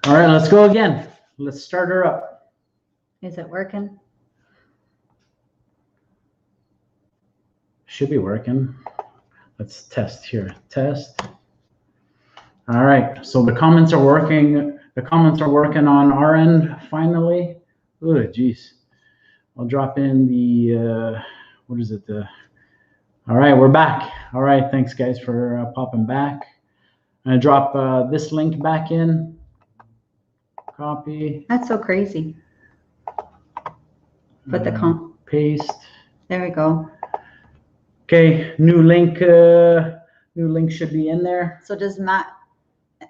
All right, let's go again. Let's start her up. Is it working? Should be working. Let's test here. Test. All right, so the comments are working. The comments are working on our end finally. Oh, geez. I'll drop in the, what is it? All right, we're back. All right, thanks guys for popping back. I'm gonna drop this link back in. Copy. That's so crazy. Put the paste. There we go. Okay, new link. New link should be in there. So does Matt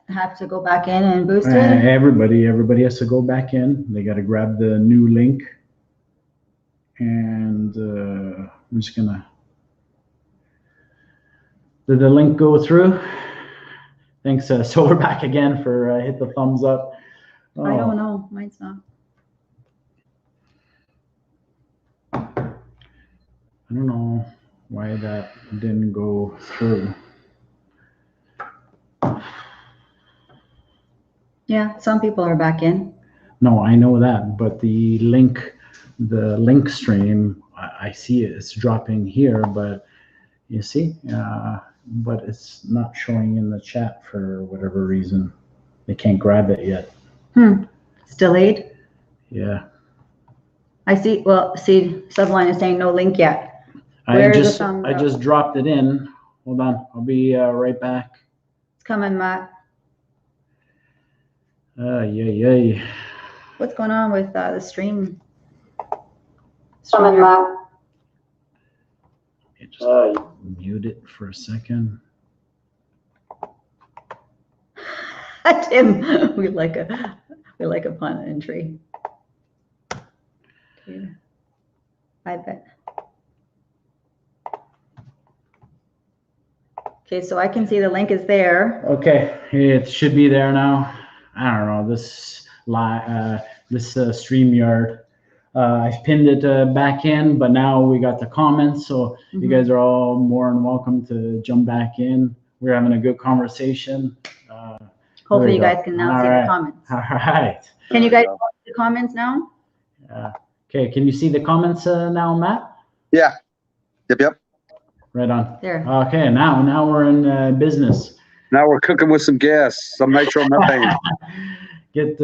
have to go back in and boost it? Everybody has to go back in. They got to grab the new link, and I'm just gonna. Did the link go through? Thanks, so we're back again for hit the thumbs up. Oh. I don't know. Mine's not. I don't know why that didn't go through. Yeah, some people are back in. No, I know that, but the link stream, I see it. It's dropping here, but you see, but it's not showing in the chat for whatever reason. They can't grab it yet. It's delayed. Yeah. I see. Well, see, Subline is saying no link yet. I just dropped it in. Hold on. I'll be right back. It's coming, Matt. Yay. What's going on with the stream? Coming, Matt. Just mute it for a second. Tim, we like a pun entry. Okay. I bet. Okay, so I can see the link is there. Okay, it should be there now. I don't know this StreamYard. I've pinned it back in, but now we got the comments, so you guys are all more than welcome to jump back in. We're having a good conversation. Hopefully you guys can now see the comments. All right. Can you guys see the comments now? Okay, can you see the comments now, Matt? Yeah. Yep. Right on. There. Okay, now we're in business. Now we're cooking with some gas, some nitromethane. Get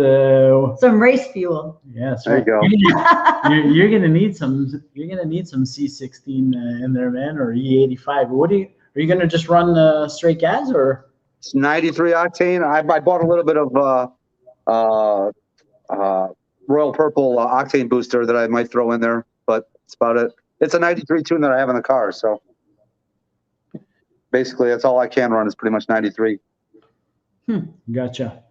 some race fuel. Yes. There you go. You're gonna need some. You're gonna need some C16 in there, man, or E85. Are you gonna just run straight gas or? It's 93 octane. I bought a little bit of Royal Purple octane booster that I might throw in there, but that's about it. It's a 93 tune that I have in the car, so basically that's all I can run is pretty much 93. Gotcha.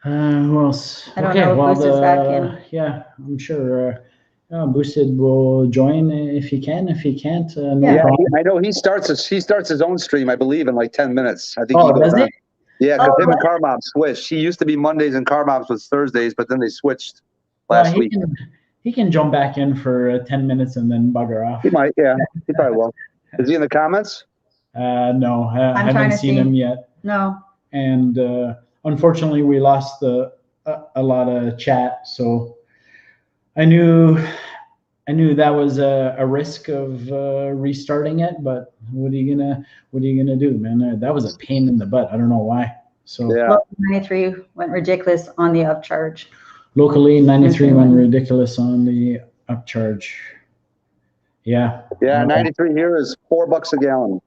Who else? I don't know if Boosted's back in. Yeah, I'm sure Boosted will join if he can. If he can't, no problem. I know he starts his own stream, I believe, in like 10 minutes. I think. Oh, does he? Yeah, because him and Car Mob switched. He used to be Mondays and Car Mobs was Thursdays, but then they switched last week. He can jump back in for 10 minutes and then bugger off. He might, yeah. He probably will. Is he in the comments? No, I haven't seen him yet. No. And unfortunately, we lost a lot of chat, so I knew that was a risk of restarting it. But what are you gonna do, man? That was a pain in the butt. I don't know why. So yeah. 93 went ridiculous on the upcharge. Locally, 93 went ridiculous on the upcharge. Yeah. Yeah, 93 here is $4 a gallon.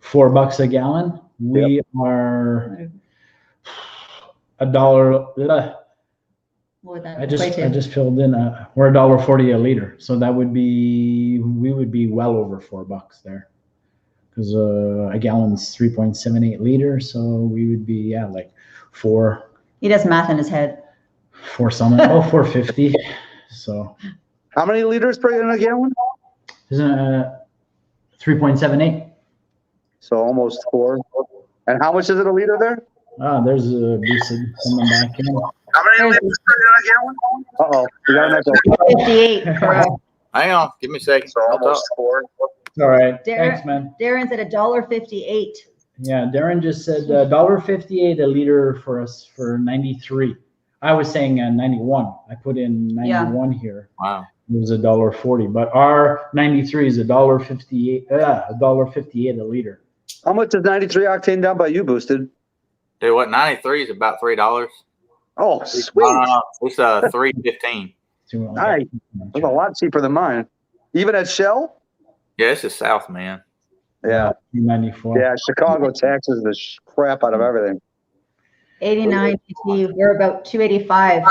$4 a gallon. We are $1. I just filled in. We're $1.40 a liter, so that would be we would be well over $4 there, because a gallon's 3.78 liters, so we would be like 4. He does math in his head. 4 something. 450. So. How many liters per gallon? 3.78. So almost 4. And how much is it a liter there? There's a boosted coming back in. How many liters per gallon? Uh-oh. We got an echo. 58. Correct. Hang on. Give me a second. So almost 4. All right. Thanks, man. Darren's at $1.58. Yeah, Darren just said $1.58 a liter for us for 93. I was saying 91. I put in 91 here. Wow. It was $1.40, but our 93 is $1.58. $1.58 a liter. How much is 93 octane down by you, Boosted? Dude, what 93 is about $3. Oh, sweet. It's $3.15. Nice. That's a lot cheaper than mine. Even at Shell? Yeah, it's the South, man. Yeah. 94. Yeah, Chicago taxes the crap out of everything. 89 GT, we're about 285.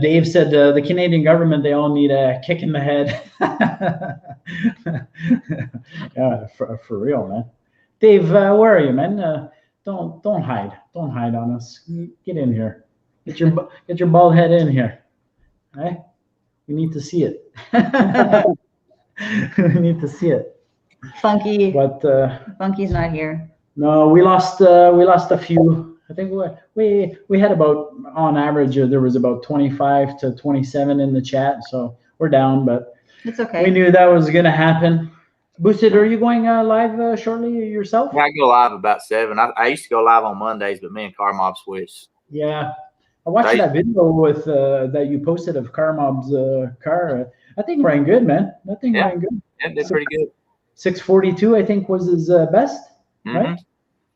Dave said the Canadian government, they all need a kick in the head. Yeah, for real, man. Dave, where are you, man? Don't hide. Don't hide on us. Get in here. Get your bald head in here. Right? We need to see it. We need to see it. Funky. But Funky's not here. no, we lost a few. I think we had about, on average, there was about 25 to 27 in the chat, so we're down, but It's okay. we knew that was gonna happen. Boosted, are you going live shortly yourself? Yeah, I go live about 7. I used to go live on Mondays, but me and Car Mob switched. Yeah, I watched that video with that you posted of Car Mob's car. That thing ran good, man. That thing ran good. Yeah, did pretty good. 642, I think, was his best, right?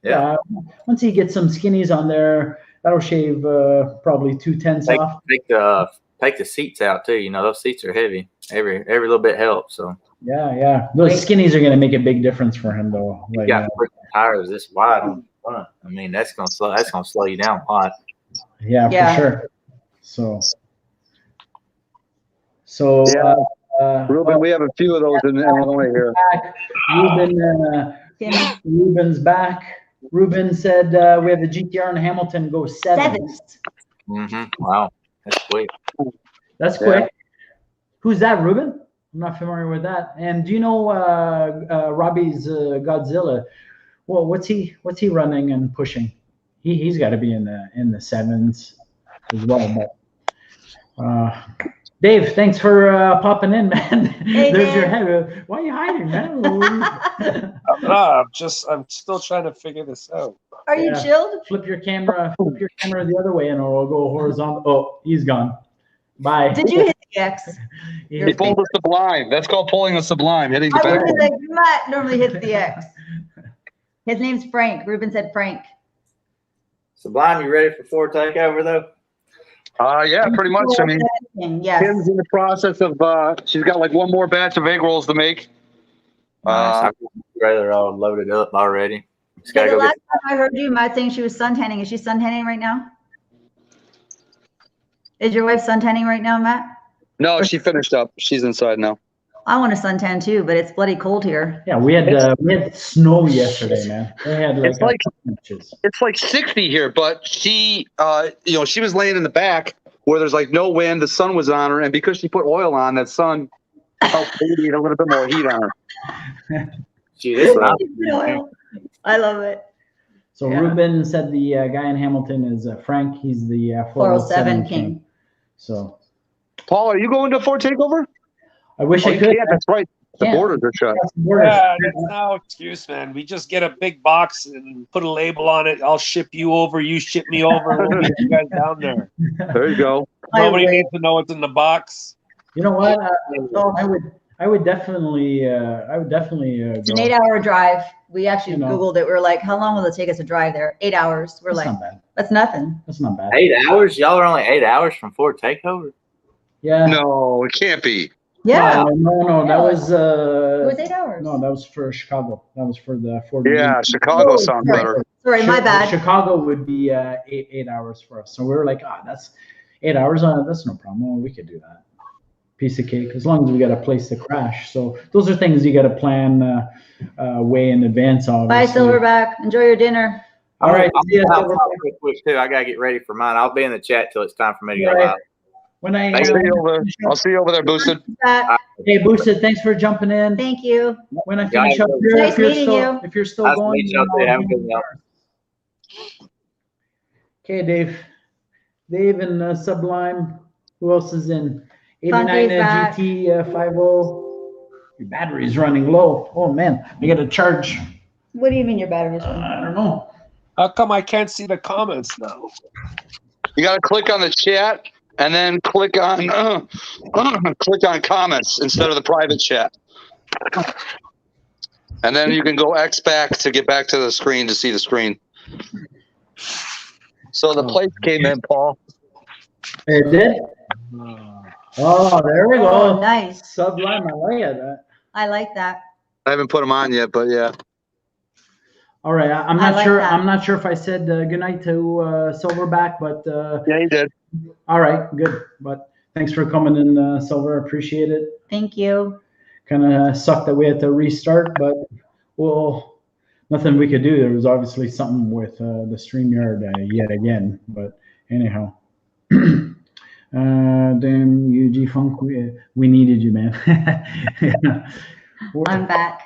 Yeah. Once he gets some skinnies on there, that'll shave probably 2/10 off. Take the seats out too. You know, those seats are heavy. Every little bit helps. So Yeah. Those skinnies are gonna make a big difference for him, though. you got tires this wide on the front. I mean, that's gonna slow you down a lot. Yeah, for sure. So Ruben, we have a few of those in Illinois here. Ruben's back. Ruben said we have the GTR in Hamilton go 7. Wow, that's quick. That's quick. Who's that, Ruben? I'm not familiar with that. And do you know Robbie's Godzilla? Well, what's he running and pushing? He's got to be in the 7s as well. But Dave, thanks for popping in, man. Hey, There's Dave. your head. Why are you hiding, man? I'm still trying to figure this out. Are you chilled? Flip your camera the other way, and it'll go horizontal. Oh, he's gone. Bye. Did you hit the X? He pulled the sublime. That's called pulling a sublime, hitting the I back. was like, Matt normally hits the X. His name's Frank. Ruben said Frank. Sublime, you ready for Ford takeover though? Yeah, pretty much. I mean, yes. Kim's in the process of, she's got like one more batch of egg rolls to make. Nice. They're all loaded up already. Just So gotta the go last time I heard you, Matt saying she was suntanning. Is she suntanning right now? Is your wife suntanning right now, Matt? No, she finished up. She's inside now. I want to suntan too, but it's bloody cold here. Yeah, we had snow yesterday, man. We had It's like 60 here, but she, she was laying in the back where there's like no wind. The sun was on her, and because she put oil on, that sun helped radiate a little bit more heat on her. Gee, this I love it. So Ruben said the guy in Hamilton is Frank. He's the 407 King. So, Paul, are you going to Ford Takeover? I wish I could. Yeah, that's right. The borders are shut. Yeah, that's no excuse, man. We just get a big box and put a label on it. I'll ship you over. You ship me over. We'll meet you guys down there. There you go. Nobody needs to know what's in the box. You know what? I would definitely It's an go. 8-hour drive. We actually You know. Googled it. We were like, how long will it take us to drive there? 8 hours. We're That's like, not bad. that's nothing. That's not bad. 8 hours? Y'all are only 8 hours from Ford takeover? Yeah. No, it can't be. Yeah. No. That was. It was 8 hours. No, that was for Chicago. That was for the Ford. Yeah, Chicago sounds better. Sorry, my bad. Chicago would be 8 hours for us. So we were like, that's 8 hours. That's no problem. We could do that. Piece of cake, as long as we got a place to crash. So those are things you got to plan way in advance. Bye, Obviously. Silverback. Enjoy your dinner. All right. Quick too. I gotta get ready for mine. I'll be in the chat till it's time for me to go live. When I I'll see you over there, Boosted. Hey, Boosted, thanks for jumping in. Thank you. When I finish up here, Nice meeting you. if you're still Nice to going. meet you out there. Have a good one. Okay, Dave and Sublime. Who else is in? 89 Funky's back. GT 50. Your battery's running low. Oh man, I got to charge. What do you mean your battery's running? I don't know. How come I can't see the comments now? You got to click on the chat and then click on comments instead of the private chat. And then you can go X back to get back to the screen to see the screen. So the plates came in, Paul. It did? Oh, there we Oh, go. nice. Sublime. I like it. I like that. I haven't put them on yet, but yeah. All right. I'm I not like sure. that. I'm not sure if I said goodnight to Silverback, but Yeah, you did. all right, good. But thanks for coming in, Silver. Appreciate it. Thank you. Kind of sucked that we had to restart, but well, nothing we could do. There was obviously something with the StreamYard yet again. But anyhow, damn you, G-Funk, we needed you, man. I'm back.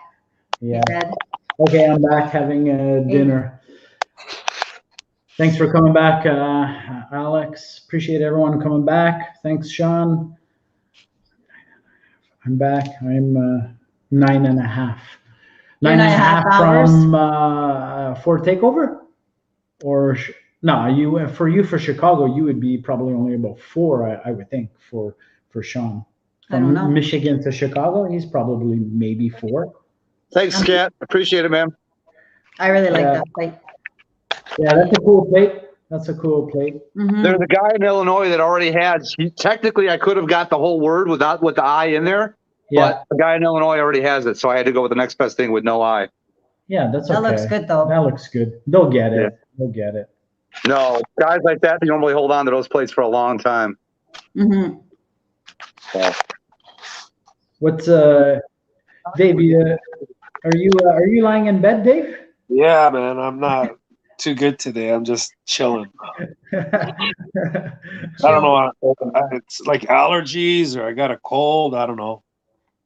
Yeah. Red. Okay, I'm back having dinner. Thanks for coming back, Alex. Appreciate everyone coming back. Thanks, Sean. I'm back. I'm 9.5. You're 9.5 hours? From for takeover, or no? You for Chicago, you would be probably only about 4, I would think, for Sean. I don't know. From Michigan to Chicago, he's probably maybe 4. Thanks, Kat. Appreciate it, man. I really like Yeah. that plate. Yeah, that's a cool plate. That's a cool plate. Mhm. There's a guy in Illinois that already has. Technically, I could have got the whole word with the I in there, Yeah, but the guy in Illinois already has it, so I had to go with the next best thing with no I. yeah, that's okay. That looks good though. That looks good. They'll get it. Yeah. They'll get it. No, guys like that, they normally hold on to those plates for a long time. Mhm. What's Dave? Are you lying in bed, Dave? Yeah, man, I'm not too good today. I'm just chilling. I don't know. It's like allergies or I got a cold. I don't know.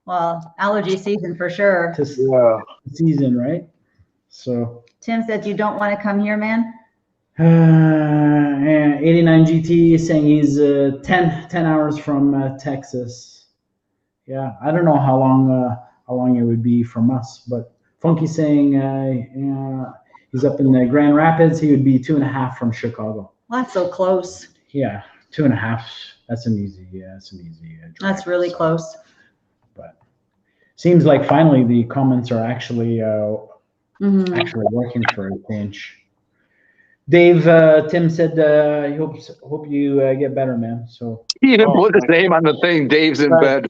Well, allergy season for sure. Yeah. Season, right? So Tim said you don't want to come here, man. and 89 GT is saying he's 10 hours from Texas. Yeah, I don't know how long it would be from us, but Funky's saying he's up in the Grand Rapids. He would be 2.5 from Chicago. Well, that's so close. Yeah, 2.5. That's an easy. Drive. That's really close. But seems like finally the comments are actually Mhm. actually working for a change. Dave, Tim said he hope you get better, man. So He even put his name on the thing. Dave's in bed.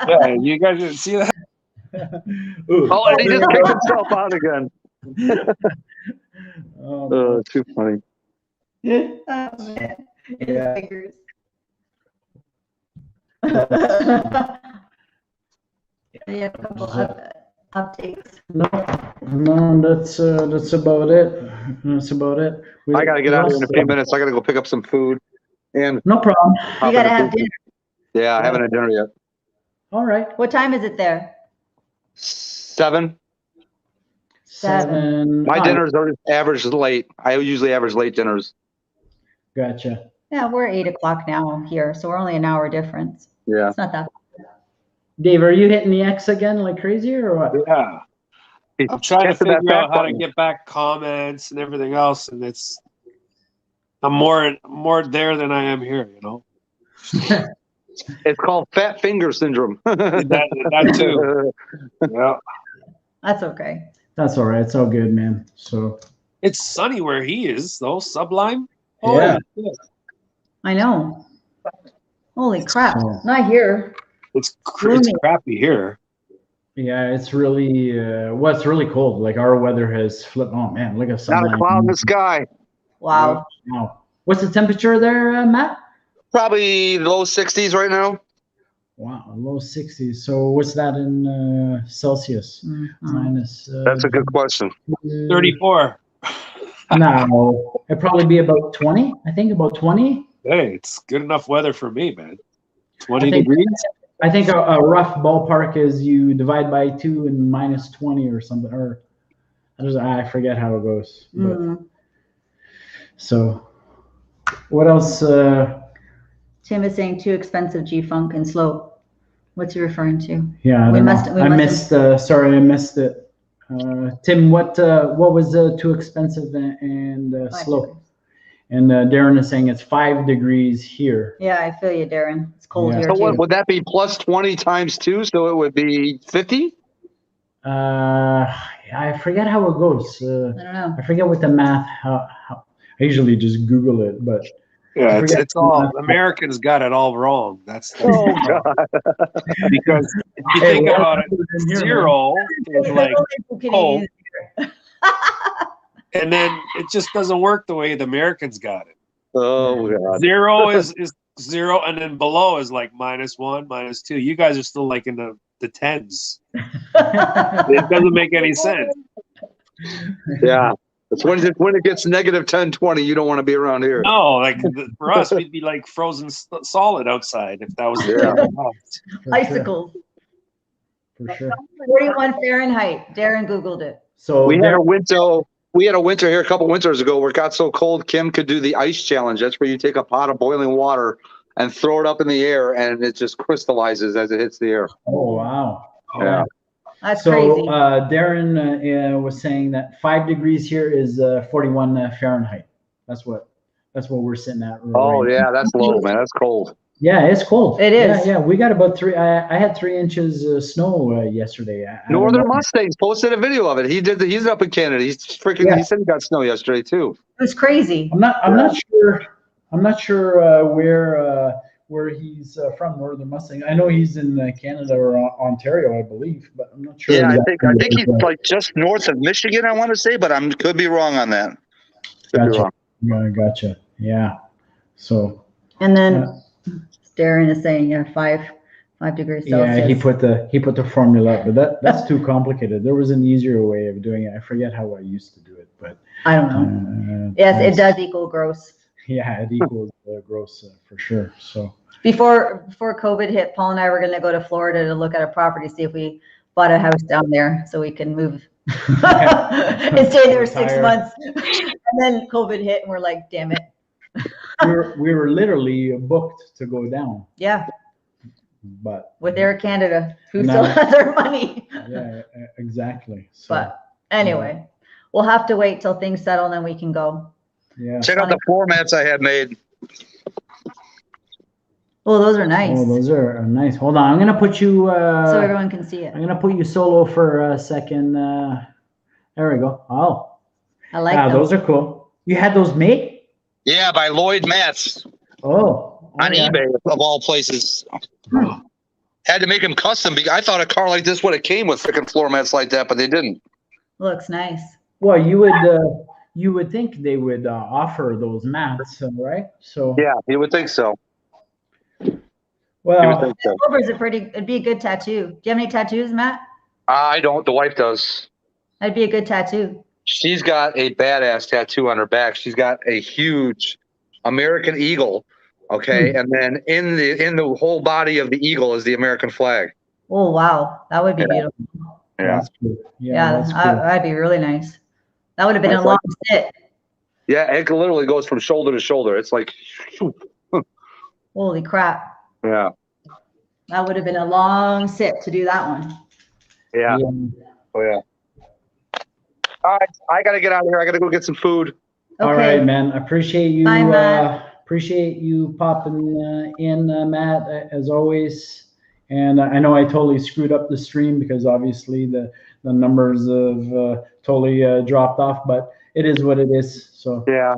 Yeah, you guys didn't see that? Ooh. Oh, and he just kicked himself out again. Oh, Too funny. yeah. Oh, man. His Yeah. fingers. Yeah, a couple of updates. No, that's about it. That's about it. I got to get out of here in a few minutes. I got to go pick up some food. And No problem. You gotta have dinner. yeah, I haven't had dinner yet. All right. What time is it there? 7. 7. My dinners are average late. I usually average late dinners. Gotcha. Yeah, we're 8 o'clock now here, so we're only an hour difference. Yeah. It's not that. Dave, are you hitting the X again like crazy or what? Yeah. He's I'm trying to pressing that figure out back how to button. get back comments and everything else, and I'm more there than I am here, you know. It's called fat finger syndrome. That too. Yeah. That's okay. That's all right. It's all good, man. So It's sunny where he is, though. Sublime. Yeah. Yeah. I know. Holy crap. So- Not here. It's Gloomy. crappy here. yeah, it's really it's really cold. Like our weather has flipped. Oh man, look at Not sunlight. a cloud in the sky. Wow. Wow. What's the temperature there, Matt? Probably low 60s right now. Wow, low 60s. So what's that in Celsius? Mhm. Minus. That's a good question. 34. No, it'd probably be about 20. I think about 20. Hey, it's good enough weather for me, man. 20 I think- degrees. I think a rough ballpark is you divide by 2 and minus 20 or something. Or I forget how it goes. But, Mhm. so, what else? Tim is saying too expensive G-Funk and slow. What's he referring to? Yeah, We I must- know. we I must- missed. Sorry, I missed it. Tim, what was too expensive and slow? And Darren is saying it's 5 degrees here. Yeah, I feel you, Darren. It's cold Yeah. here So too. what would that be? Plus 20 times 2, so it would be 50. I forget how it goes. I don't know. I forget what the math. How I usually just Google it, but Yeah, forget it's all Americans got it all wrong. That's Oh God! because if you Hey, think well, about it, in here, 0 is like cold, Oh. and then it just doesn't work the way the Americans got it. Oh God! 0 is 0, and then below is like -1, -2. You guys are still like in the tens. It doesn't make any sense. Yeah, it's when it gets negative 10, 20. You don't want to be around here. No, like for us, we'd be like frozen solid outside if that was the Yeah. for Icicles. For sure. 41 Fahrenheit. Darren Googled it. So We had there, a winter. We had a winter here a couple winters ago where it got so cold. Kim could do the ice challenge. That's where you take a pot of boiling water and throw it up in the air, and it just crystallizes as it hits the air. oh wow. Yeah. That's So crazy. Darren was saying that 5 degrees here is 41 Fahrenheit. That's what we're sitting at. Oh right yeah, that's low, man. That's cold. Yeah, it's cold. It is. Yeah, we got about 3. I had 3 inches of snow yesterday. I don't Northern know. Mustangs posted a video of it. He's up in Canada. He's freaking. Yeah. He said he got snow yesterday too. It was crazy. I'm not sure. I'm not sure where he's from, Northern Mustang. I know he's in Canada or Ontario, I believe, but I'm not sure. Yeah, I exactly think he's where. like just north of Michigan. I want to say, but could be wrong on that. Could be Gotcha. wrong. Yeah, gotcha. Yeah. So. And then Darren is saying, yeah, 5 degrees Celsius. Yeah, he put the formula up, but that's too complicated. There was an easier way of doing it. I forget how I used to do it, but I don't know. Yes, it does equal gross. Yeah, it equals gross for sure. So Before COVID hit, Paul and I were going to go to Florida to look at a property, see if we bought a house down there so we can move and stay there 6 Retire. months. And then COVID hit and we're like, damn it. we were literally booked to go down, Yeah, but with Air Canada, who No. still has their money. yeah, exactly. So But anyway, we'll have to wait till things settle and then we can go. yeah. Check out the floor mats I had made. Oh, those are nice. Oh, those are nice. Hold on, I'm gonna put you. So everyone can see it. I'm gonna put you solo for a second. There we go. Oh, I like yeah, those. those are cool. You had those made? Yeah, by Lloyd Mats yeah. on eBay of all places. Had to make them custom. I thought a car like this would have came with freaking floor mats like that, but they didn't. Looks nice. Well, you would think they would offer those mats, right? So Yeah, you would think so. You would well, think so. Cobra's it'd be a good tattoo. Do you have any tattoos, Matt? I don't. The wife does. That'd be a good tattoo. She's got a badass tattoo on her back. She's got a huge American eagle. Okay, and then in the whole body of the eagle is the American flag. Oh wow, that would be beautiful. Yeah, that's cool. Yeah, That's cool. that'd be really nice. That would have been a That's long sit. yeah. It literally goes from shoulder to shoulder. It's like, Holy crap. yeah, That would have been a long sit to do that one. yeah, oh yeah. All right, I gotta get out of here. I gotta go get some food. All Okay. right, man. Appreciate you. Bye, Matt. Appreciate you popping in, Matt, as always. And I know I totally screwed up the stream because obviously the numbers have totally dropped off, but it is what it is. So Yeah.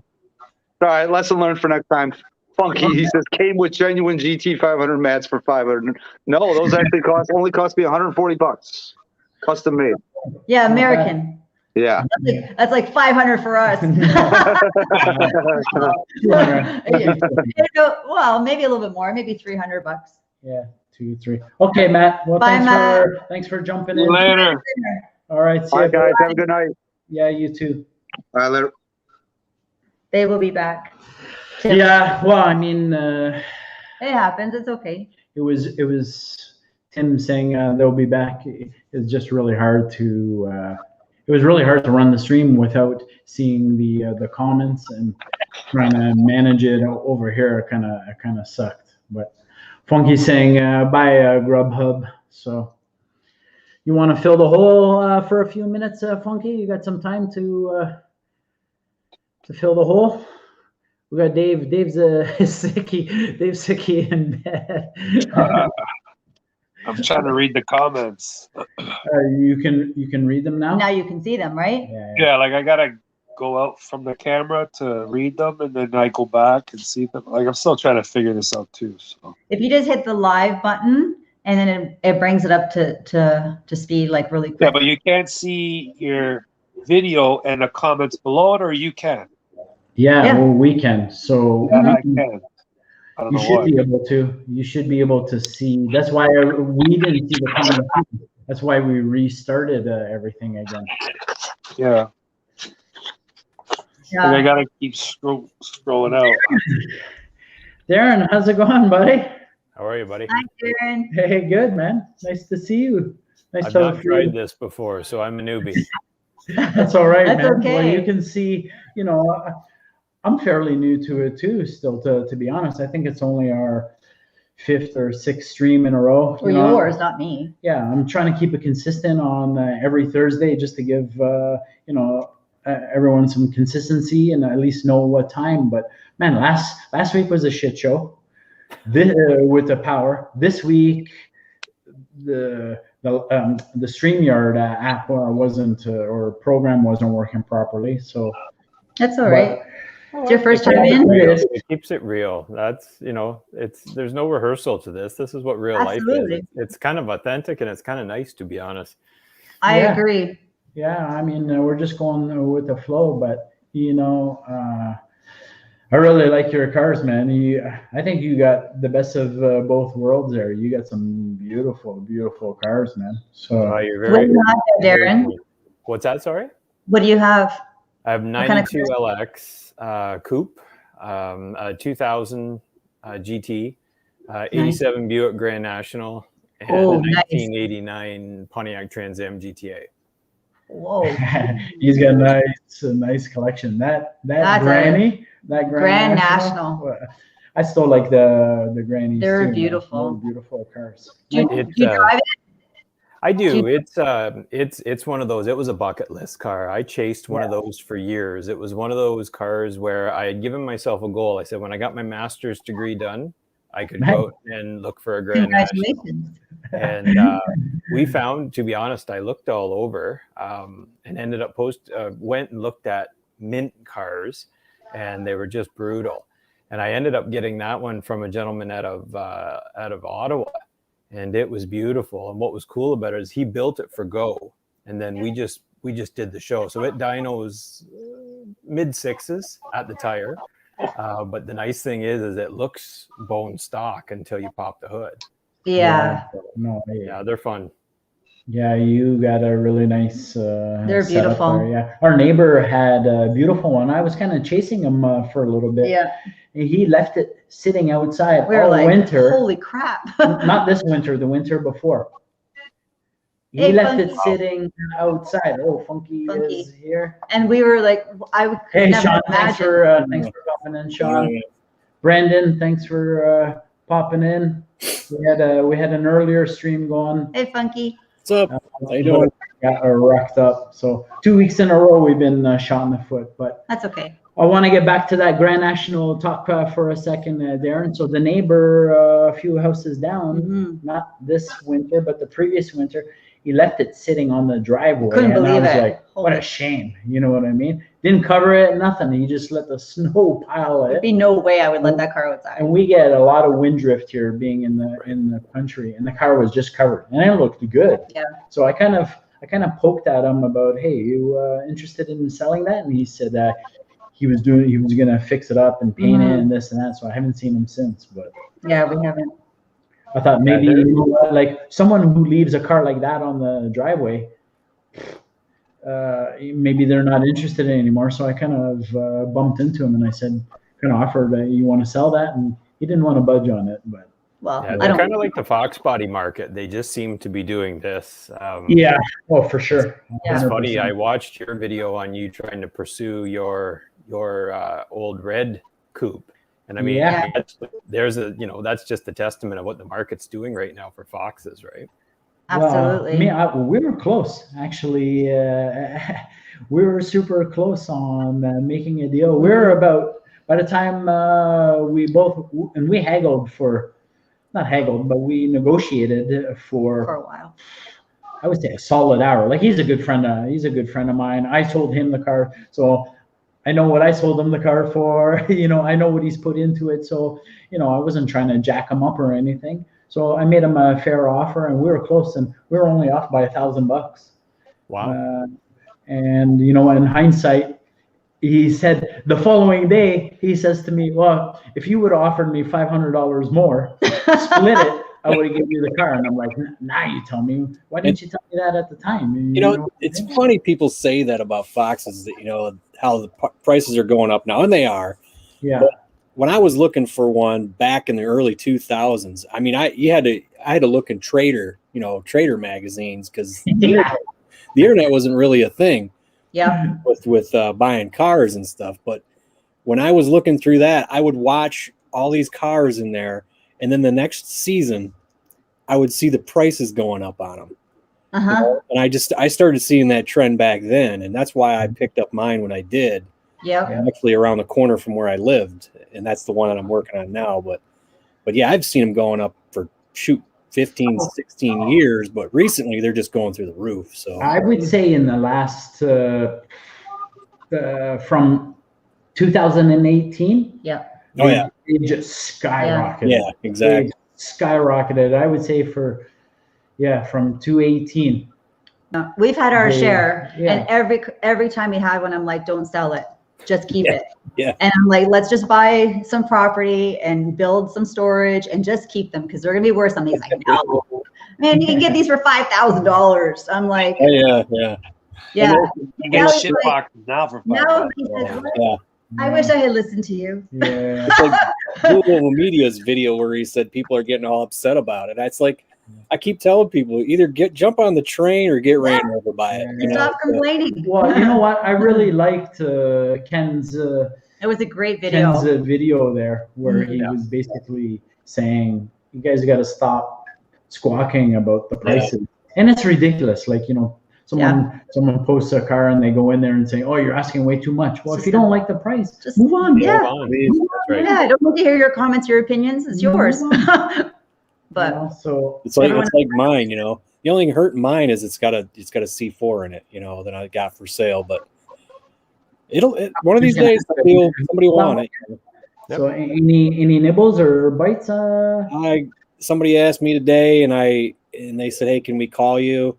All right, lesson learned for next time. Funky, he says, came with genuine GT 500 mats for 500. No, those actually only cost me $140. Custom made. Yeah, American. Yeah. That's like 500 for us. Well, maybe a little bit more, maybe $300. yeah, 2, 3. Okay, Matt. Well, Bye, Matt. Thanks for jumping See you in. later. All right, see All you. right, guys, have a good night. Yeah, you too. All right, later. They will be back. Yeah, well, I mean, It happens. It's okay. it was Tim saying they'll be back. It's just really hard to. It was really hard to run the stream without seeing the comments, and trying to manage it over here kind of sucked. But Funky saying bye, Grubhub. So you want to fill the hole for a few minutes, Funky? You got some time to fill the hole? We got Dave. Dave's sicky. Dave's sicky in bed. I'm trying to read the comments. You can read them now. Now you can see them, right? Yeah, like I gotta go out from the camera to read them, and then I go back and see them. Like I'm still trying to figure this out too. So If you just hit the live button and then it brings it up to speed like really quick. yeah, but you can't see your video and the comments below it, or you can. Yeah. Well, we can. So Yeah, I can. I don't you know should why. be able to. You should be able to see. That's why we didn't see the comments. That's why we restarted everything again. Yeah. Yeah. Like I gotta keep scrolling out. Darren, how's it going, buddy? How are you, buddy? Hi, Darren. Hey, good, man. Nice to see you. Nice I've to not have tried you. this before, so I'm a newbie. That's all right, That's man. okay. Well, you can see, I'm fairly new to it too, still, to be honest. I think it's only our 5th or 6th stream in a row. Or yours, not me. Yeah, I'm trying to keep it consistent on every Thursday just to give, everyone some consistency and at least know what time. But man, last week was a shit show with the power. This week, the StreamYard app wasn't or program wasn't working properly. So That's all right. It's your first It time keeps it in? real. It keeps it real. That's there's no rehearsal to this. This is what real Absolutely. life is. It's kind of authentic and it's kind of nice, to be honest. I Yeah. agree. Yeah, I mean, we're just going with the flow, but I really like your cars, man. I think you got the best of both worlds there. You got some beautiful, beautiful cars, man. So You're What very. do you have there, Darren? What's that? Sorry. What do you have? I have kind of 92 LX coupe, a 2000 GT, 87 Buick Grand National, and a Oh, nice. 1989 Pontiac Trans Am GTA. Whoa. he's got a nice collection. That That's Grand National. well, I still like the grannies. They're too, man. beautiful. They're beautiful cars. Do you drive it? I do. Do It's one of those. It was a bucket list car. I chased one of those for years. It was one of those cars where I had given myself a goal. I said, when I got my master's degree done, I could go out and look for a Grand National. Congratulations. And we found, to be honest, I looked all over and ended up went and looked at mint cars, and they were just brutal. And I ended up getting that one from a gentleman out of Ottawa, and it was beautiful. And what was cool about it is he built it for go, and then we just did the show. So it dynos mid-6s at the tire, but the nice thing is it looks bone stock until you pop the hood. Yeah. Yeah, they're fun. Yeah, you got a really nice. They're setup beautiful. there, yeah, our neighbor had a beautiful one. I was kind of chasing him for a little bit. Yeah. And he left it sitting outside We were all like, winter. holy crap. Not this winter, the winter before. He Hey, left Funky. it sitting outside. Oh, Funky is here. And we were like, I could Hey, never Sean, thanks imagine. for popping in, Sean. Brandon, thanks for popping in. We had an earlier stream going. Hey, Funky. What's up? How you doing? Got wrecked up. So 2 weeks in a row we've been shot in the foot. But That's okay. I want to get back to that Grand National talk for a second, Darren. So the neighbor, a few houses down, not this winter, but the previous winter, he left it sitting on the driveway. Couldn't and believe I was it. like, what a shame. You know what I mean? Didn't cover it, nothing. He just let the snow pile There'd it. be no way I would let that car outside. And we get a lot of wind drift here being in the country, and the car was just covered, and it looked good. Yeah. So I kind of poked at him about, hey, you interested in selling that? And he said that he was gonna fix it up and paint it and this and that. So I haven't seen him since, but Yeah, we haven't. I thought maybe like someone who leaves a car like that on the driveway, maybe they're not interested in it anymore. So I kind of bumped into him and I said, kind of offered, you want to sell that? And he didn't want to budge on it, but. Well, Yeah, I they're don't. kind of like the foxbody market. They just seem to be doing this. Yeah. Oh, for sure. Yeah. It's funny. I watched your video on you trying to pursue your old red coupe, And I mean, Yeah. that's just a testament of what the market's doing right now for foxes, right? Absolutely. Well, we were close, actually. We were super close on making a deal. We were about, by the time we haggled not haggled, but we negotiated For a while. I would say a solid hour. Like he's a good friend of mine. I sold him the car, so I know what I sold him the car for. I know what he's put into it. So, I wasn't trying to jack him up or anything. So I made him a fair offer, and we were close, and we were only off by $1,000. Wow. And in hindsight, he said the following day, he says to me, "Well, if you would have offered me $500 more, split it, I would have given you the car." And I'm like, "Now you tell me. Why didn't you tell me that at the time?" It's funny people say that about foxes, that how the prices are going up now, and they are. Yeah. But when I was looking for one back in the early 2000s, I mean, I had to look in Trader magazines, because the internet wasn't really a thing. Yeah. With buying cars and stuff. But when I was looking through that, I would watch all these cars in there, and then the next season, I would see the prices going up on them. Uh-huh. And I started seeing that trend back then, and that's why I picked up mine when I did. Yeah. Actually around the corner from where I lived, and that's the one that I'm working on now. But yeah, I've seen them going up for 15, 16 years, but recently they're just going through the roof. So I would say in the last from 2018. Yeah. Oh, yeah. They just skyrocketed. Yeah, exactly. They skyrocketed. I would say from 2018. No, we've had our share, yeah. and every time we had one, I'm like, don't sell it, just keep it. Yeah. And I'm like, let's just buy some property and build some storage and just keep them, because they're gonna be worth something. He's like, no, man, you can get these for $5,000. I'm like, yeah. You get shit boxes now for no. $5,000. Yeah. I wish I had listened to you. Yeah. It's like Google Media's video where he said people are getting all upset about it. It's like, I keep telling people, either jump on the train or get ran over by it. Stop complaining. Well, you know what? I really liked Ken's. It was a great video. Ken's video there, where he was basically saying, "You guys got to stop squawking about the prices," and it's ridiculous. Like someone posts a car and they go in there and say, "Oh, you're asking way too much." Well, if you don't like the price, just move on. Yeah. Move on. That's right. Yeah, I don't need to hear your comments, your opinions. It's yours. But so it's like mine. The only thing hurting mine is it's got a C4 in it. That I got for sale, but one of these days somebody will want it. So any nibbles or bites? Somebody asked me today, and they said, "Hey, can we call you?"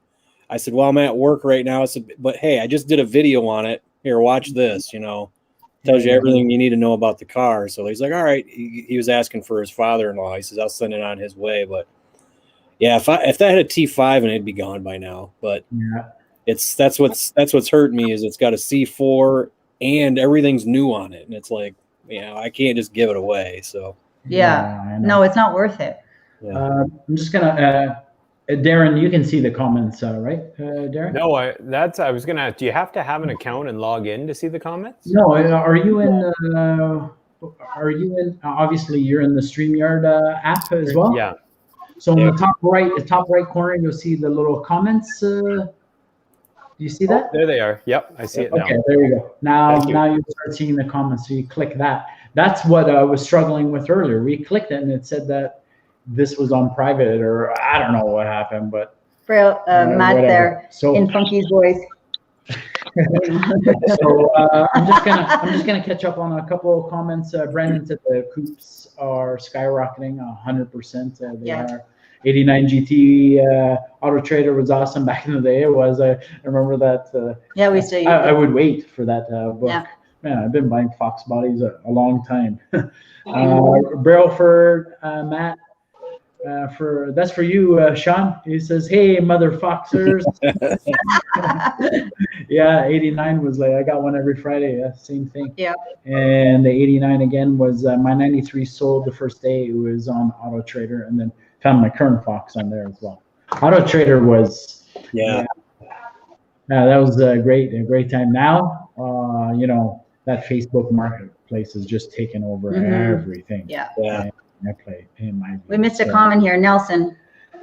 I said, "Well, I'm at work right now." I said, "But hey, I just did a video on it. Here, watch this. Tells you everything you need to know about the car." So he's like, "All right." He was asking for his father-in-law. He says, "I'll send it on his way." But yeah, if that had a T5 and it'd be gone by now. But that's what's hurting me, is it's got a C4 and everything's new on it, and it's like, I can't just give it away. So no, it's not worth it. Yeah. I'm just gonna. Darren, you can see the comments, right, Darren? No, I was gonna ask. Do you have to have an account and log in to see the comments? No. Are you in? Obviously, you're in the StreamYard app as well. Yeah. So in the top right corner, you'll see the little comments. Do you see that? There they are. Yep, I see it now. Okay, there you go. Now you start seeing the comments. So you click that. That's what I was struggling with earlier. We clicked it and it said that this was on private, or I don't know what happened, but Matt there in Funky's voice. So I'm just gonna catch up on a couple of comments. Brandon said the coupes are skyrocketing 100%. They are. 89 GT Auto Trader was awesome back in the day. It was. I remember that. We still. I would wait for that book. Yeah. Man, I've been buying fox bodies a long time. Brailford, Matt. That's for you, Sean. He says, "Hey, mother foxers." Yeah, 89 was like, I got one every Friday. Yeah, same thing. Yeah. And the 89 again was my 93 sold the first day. It was on Auto Trader, and then found my current fox on there as well. Auto Trader was that was a great time. Now, that Facebook place has just taken over Mhm. everything. Yeah. Yeah. I play in my view. We missed a So- comment here. Nelson,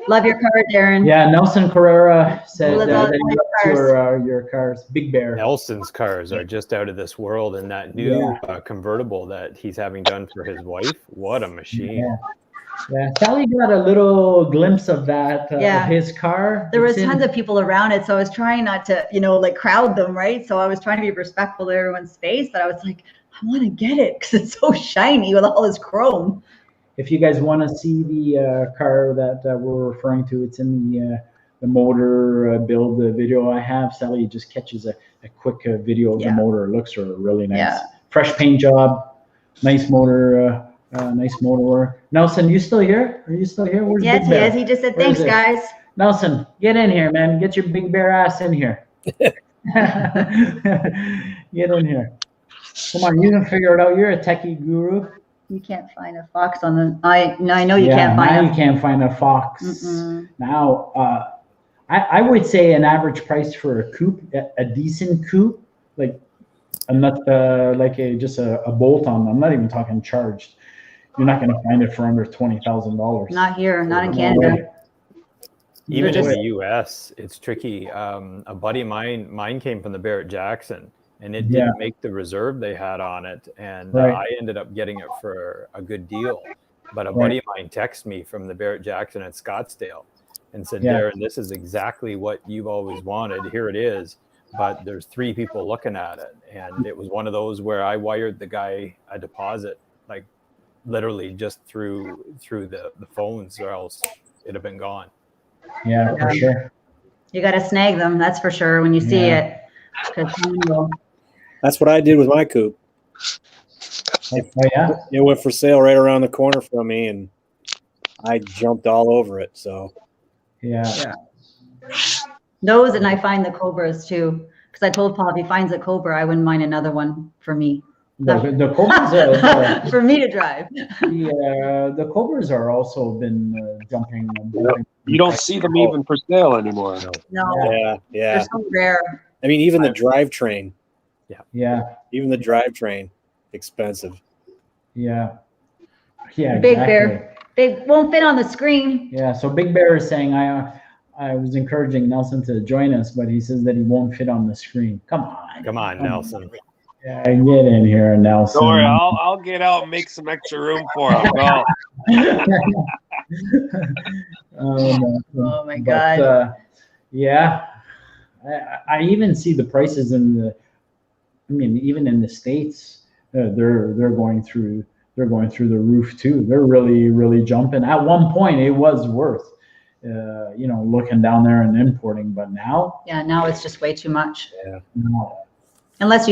love your car, Darren. Yeah, Nelson Carrera said Lives that on he loves your cars. Big Bear. Nelson's cars are just out of this world, and that new convertible that he's having done for his wife, what a machine. Yeah. Yeah, Sally got a little glimpse of that, Yeah. of his car. There was It's in- tons of people around it, so I was trying not to, like crowd them, right? So I was trying to be respectful to everyone's space, but I was like, I want to get it because it's so shiny with all this chrome. If you guys want to see the car that we're referring to, it's in the motor build video I have. Sally just catches a quick video of the motor. It looks really nice. Yeah. Fresh paint job, nice motor, nice motor work. Nelson, you still here? Are you still here? Where's Yes, Big he Bear? is. He just said, Where thanks, is it? guys. Nelson, get in here, man. Get your big bear ass in here. Get in here. Come on, you can figure it out. You're a techie guru. You can't find a fox on the. I know you Yeah, can't now find you can't find a fox. Mm-mm. Now, I would say an average price for a coupe, a decent coupe, like I'm not like just a bolt on. I'm not even talking charged. You're not going to find it for under $20,000. Not here, not in No Canada. way. Even They're in just- the US, it's tricky. A buddy of mine came from the Barrett Jackson, and it Yeah. didn't make the reserve they had on it, and Right. I ended up getting it for a good deal. But a Right. buddy of mine texted me from the Barrett Jackson at Scottsdale and said, Yeah. Darren, this is exactly what you've always wanted. Here it is. But there's 3 people looking at it. And it was one of those where I wired the guy a deposit, like literally just through the phones, or else it'd have been gone. Yeah, for sure. You got to snag them, that's for sure, when you see Yeah. it. 'Cause you know, That's what I did with my coupe. Oh, yeah. It went for sale right around the corner from me, and I jumped all over it. So Yeah. those, and I find the cobras too. Because I told Paul if he finds a cobra, I wouldn't mind another one for me. The Cobras are For me to drive. the Cobras are also been jumping. You don't see them even for sale anymore. No, yeah, they're yeah. so rare. I mean, even the drivetrain, Yeah, even the drivetrain, expensive. yeah, yeah. Big exactly. Bear. They won't fit on the screen. Yeah, so Big Bear is saying I was encouraging Nelson to join us, but he says that he won't fit on the screen. Come on. Come on, Nelson. Yeah, get in here, Nelson. Don't worry, I'll get out and make some extra room for him. Go. Oh my But, God. yeah, I even see the prices in the. I mean, even in the States, they're going through the roof too. They're really jumping. At one point, it was worth, looking down there and importing, but now, Yeah, now it's just way too much. no. Unless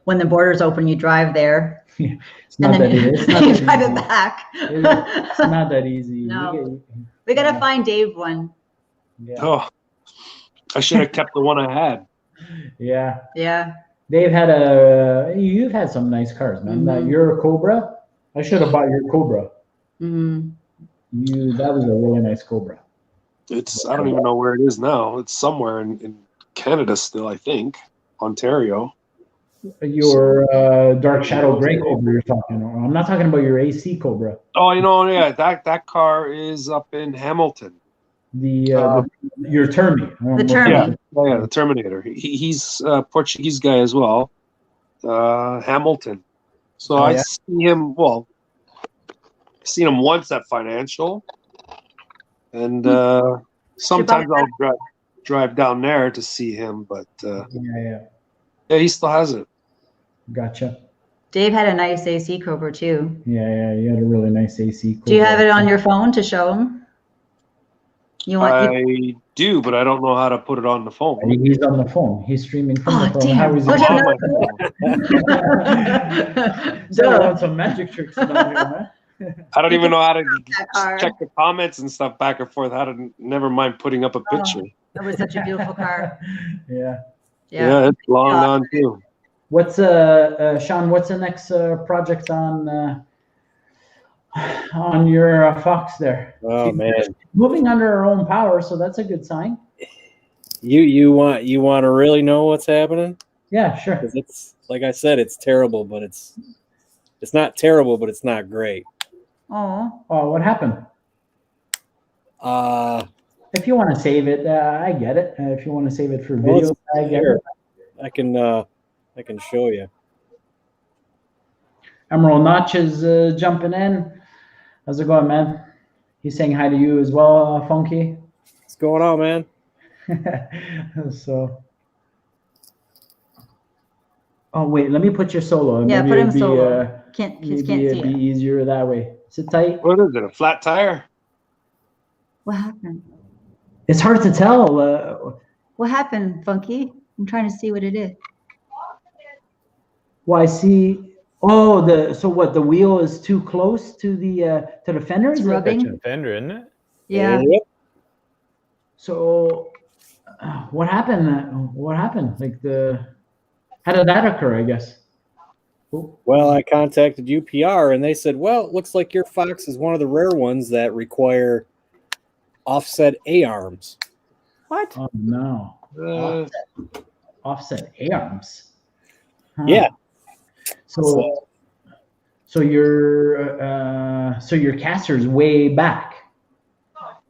when the borders open, you drive there. It's not And that then it's not you that drive easy. it back. It's not that easy. No. We got to find Dave one. Yeah. Oh, I should have kept the one I had. Yeah. Yeah. You've had some nice cars, man. Mhm. You're a Cobra. I should have bought your Cobra. Hmm. That was a really nice Cobra. I don't even know where it is now. It's somewhere in Canada still, I think. Ontario. Your dark shadow gray Cobra you're talking about. I'm not talking about your AC Cobra. Oh, yeah, that car is up in Hamilton. Your Termi. The Termi. Yeah, the Terminator. He's a Portuguese guy as well. Hamilton. So Oh, I yeah? see him. Well, seen him once at Financial, and sometimes I'll drive down there to see him. But Yeah. yeah, he still has it. Gotcha. Dave had a nice AC Cobra too. Yeah. You had a really nice AC Cobra. Do you have it on your phone to show him? I do, but I don't know how to put it on the phone. He's on the phone. He's streaming from Oh, the phone. damn. How is he? Don't you On have my phone. So Duh. on some magic tricks down here, man. I don't even know how to car. check the comments and stuff back and forth. How to never mind putting up a picture. That was such a beautiful car. Yeah. Yeah, it's long gone too. What's Sean? What's the next project on your Fox there? Oh man, Moving under our own power, so that's a good sign. you want to really know what's happening? Yeah, sure. 'Cause it's like I said, it's terrible, but it's It's not terrible, but it's not great. Oh, Oh, what happened? If you want to save it, I get it. If you want to save it for Well, videos, I get here. it. I can show you. Emerald Notch is jumping in. How's it going, man? He's saying hi to you as well, Funky. What's going on, man? So, oh wait, let me put your solo. yeah, Maybe put him it'd be, solo. Can't maybe see it'd be it. easier that way. Sit tight. What is it? A flat tire? What happened? It's hard to tell. What happened, Funky? I'm trying to see what it is. Well, I see. Oh, so what? The wheel is too close to the fender. It's Is it? rubbing. Touching fender, isn't it? Yeah. Yep. So, what happened? What happened? How did that occur? I guess. Ooh. Well, I contacted UPR and they said, well, it looks like your Fox is one of the rare ones that require offset A-arms. What? Oh no! Offset A-arms. Huh. Yeah. So your caster's way back.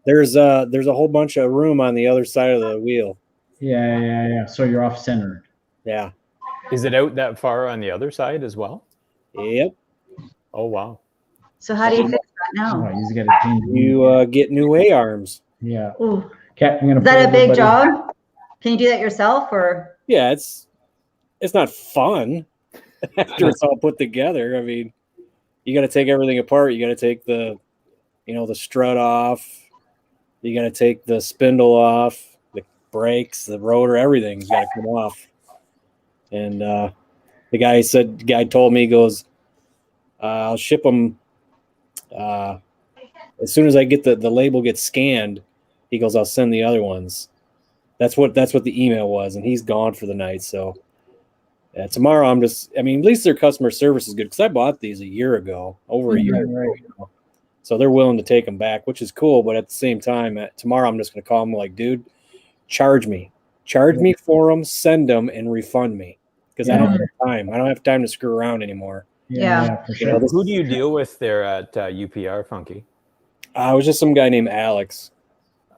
There's a whole bunch of room on the other side of the wheel. Yeah. So you're off centered. Yeah. Is it out that far on the other side as well? Yep. Oh, wow. So how do you fix that now? Oh, he's got to change. You get new A-arms. Yeah. Ooh. Okay, I'm gonna Is that put a big everybody- job? Can you do that yourself or? Yeah, it's not fun after it's all put together. I mean, you got to take everything apart. You got to take the strut off. You got to take the spindle off, the brakes, the rotor, everything's got to come off. And the guy told me, he goes, I'll ship them as soon as I get the label gets scanned. He goes, I'll send the other ones. That's what the email was, and he's gone for the night. So tomorrow at least their customer service is good because I bought these a year ago, over a year ago. You know? So they're willing to take them back, which is cool. But at the same time, tomorrow I'm just going to call them like, dude, charge me for them, send them, and refund me because I don't have time. I don't have time to screw around anymore. Yeah. for sure. Who do you deal with there at UPR, Funky? It was just some guy named Alex.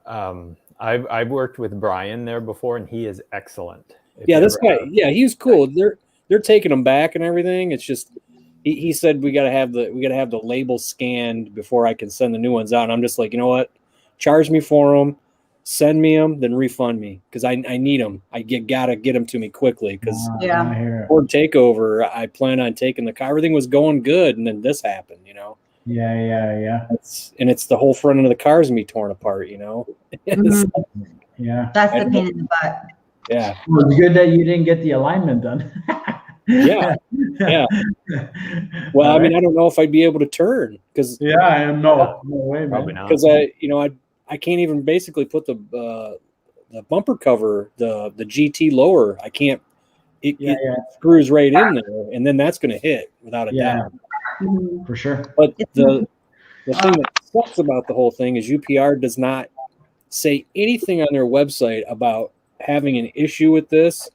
I've worked with Brian there before, and he is excellent. This guy. Yeah, he's cool. They're taking them back and everything. It's just he said we got to have the label scanned before I can send the new ones out. And I'm just like, you know what? Charge me for them, send me them, then refund me because I need them. Gotta get them to me quickly because I hear it. Ford takeover. I plan on taking the car. Everything was going good, and then this happened. You know. Yeah. It's the whole front end of the car's me torn apart. You know. Yeah. That's the pain in the butt. Yeah. Well, it's good that you didn't get the alignment done. Yeah. Well, I mean, I don't know if I'd be able to turn because no way, man. Probably not. because I can't even basically put the bumper cover, the GT lower. I can't. It screws right in there, and then that's going to hit without a doubt. For sure. But the thing that sucks about the whole thing is UPR does not say anything on their website about having an issue with this.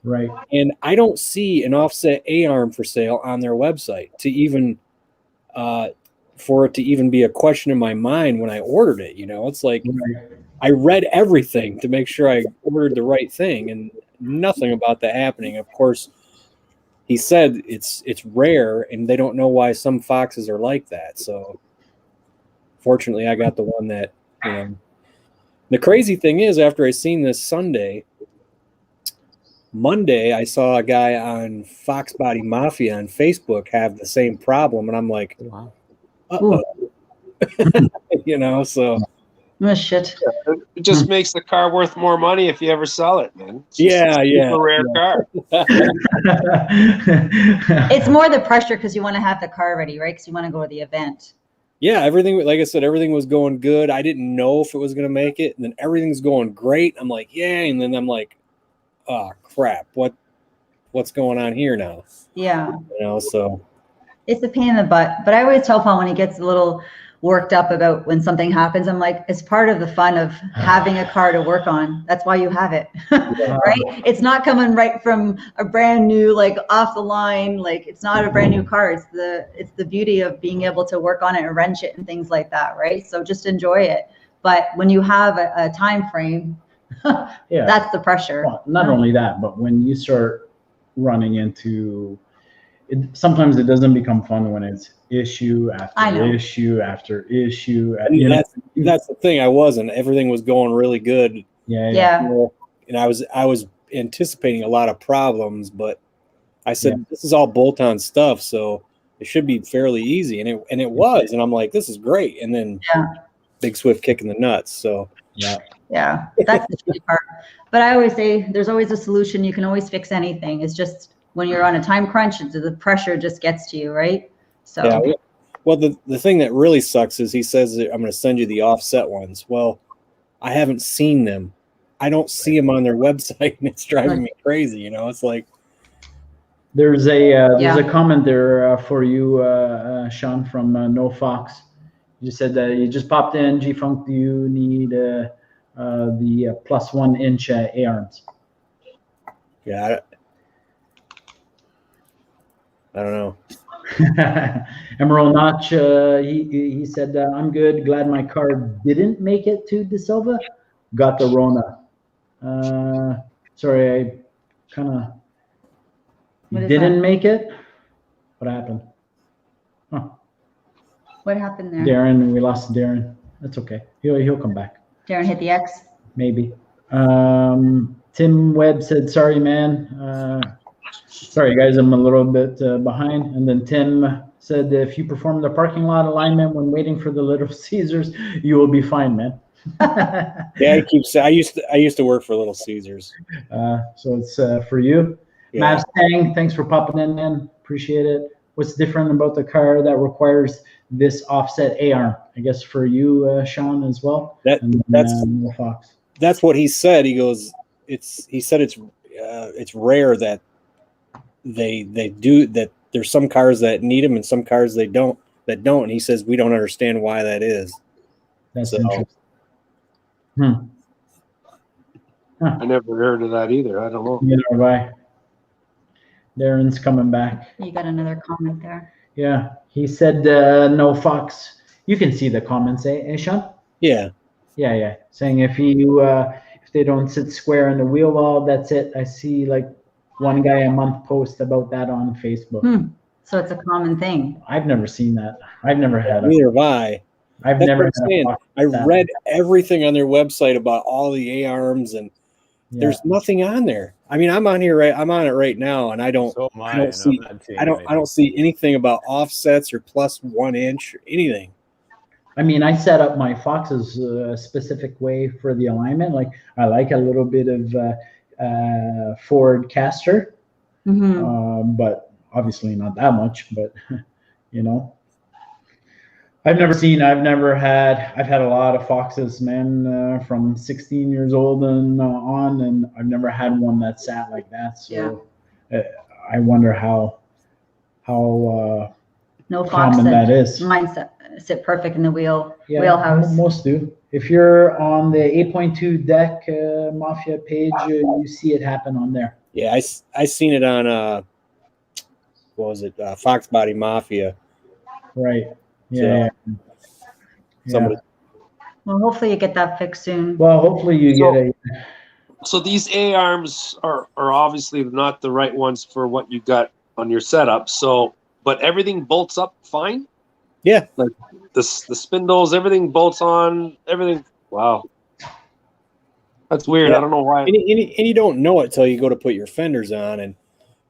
Right. And I don't see an offset A-arm for sale on their website to even for it to even be a question in my mind when I ordered it. You know, it's like I read everything to make sure I ordered the right thing, and nothing about that happening. Of course, he said it's rare, and they don't know why some Foxes are like that. So, fortunately, I got the one that. The crazy thing is, after I seen this Monday, I saw a guy on Foxbody Mafia on Facebook have the same problem, and I'm like, wow. So. Oh, shit. It just makes the car worth more money if you ever sell it, man. It's Yeah. a rare car. It's more the pressure because you want to have the car ready, right? Because you want to go to the event. Yeah, everything, like I said, everything was going good. I didn't know if it was going to make it, and then everything's going great. I'm like, yeah, and then I'm like, oh crap, what's going on here now? Yeah. So It's a pain in the butt. But I always tell Paul when he gets a little worked up about when something happens. I'm like, it's part of the fun of having a car to work on. That's why you have it, right? It's not coming right from a brand new, like off the line, like it's not a brand new car. It's the beauty of being able to work on it and wrench it and things like that, right? So just enjoy it. But when you have a time frame, Yeah. that's the pressure. Well, not only that, but when you start running into it, sometimes it doesn't become fun when it's issue after issue after issue. And that's the thing. I wasn't. Everything was going really good. Yeah. You know, and I was anticipating a lot of problems, but I said this is all bolt-on stuff, so it should be fairly easy, and it was. And I'm like, this is great. And then big swift kick in the nuts. So yeah, that's the tricky part. But I always say there's always a solution. You can always fix anything. It's just when you're on a time crunch, the pressure just gets to you, right? So yeah. Well, the thing that really sucks is he says that I'm going to send you the offset ones. Well, I haven't seen them. I don't see them on their website, and it's driving me crazy. You know, it's like there's a comment there for you, Sean, from NoFox. You said that you just popped in. G-Funk, do you need the +1 inch A-arms? Yeah, I don't know. Emerald Notch, he said, I'm good. Glad my car didn't make it to De Silva. Got the Rona. Sorry, I kind of didn't make it. What happened? Huh. What happened there? Darren, we lost Darren. That's okay. He'll come back. Darren hit the X? Maybe. Tim Webb said, sorry, man. Sorry, guys, I'm a little bit behind. And then Tim said, if you perform the parking lot alignment when waiting for the Little Caesars, you will be fine, man. Yeah, he keeps saying, I used to work for Little Caesars. So it's for you. Yeah. Mustang, thanks for popping in, man. Appreciate it. What's different about the car that requires this offset A-arm? I guess for you, Sean, as well. That's what he said. He goes, it's rare that they do that. There's some cars that need them and some cars that don't. And he says we don't understand why that is. That's interesting. Huh. I never heard of that either. I don't know. Neither have I. Darren's coming back. You got another comment there. Yeah, he said no Fox. You can see the comments, eh, Sean? Yeah. Yeah. Saying if they don't sit square in the wheel well, that's it. I see like one guy a month post about that on Facebook. So it's a common thing. I've never seen that. I've never had it. Neither have I. I've never I read everything on their website about all the A-arms, and there's nothing on there. I mean, I'm on it right now, and I don't see anything about offsets or +1 inch or anything. I mean, I set up my Foxes a specific way for the alignment. Like I like a little bit of forward caster, but obviously not that much. But you know, I've had a lot of Foxes, man, from 16 years old and on, and I've never had one that sat like that. So I wonder how no Fox common that is. Mine sit perfect in the wheelhouse. Most do. If you're on the 8.2 deck Mafia page, you see it happen on there. Yeah, I seen it on what was it, Foxbody Mafia. Right. Yeah. Somebody. Well, hopefully you get that fixed soon. Well, hopefully you get a. So these A-arms are obviously not the right ones for what you got on your setup. So, but everything bolts up fine. Yeah. Like the spindles, everything bolts on. Everything. Wow. That's weird. Yeah. I don't know why. And you don't know it till you go to put your fenders on,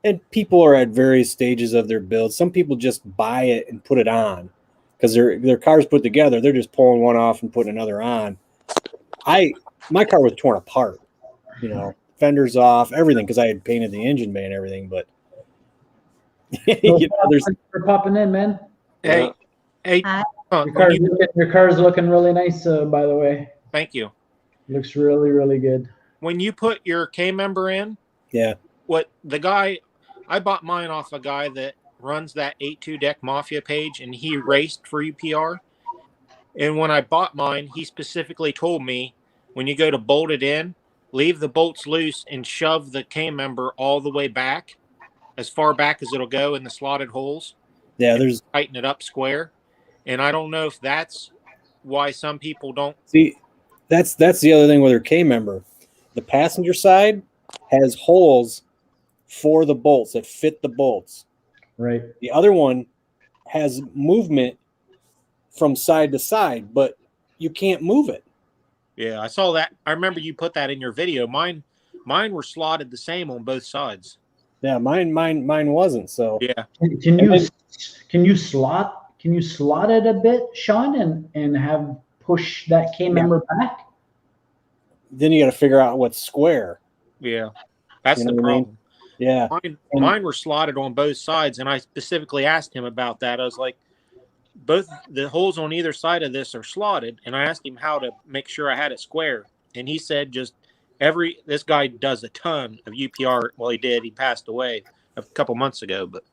and people are at various stages of their build. Some people just buy it and put it on because their car's put together. They're just pulling one off and putting another on. My car was torn apart, you know, fenders off, everything, because I had painted the engine bay and everything. But you know, thanks for popping in, man. Hey, your car's looking really nice, by the way. Thank you. Looks really, really good. When you put your K member in, I bought mine off a guy that runs that 8.2 deck Mafia page, and he raced for UPR. And when I bought mine, he specifically told me when you go to bolt it in, leave the bolts loose and shove the K member all the way back, as far back as it'll go in the slotted holes. Yeah, and there's tighten it up square. And I don't know if that's why some people don't. see that's the other thing with her K member. The passenger side has holes for the bolts that fit the bolts. Right. The other one has movement from side to side, but you can't move it. Yeah, I saw that. I remember you put that in your video. Mine were slotted the same on both sides. Yeah, mine wasn't. So Yeah. Can you slot it a bit, Sean, and have push that K member back? Then you got to figure out what's square. Yeah. That's You know the what I mean? problem. Yeah. Mine were slotted on both sides, and I specifically asked him about that. I was like, both the holes on either side of this are slotted, and I asked him how to make sure I had it square, and he said just this guy does a ton of UPR. Well, he passed away a couple months ago, but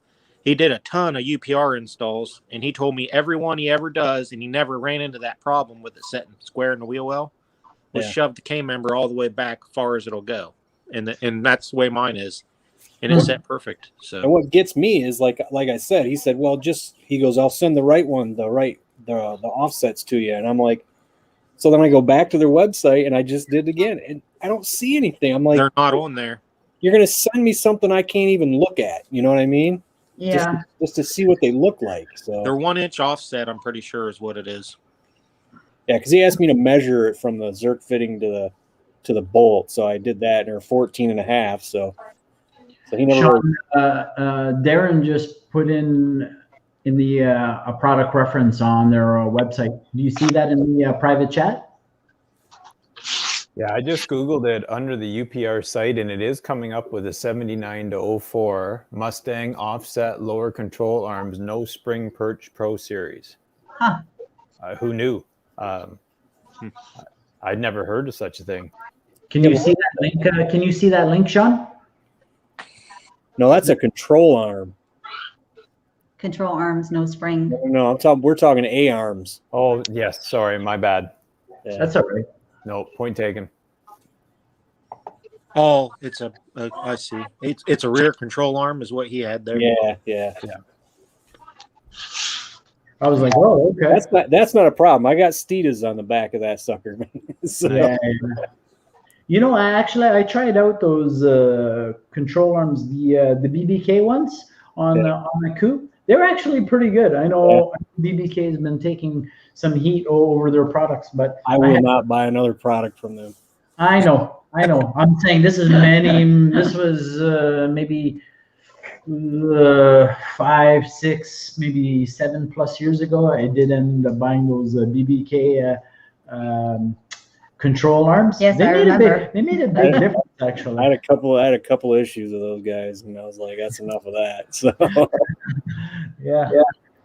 he did a ton of UPR installs, and he told me every one he ever does, and he never ran into that problem with it setting square in the wheel well, was shove the K member all the way back far as it'll go, and that's the way mine is. And it's set perfect. So, and what gets me is like I said, he said, well, he goes, I'll send the right one, the offsets to you. And I'm like, so then I go back to their website and I just did it again. And I don't see anything. I'm like, they're not on there. You're going to send me something I can't even look at. You know what I mean? Yeah. Just to see what they look like. So they're 1 inch offset, I'm pretty sure is what it is. Yeah. Cause he asked me to measure it from the Zerk fitting to the bolt. So I did that, and they're 14.5. So he never. Sean, Darren just put in the a product reference on their website. Do you see that in the private chat? Yeah, I just Googled it under the UPR site, and it is coming up with a 79-04 Mustang offset lower control arms, no spring perch Pro Series. Huh. Who knew? I'd never heard of such a thing. Can you see that link? Can you see that link, Sean? No, that's a control arm. Control arms, no spring. No, we're talking A arms. Oh, yes. Sorry, my bad. Yeah. That's all right. No, point taken. Oh, it's I see. It's a rear control arm is what he had there. Yeah. I was like, oh, okay. That's not a problem. I got Steedas on the back of that sucker. So. Yeah. You know, I tried out those control arms, the BBK ones on the coupe. They're actually pretty good. I know BBK has been taking some heat over their products, but I will not buy another product from them. I know. I'm saying this was maybe 5, 6, maybe 7+ years ago. I did end up buying those BBK control arms. Yes, I remember. They made a big difference, actually. I had a couple issues with those guys, and I was like, that's enough of that. So yeah.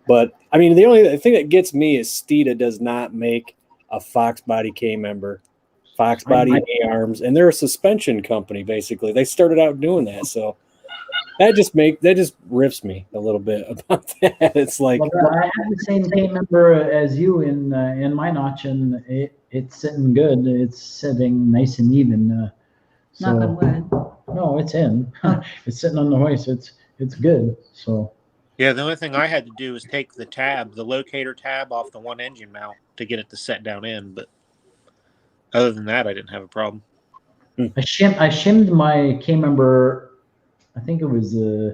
But I mean, the only thing that gets me is Steeda does not make a foxbody K member, foxbody A arms, and they're a suspension company basically. They started out doing that, so that just riffs me a little bit about that. It's like I have the same K member as you in my notch, and it's sitting good. It's sitting nice and even. Knock on wood. No, it's in. It's sitting on the hoist. It's good. So. Yeah, the only thing I had to do was take the locator tab off the one engine mount to get it to set down in. But other than that, I didn't have a problem. I shimmed my K member. I think it was an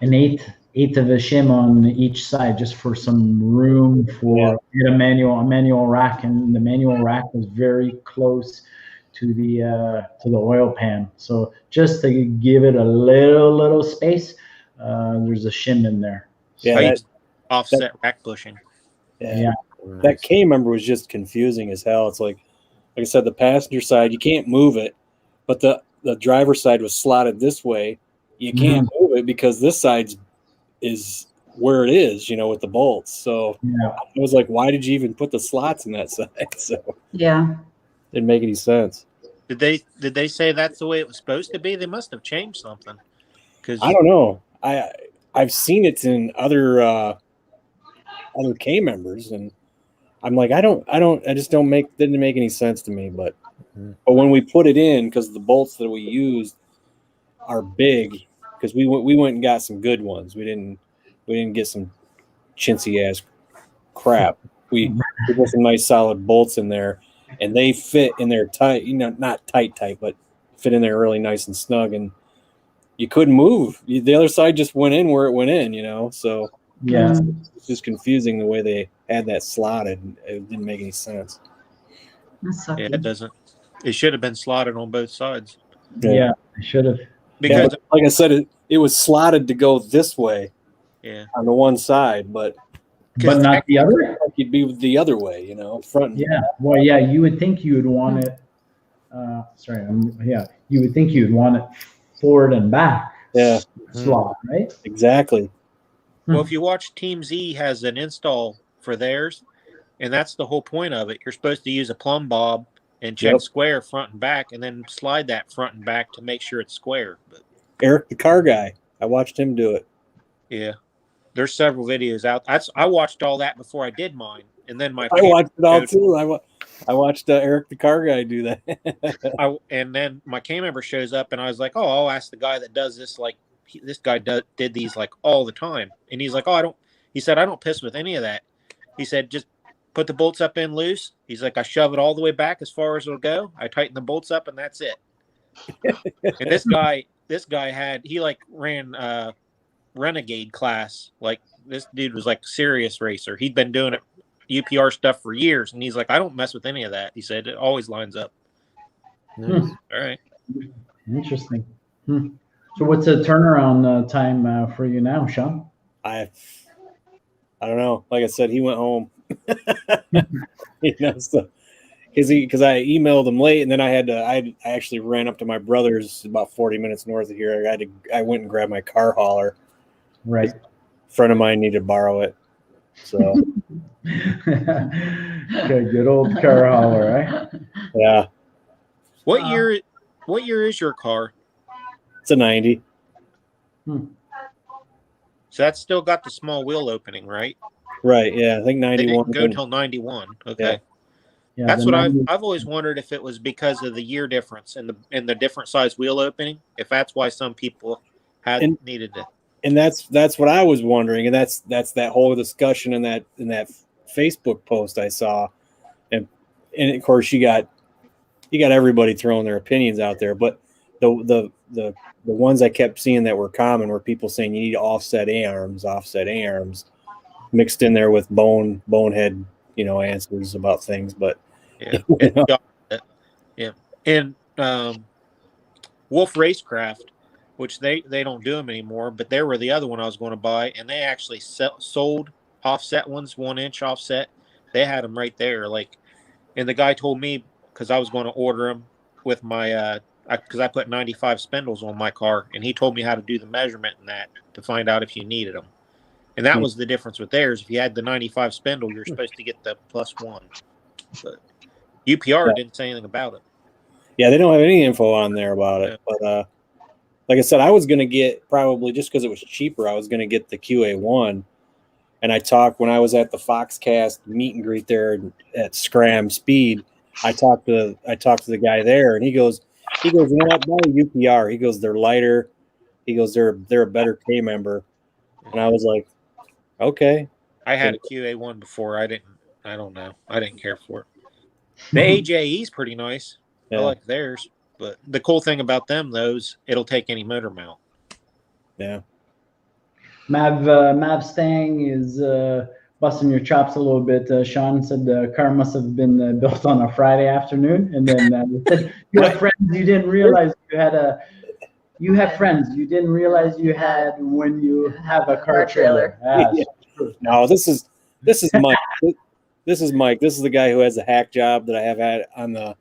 eighth of a shim on each side, just for some room for a manual rack, and the manual rack was very close to the oil pan. So just to give it a little space, there's a shim in there. Yeah, offset rack bushing. Yeah. That K member was just confusing as hell. It's like I said, the passenger side you can't move it, but the driver's side was slotted this way. You can't move it because this side is where it is, with the bolts. So it was like, why did you even put the slots in that side? So didn't make any sense. Did they say that's the way it was supposed to be? They must have changed something. Because I don't know. I've seen it in other other K members, and I'm like, I just didn't make any sense to me. But when we put it in, because the bolts that we used are big, because we went and got some good ones. We didn't get some chintzy ass crap. We put some nice solid bolts in there, and they fit in there tight. Not tight, but fit in there really nice and snug, and you couldn't move. The other side just went in where it went in. So Yeah. it's just confusing the way they had that slotted. It didn't make any sense. That's Yeah, it doesn't. It should have been slotted on both sides. Yeah, I should have. Because like I said, it was slotted to go this way. Yeah. On the one side, but not the other. You'd be the other way, front. And yeah. Well, yeah. You would think you would want it. You would think you'd want it forward and back. Yeah. Slot, right? Exactly. Well, if you watch Team Z has an install for theirs, and that's the whole point of it. You're supposed to use a plumb bob and check square front and back, and then slide that front and back to make sure it's square. But Eric, the car guy, I watched him do it. Yeah, there's several videos out. I watched all that before I did mine, and then I watched it all too. I watched Eric, the car guy, do that. And then my K member shows up, and I was like, "Oh, I'll ask the guy that does this. Like, this guy did these like all the time." And he's like, "Oh, I don't." He said, "I don't piss with any of that." He said, "Just put the bolts up in loose." He's like, "I shove it all the way back as far as it'll go. I tighten the bolts up, and that's it." And this guy ran Renegade class. Like, this dude was like a serious racer. He'd been doing it UPR stuff for years, and he's like, "I don't mess with any of that." He said it always lines up. Nice. All right. Interesting. So what's the turnaround time for you now, Sean? I don't know. Like I said, he went home. So because I emailed him late, and then I actually ran up to my brother's about 40 minutes north of here. I went and grabbed my car hauler. Right. A friend of mine needed to borrow it. So good old car hauler, right? Yeah. What year is your car? It's a 90. So that's still got the small wheel opening, right? Right. Yeah, I think 91. They didn't go till 91. Okay. Yeah, that's what I've always wondered, if it was because of the year difference and the different size wheel opening. If that's why some people needed to. And that's what I was wondering, and that's that whole discussion in that Facebook post I saw, and of course you got everybody throwing their opinions out there, but the ones I kept seeing that were common were people saying you need offset arms mixed in there with bonehead answers about things, but yeah. And Wolf Racecraft, which they don't do them anymore, but they were the other one I was going to buy, and they actually sold offset ones, 1-inch offset. They had them right there, and the guy told me, because I was going to order them with my because I put 95 spindles on my car, and he told me how to do the measurement in that to find out if you needed them. And that was the difference with theirs. If you had the 95 spindle, you're supposed to get the +1. But UPR didn't say anything about it. Yeah, they don't have any info on there about it. But like I said, I was going to get, probably just because it was cheaper, I was going to get the QA1. And I talked when I was at the Foxcast meet and greet there at Scram Speed. I talked to the guy there, and he goes, you know what, buy a UPR. He goes, they're lighter. He goes, they're a better K member. And I was like, okay. I had a QA1 before. I don't know. I didn't care for it. The AJE is pretty nice. Yeah. I like theirs. But the cool thing about them, those, it'll take any motor mount. Yeah. Mustang is busting your chops a little bit. Sean said the car must have been built on a Friday afternoon, and then said you have friends you didn't realize you had You have friends you didn't realize you had when you have a car trailer. Yeah. No, this is Mike. This is Mike. This is the guy who has the hack job that I have had on the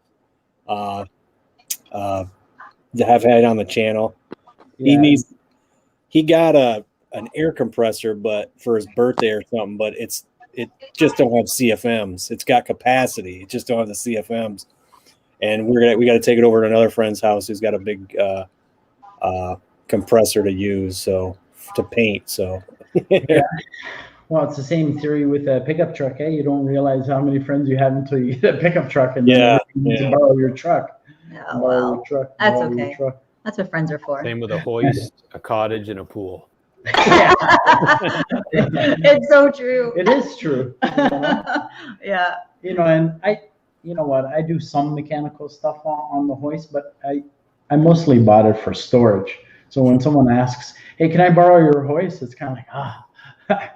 channel. Yeah. He got an air compressor, but for his birthday or something. But it just don't have CFMs. It's got capacity. It just don't have the CFMs. And we got to take it over to another friend's house who's got a big compressor to use, so to paint. So yeah. Well, it's the same theory with a pickup truck, eh? You don't realize how many friends you have until you get a pickup truck and then Yeah, you need yeah. to borrow your truck. Oh, well, that's borrow your okay. truck. That's what friends are for. Same with a hoist, a cottage, and a pool. It's so true. It is true. Yeah. And you know what? I do some mechanical stuff on the hoist, but I mostly bought it for storage. So when someone asks, "Hey, can I borrow your hoist?" It's kind of like,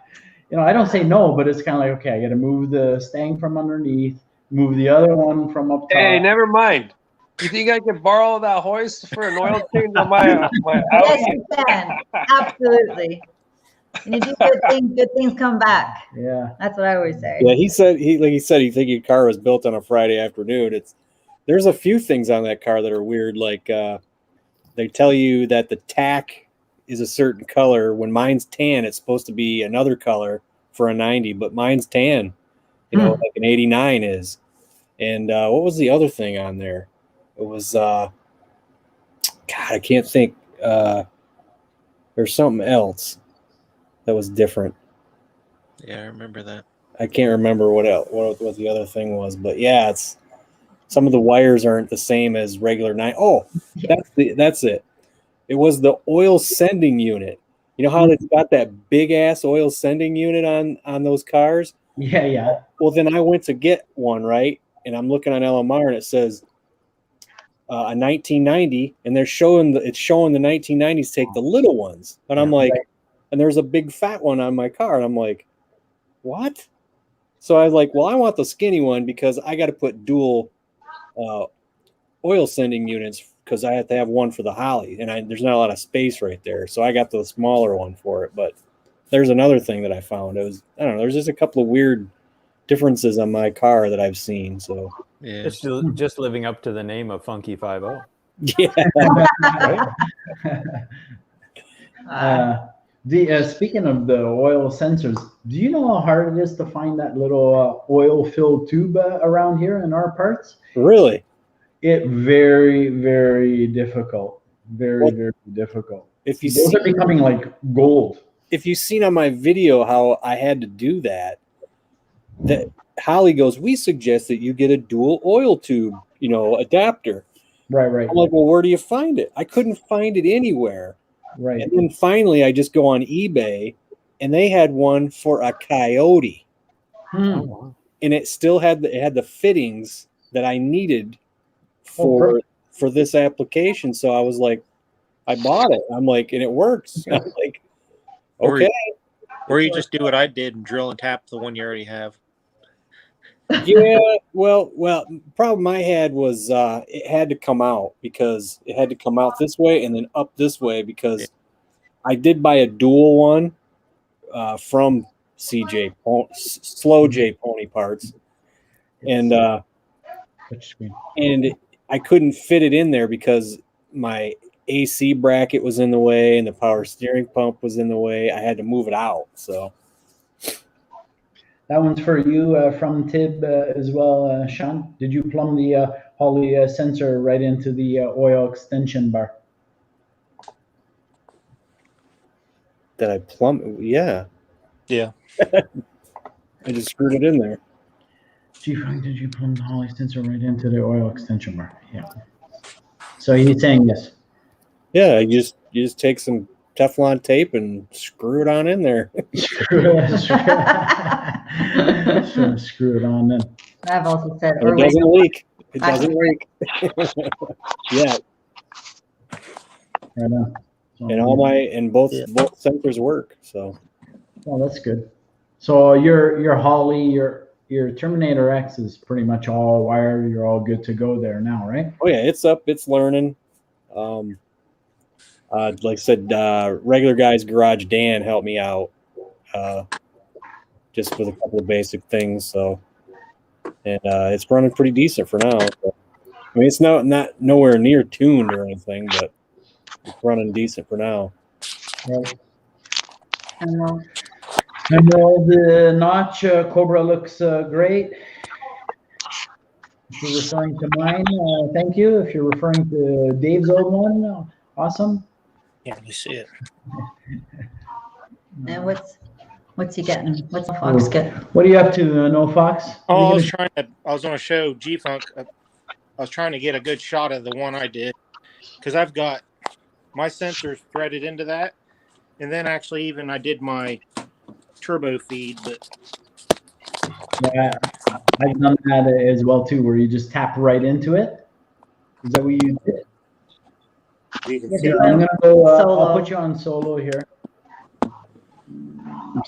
I don't say no, but it's kind of like, okay, I got to move the stang from underneath, move the other one from up top. Hey, never mind. You think I can borrow that hoist for an oil change on my Yes, you can. Absolutely. And you do good things come back. Yeah. That's what I always say. Yeah, he said he think your car was built on a Friday afternoon. There's a few things on that car that are weird, like they tell you that the tack is a certain color. When mine's tan, it's supposed to be another color for a 90, but mine's tan, like an 89 is. And what was the other thing on there? It was God, I can't think. There's something else that was different. Yeah, I remember that. I can't remember what the other thing was, but yeah, it's some of the wires aren't the same as regular 9. Oh, that's it. It was the oil sending unit. You know how it's got that big ass oil sending unit on those cars? Yeah. Well, then I went to get one, right? And I'm looking on LMR and it says a 1990, and it's showing the 1990s take the little ones, and I'm like, and there's a big fat one on my car, and I'm like, what? So I was like, well, I want the skinny one because I got to put dual oil sending units because I have to have one for the Holly, and there's not a lot of space right there, so I got the smaller one for it. But there's another thing that I found. I don't know. There's just a couple of weird differences on my car that I've seen. So yeah, It's just living up to the name of Funky 50. yeah. Speaking of the oil sensors, do you know how hard it is to find that little oil-filled tube around here in our parts? Really? Very, very difficult. Very difficult. Those are becoming like gold. If you've seen on my video how I had to do that Holly goes, we suggest that you get a dual oil tube, adapter. Right. I'm like, well, where do you find it? I couldn't find it anywhere. Right. And then finally I just go on eBay and they had one for a Coyote. And it still had the fittings that I needed for this application. So I was like, I bought it. I'm like, and it works. I'm like, okay. Or you just do what I did and drill and tap the one you already have. Yeah, well, problem I had was it had to come out because it had to come out this way and then up this way because I did buy a dual one from CJ Slow J Pony Parts, and I couldn't fit it in there because my AC bracket was in the way and the power steering pump was in the way. I had to move it out. So that one's for you from Tib as well, Sean. Did you plumb the Holly sensor right into the oil extension bar? Did I plumb? Yeah. Yeah. I just screwed it in there. Gee, Frank, did you plumb the Holly sensor right into the oil extension bar? Yeah. So he's saying yes. Yeah, you just take some Teflon tape and screw it on in there. Screw it on then. I've also said It doesn't leak. It doesn't leak. Yeah. Right on. So, and both sensors work. So. Well, that's good. So your Holly, your Terminator X is pretty much all wired. You're all good to go there now, right? Oh yeah, it's up. It's learning. Like I said, regular guy's garage Dan helped me out just with a couple of basic things. So, and it's running pretty decent for now. So, I mean, it's not nowhere near tuned or anything, but it's running decent for now. Right. I know the notch Cobra looks great. If you're referring to mine, thank you. If you're referring to Dave's old one, awesome. Yeah, you see it. And what's What's he getting? What's the Fox get? What are you up to, No Fox? Oh, I was on a show, G-Funk. I was trying to get a good shot of the one I did because I've got my sensors threaded into that. And then actually even I did my turbo feed, but Yeah, I've done that as well too, where you just tap right into it. Is that what you did? Here, I'm gonna go. I'll put you on solo here.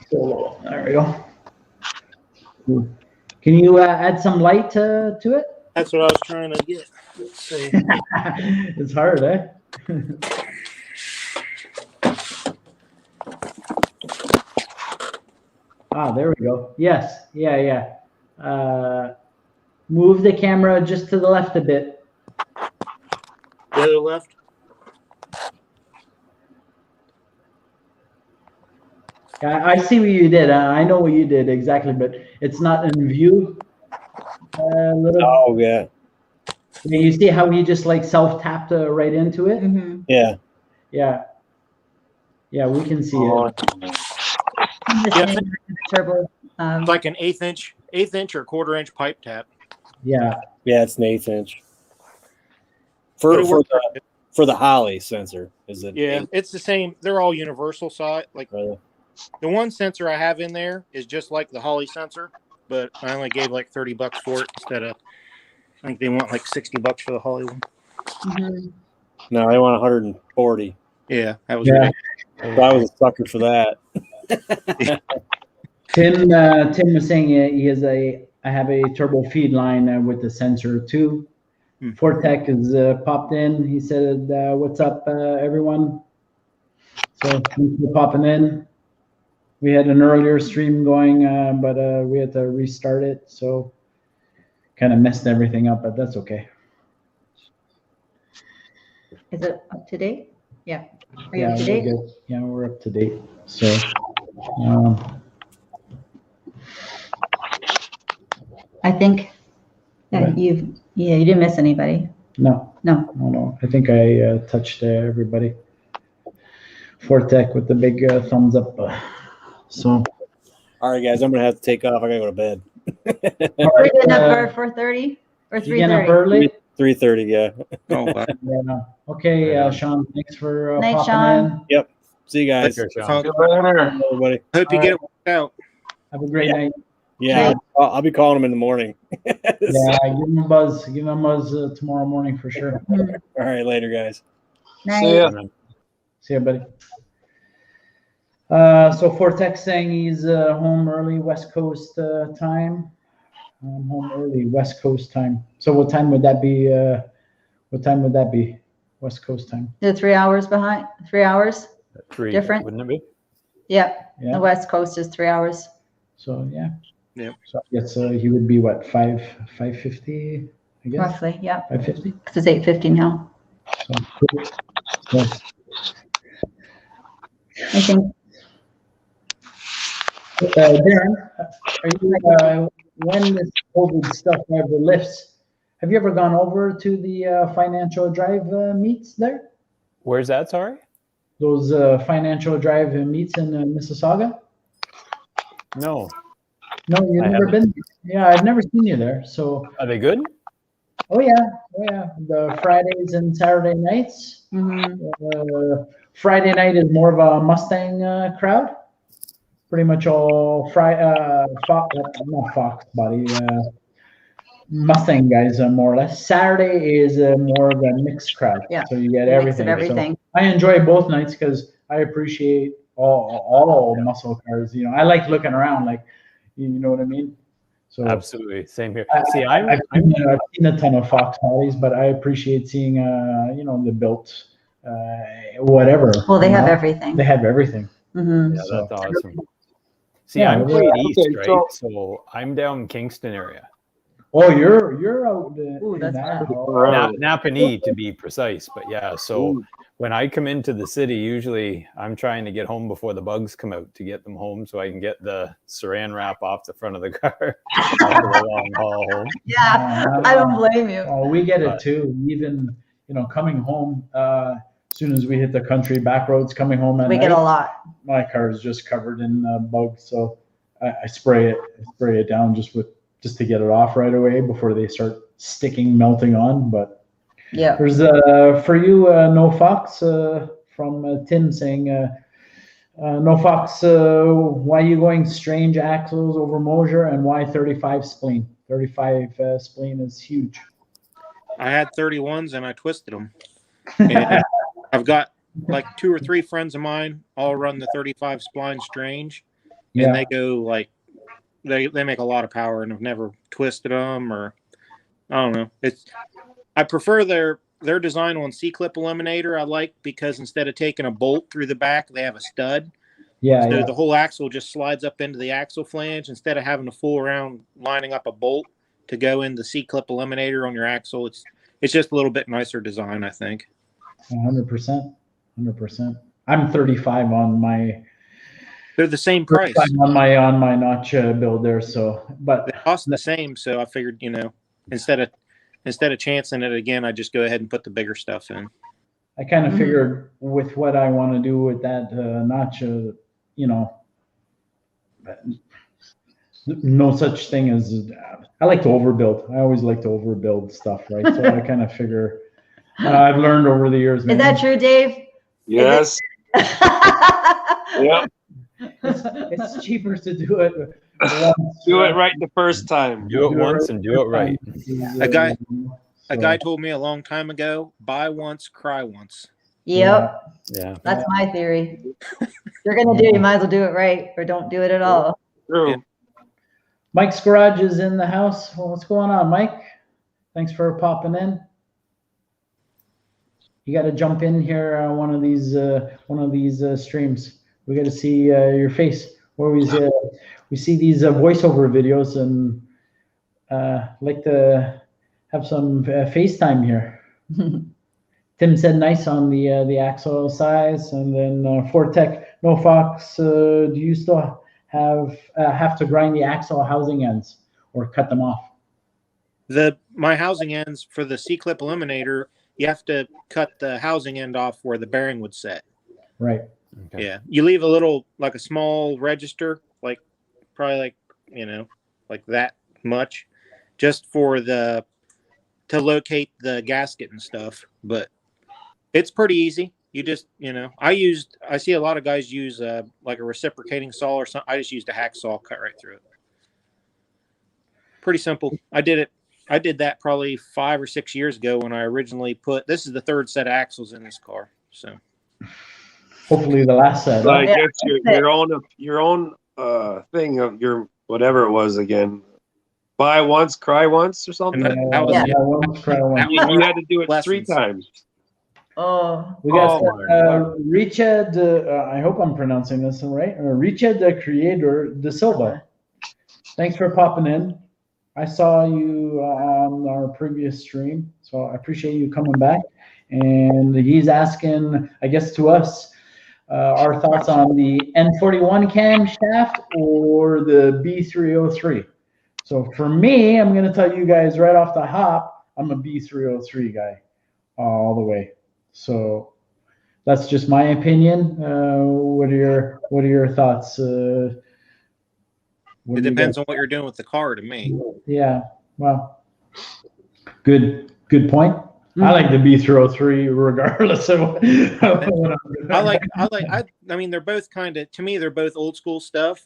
Solo. There we go. Can you add some light to it? that's what I was trying to get. Let's see. It's hard, eh? There we go. Yes. Yeah. Move the camera just to the left a bit. The other left? I see what you did. I know what you did exactly, but it's not in view. Oh, yeah. You see how he just like self-tapped right into it? Mm-hmm. Yeah. Yeah, we can see it. Turbo. It's like an eighth inch or quarter-inch pipe tap. Yeah, it's an 1/8 inch. For the Holly sensor, is it? Yeah, it's the same. They're all universal size. Like the one sensor I have in there is just like the Holly sensor, but I only gave like $30 for it instead of. I think they want like $60 for the Holly one. Mm-hmm. No, they want 140. Yeah, that was ridiculous. So I was a sucker for that. Tim was saying I have a turbo feed line with the sensor too. Fortec has popped in. He said, "What's up, everyone?" So thanks for popping in. We had an earlier stream going, but we had to restart it, so kind of messed everything up. But that's okay. Is it up to date? Yeah. Are you Yeah, up to date? good. Yeah, we're up to date. So. I think you didn't miss anybody. No. I think I touched everybody. Fortec with the big thumbs up. So. All right, guys, I'm gonna have to take off. I gotta go to bed. Are you getting up for 4:30 or 3:30? You getting up early? 3:30, yeah. Oh, wow. Yeah. Okay, Sean. Thanks for Night, popping Sean. in. Yep. See you guys. Take care, Sean. Everybody. Hope you get it worked out. Have a great night. Yeah, I'll be calling them in the morning. Yeah, give him a buzz. Give him a buzz tomorrow morning for sure. All right, later, guys. Night. See ya. See ya, buddy. So Fortec saying he's home early West Coast time. I'm home early West Coast time. So what time would that be? West Coast time. They're 3 hours behind. 3 hours. 3 Different. wouldn't it be? Yep. Yeah. The West Coast is 3 hours. So yeah. Yep. So I guess he would be what 5:50? I guess Roughly. Yeah. 5:50. Because it's 8:50 now. So, I think. Darren, are you when this COVID stuff ever lifts? Have you ever gone over to the Financial Drive meets there? Where's that? Sorry. Those Financial Drive meets in Mississauga? No. No, you've never been. Yeah, I've never seen you there. So. Are they good? Oh yeah. The Fridays and Saturday nights. Mm-hmm. Friday night is more of a Mustang crowd. Pretty much all foxbody, Mustang guys more or less. Saturday is more of a mixed crowd. Yeah. So you get Mix of everything. everything. So I enjoy both nights because I appreciate all muscle cars. You know, I like looking around, like, you know what I mean. So Absolutely, same here. I've seen a ton of fox bodies, but I appreciate seeing the built whatever. Well, they have everything. They have everything. Mm-hmm. Yeah, So- that's awesome. See, Yeah, I'm quite east, okay, right? So I'm down Kingston area. Oh, you're out Ooh, in that's that. bad. Oh. Napanee to be precise, but yeah. So when I come into the city, usually I'm trying to get home before the bugs come out to get them home, so I can get the Saran wrap off the front of the car after the long haul home. Yeah, I don't blame you. Oh, we get it too. Even coming home. soon as we hit the country back roads coming home at We night, get a lot. my car is just covered in bugs. So I spray it down just to get it off right away before they start sticking, melting on. But Yeah. there's for you, No Fox, from Tim saying, No Fox, why are you going strange axles over Mosier, and why 35 spleen? 35 spleen is huge. I had 31s and I twisted them. And I've got like 2 or 3 friends of mine all run the 35 spline strange, and they go like they make a lot of power and have never twisted them, or I don't know. I prefer their design on C-clip eliminator. I like, because instead of taking a bolt through the back, they have a stud. Yeah, So the whole axle just slides up into the axle flange instead of having to fool around lining up a bolt to go in the C-clip eliminator on your axle. It's just a little bit nicer design, I think. 100%. 100%. I'm 35 on my. They're the same price on my notch build there. So, but they cost the same. So I figured, instead of chancing it again, I just go ahead and put the bigger stuff in. I kind of figured with what I want to do with that notch, no such thing as. I like to overbuild. I always like to overbuild stuff, right? So I kind of figure. I've learned over the years. Is that true, Dave? Yes. Yep. It's cheaper to do it. Do it right the first time. Do it once and do it right. A guy told me a long time ago, buy once, cry once. Yep. Yeah. That's my theory. If you're going to do it, you might as well do it right, or don't do it at all. True. Mike's Garage is in the house. Well, what's going on, Mike? Thanks for popping in. You got to jump in here one of these streams. We got to see your face. We see these voiceover videos, and like to have some FaceTime here. Tim said nice on the axle size, and then Fortec, No Fox. Do you still have to grind the axle housing ends or cut them off? My housing ends for the C-clip eliminator, you have to cut the housing end off where the bearing would set. Right. Okay. Yeah. You leave a small register, probably like that much, just to locate the gasket and stuff. But it's pretty easy. You just, I see a lot of guys use like a reciprocating saw or something. I just used a hacksaw, cut right through it. Pretty simple. I did that probably 5 or 6 years ago when I originally this is the 3rd set of axles in this car. So hopefully the last set. I guess your own thing of your whatever it was again. Buy once, cry once, or something. That was once, cry once. You had to do it 3 times. Oh, we got Richard. I hope I'm pronouncing this right. Richard, the Creator de Silva. Thanks for popping in. I saw you on our previous stream, so I appreciate you coming back. And he's asking, I guess, to us, our thoughts on the N41 camshaft or the B303. So for me, I'm going to tell you guys right off the hop, I'm a B303 guy all the way. So that's just my opinion. What are your thoughts? It depends on what you're doing with the car, to me. Yeah. Well, good point. I like the B303 regardless of what I mean, they're both to me, they're both old school stuff.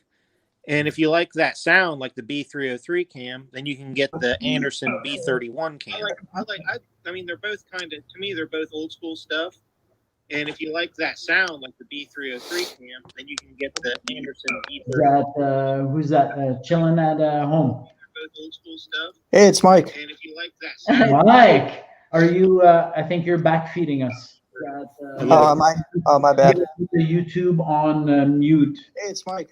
And if you like that sound, like the B303 cam, then you can get the Anderson B31 cam. I mean, they're both to me, they're both old school stuff. And if you like that sound, like the B303 cam, then you can get the Anderson B31. Who's that chilling at home? Both old school stuff. Hey, it's Mike. And if you like that sound, Mike, are you? I think you're back feeding us. My bad. The YouTube on mute. Hey, it's Mike.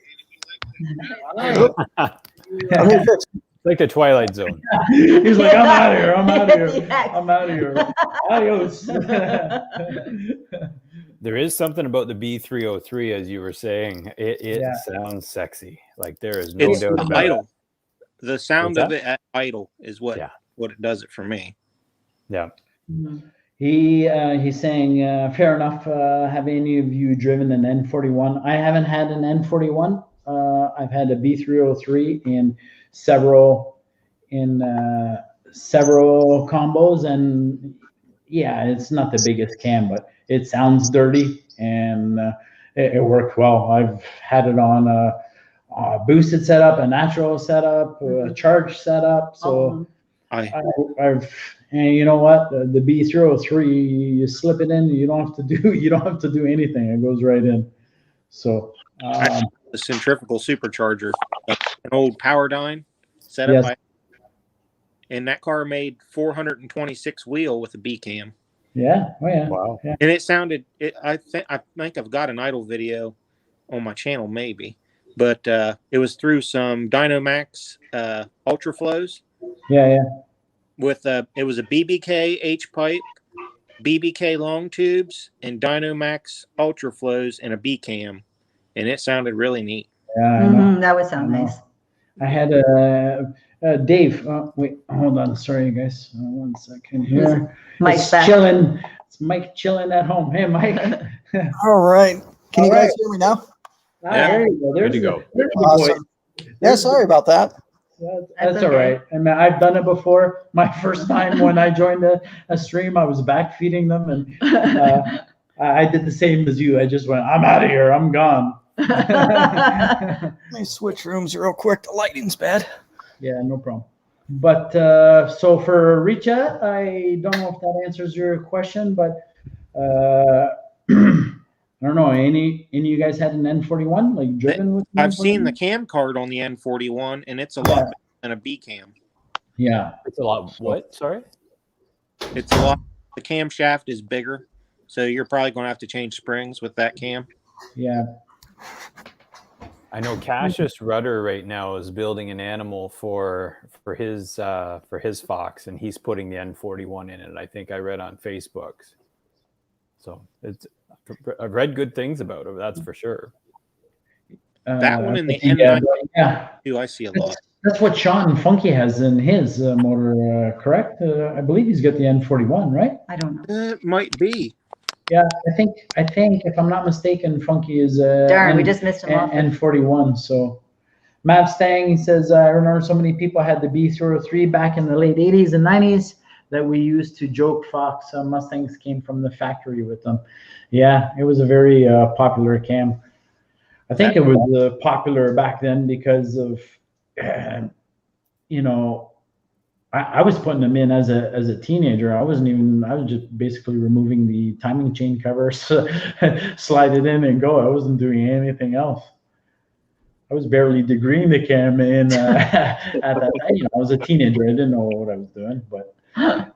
Like the Twilight Zone. He's like, I'm out of here. I'm out of here. Adios. There is something about the B303, as you were saying. It sounds sexy. Like there is no doubt about it. The sound of it at idle is what it does it for me. Yeah. He's saying, fair enough. Have any of you driven an N41? I haven't had an N41. I've had a B303 in several combos, and yeah, it's not the biggest cam, but it sounds dirty and it worked well. I've had it on a boosted setup, a natural setup, a charged setup. So I've and you know what, the B303, you slip it in, you don't have to do anything. It goes right in. So the centrifugal supercharger, an old Powerdyne setup. Yes. And that car made 426 wheel with a B cam. Yeah. Oh yeah. Wow. Yeah. And it sounded. I think I've got an idle video on my channel, maybe, but it was through some Dynamax Ultra Flows. Yeah. With it was a BBK H pipe, BBK long tubes, and Dynamax Ultra Flows and a B cam, and it sounded really neat. Yeah. That would sound nice. I had Dave. Wait, hold on. Sorry, guys. 1 second here. Mike's back. Chilling. It's Mike chilling at home. Hey, Mike. All right. Can you guys hear me now? There you go. Good to go. There's the Awesome. Yeah, sorry about that. That's okay. all right. I mean, I've done it before. My first time when I joined a stream, I was back feeding them, and I did the same as you. I just went, I'm out of here. I'm gone. Let me switch rooms real quick. The lighting's bad. Yeah, no problem. But so for Richa, I don't know if that answers your question, but I don't know. Any of you guys had an N41, like driven with? I've seen the cam card on the N41, and it's a lot better than a B cam. Yeah, It's a lot. What? Sorry. It's a lot. The camshaft is bigger, so you're probably going to have to change springs with that cam. yeah. I know Cassius Rudder right now is building an animal for his Fox, and he's putting the N41 in it. I think I read on Facebook. So I've read good things about it. That's for sure. That one in the N90 too, I see a lot. That's what Sean Funky has in his motor, correct? I believe he's got the N41, right? I don't know. It might be. Yeah, I think if I'm not mistaken, Funky is Darn, we just missed him off. N41. So Mustang, he says, I remember so many people had the B303 back in the late 80s and 90s that we used to joke Fox Mustangs came from the factory with them. Yeah, it was a very popular cam. I think it was popular back then because of, I was putting them in as a teenager. I was just basically removing the timing chain covers, slide it in and go. I wasn't doing anything else. I was barely degreeing the cam in at that time. I was a teenager. I didn't know what I was doing. But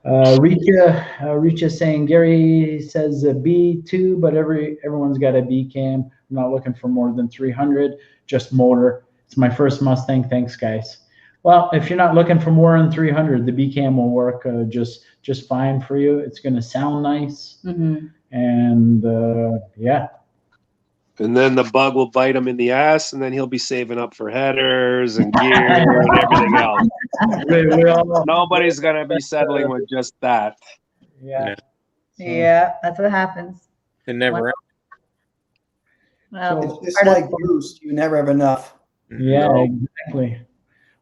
Richa saying, Gary says a B2, but everyone's got a B cam. I'm not looking for more than 300, just motor. It's my first Mustang. Thanks, guys. Well, if you're not looking for more than 300, the B cam will work just fine for you. It's going to sound nice. And yeah. And then the bug will bite him in the ass, and then he'll be saving up for headers and gear and everything else. Nobody's going to be settling with just that. Yeah. Yeah, that's what happens. It never. Well, It's like boost. You never have enough. Yeah, exactly.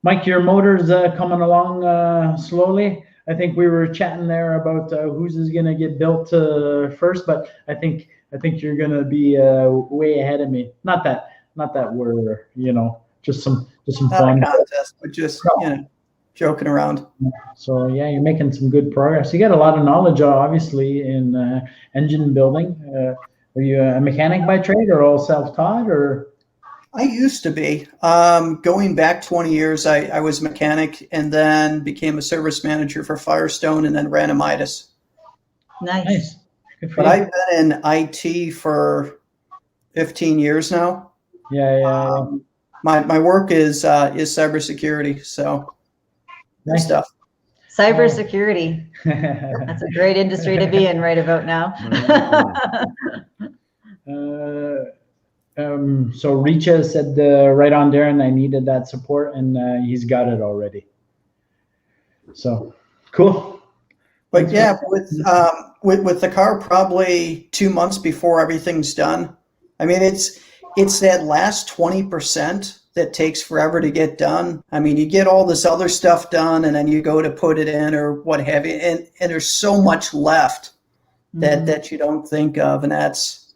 Mike, your motor's coming along slowly. I think we were chatting there about whose is going to get built first, but I think you're going to be way ahead of me. Not that we're just some Not fun a contest, but just joking around. So yeah, you're making some good progress. You got a lot of knowledge, obviously, in engine building. Are you a mechanic by trade or all self-taught or? I used to be. Going back 20 years, I was a mechanic and then became a service manager for Firestone and then ran a Midas. Nice. But I've been in IT for 15 years now. Yeah. My work is cybersecurity, so nice stuff. Cybersecurity. That's a great industry to be in right about now. So Richa said right on there, and I needed that support, and he's got it already. So cool. But yeah, with the car probably 2 months before everything's done. I mean, it's that last 20% that takes forever to get done. I mean, you get all this other stuff done, and then you go to put it in or what have you, and there's so much left that you don't think of, and that's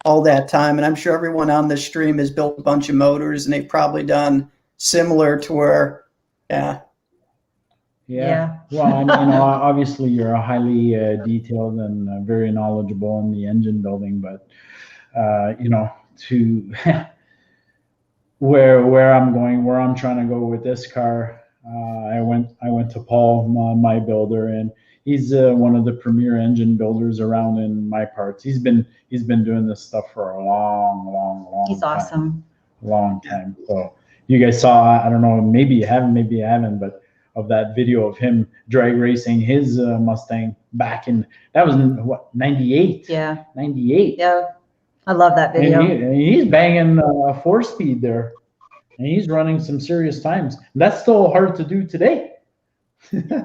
all that time. And I'm sure everyone on this stream has built a bunch of motors, and they've probably done similar to where, yeah. Well, I mean, obviously you're a highly detailed and very knowledgeable in the engine building, but to where I'm going, where I'm trying to go with this car, I went to Paul, my builder, and he's one of the premier engine builders around in my parts. He's been doing this stuff for a long He's time. awesome. Long time. So you guys saw, I don't know, maybe you haven't, but of that video of him drag racing his Mustang back in, that was what, 98? Yeah. 98. Yeah. I love that video. And he's banging 4-speed there. And he's running some serious times. That's still hard to do today. Yeah.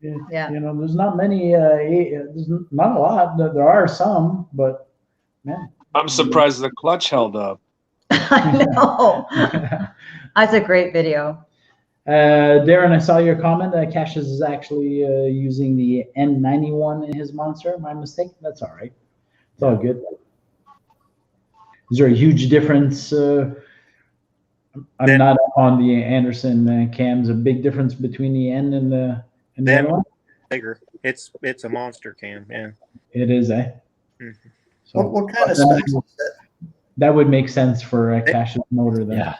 There's not many, there's not a lot. There are some, but man. I'm surprised the clutch held up. I know. That's a great video. Darren, I saw your comment that Cassius is actually using the N91 in his Monster. My mistake? That's all right. It's all good. Is there a huge difference? I'm not on the Anderson cams. A big difference between the N and the other one? Bigger. It's a monster cam, yeah. It is, eh? Mm-hmm. So what kind of specs is it? That would make sense for a Cassius motor then. Yeah.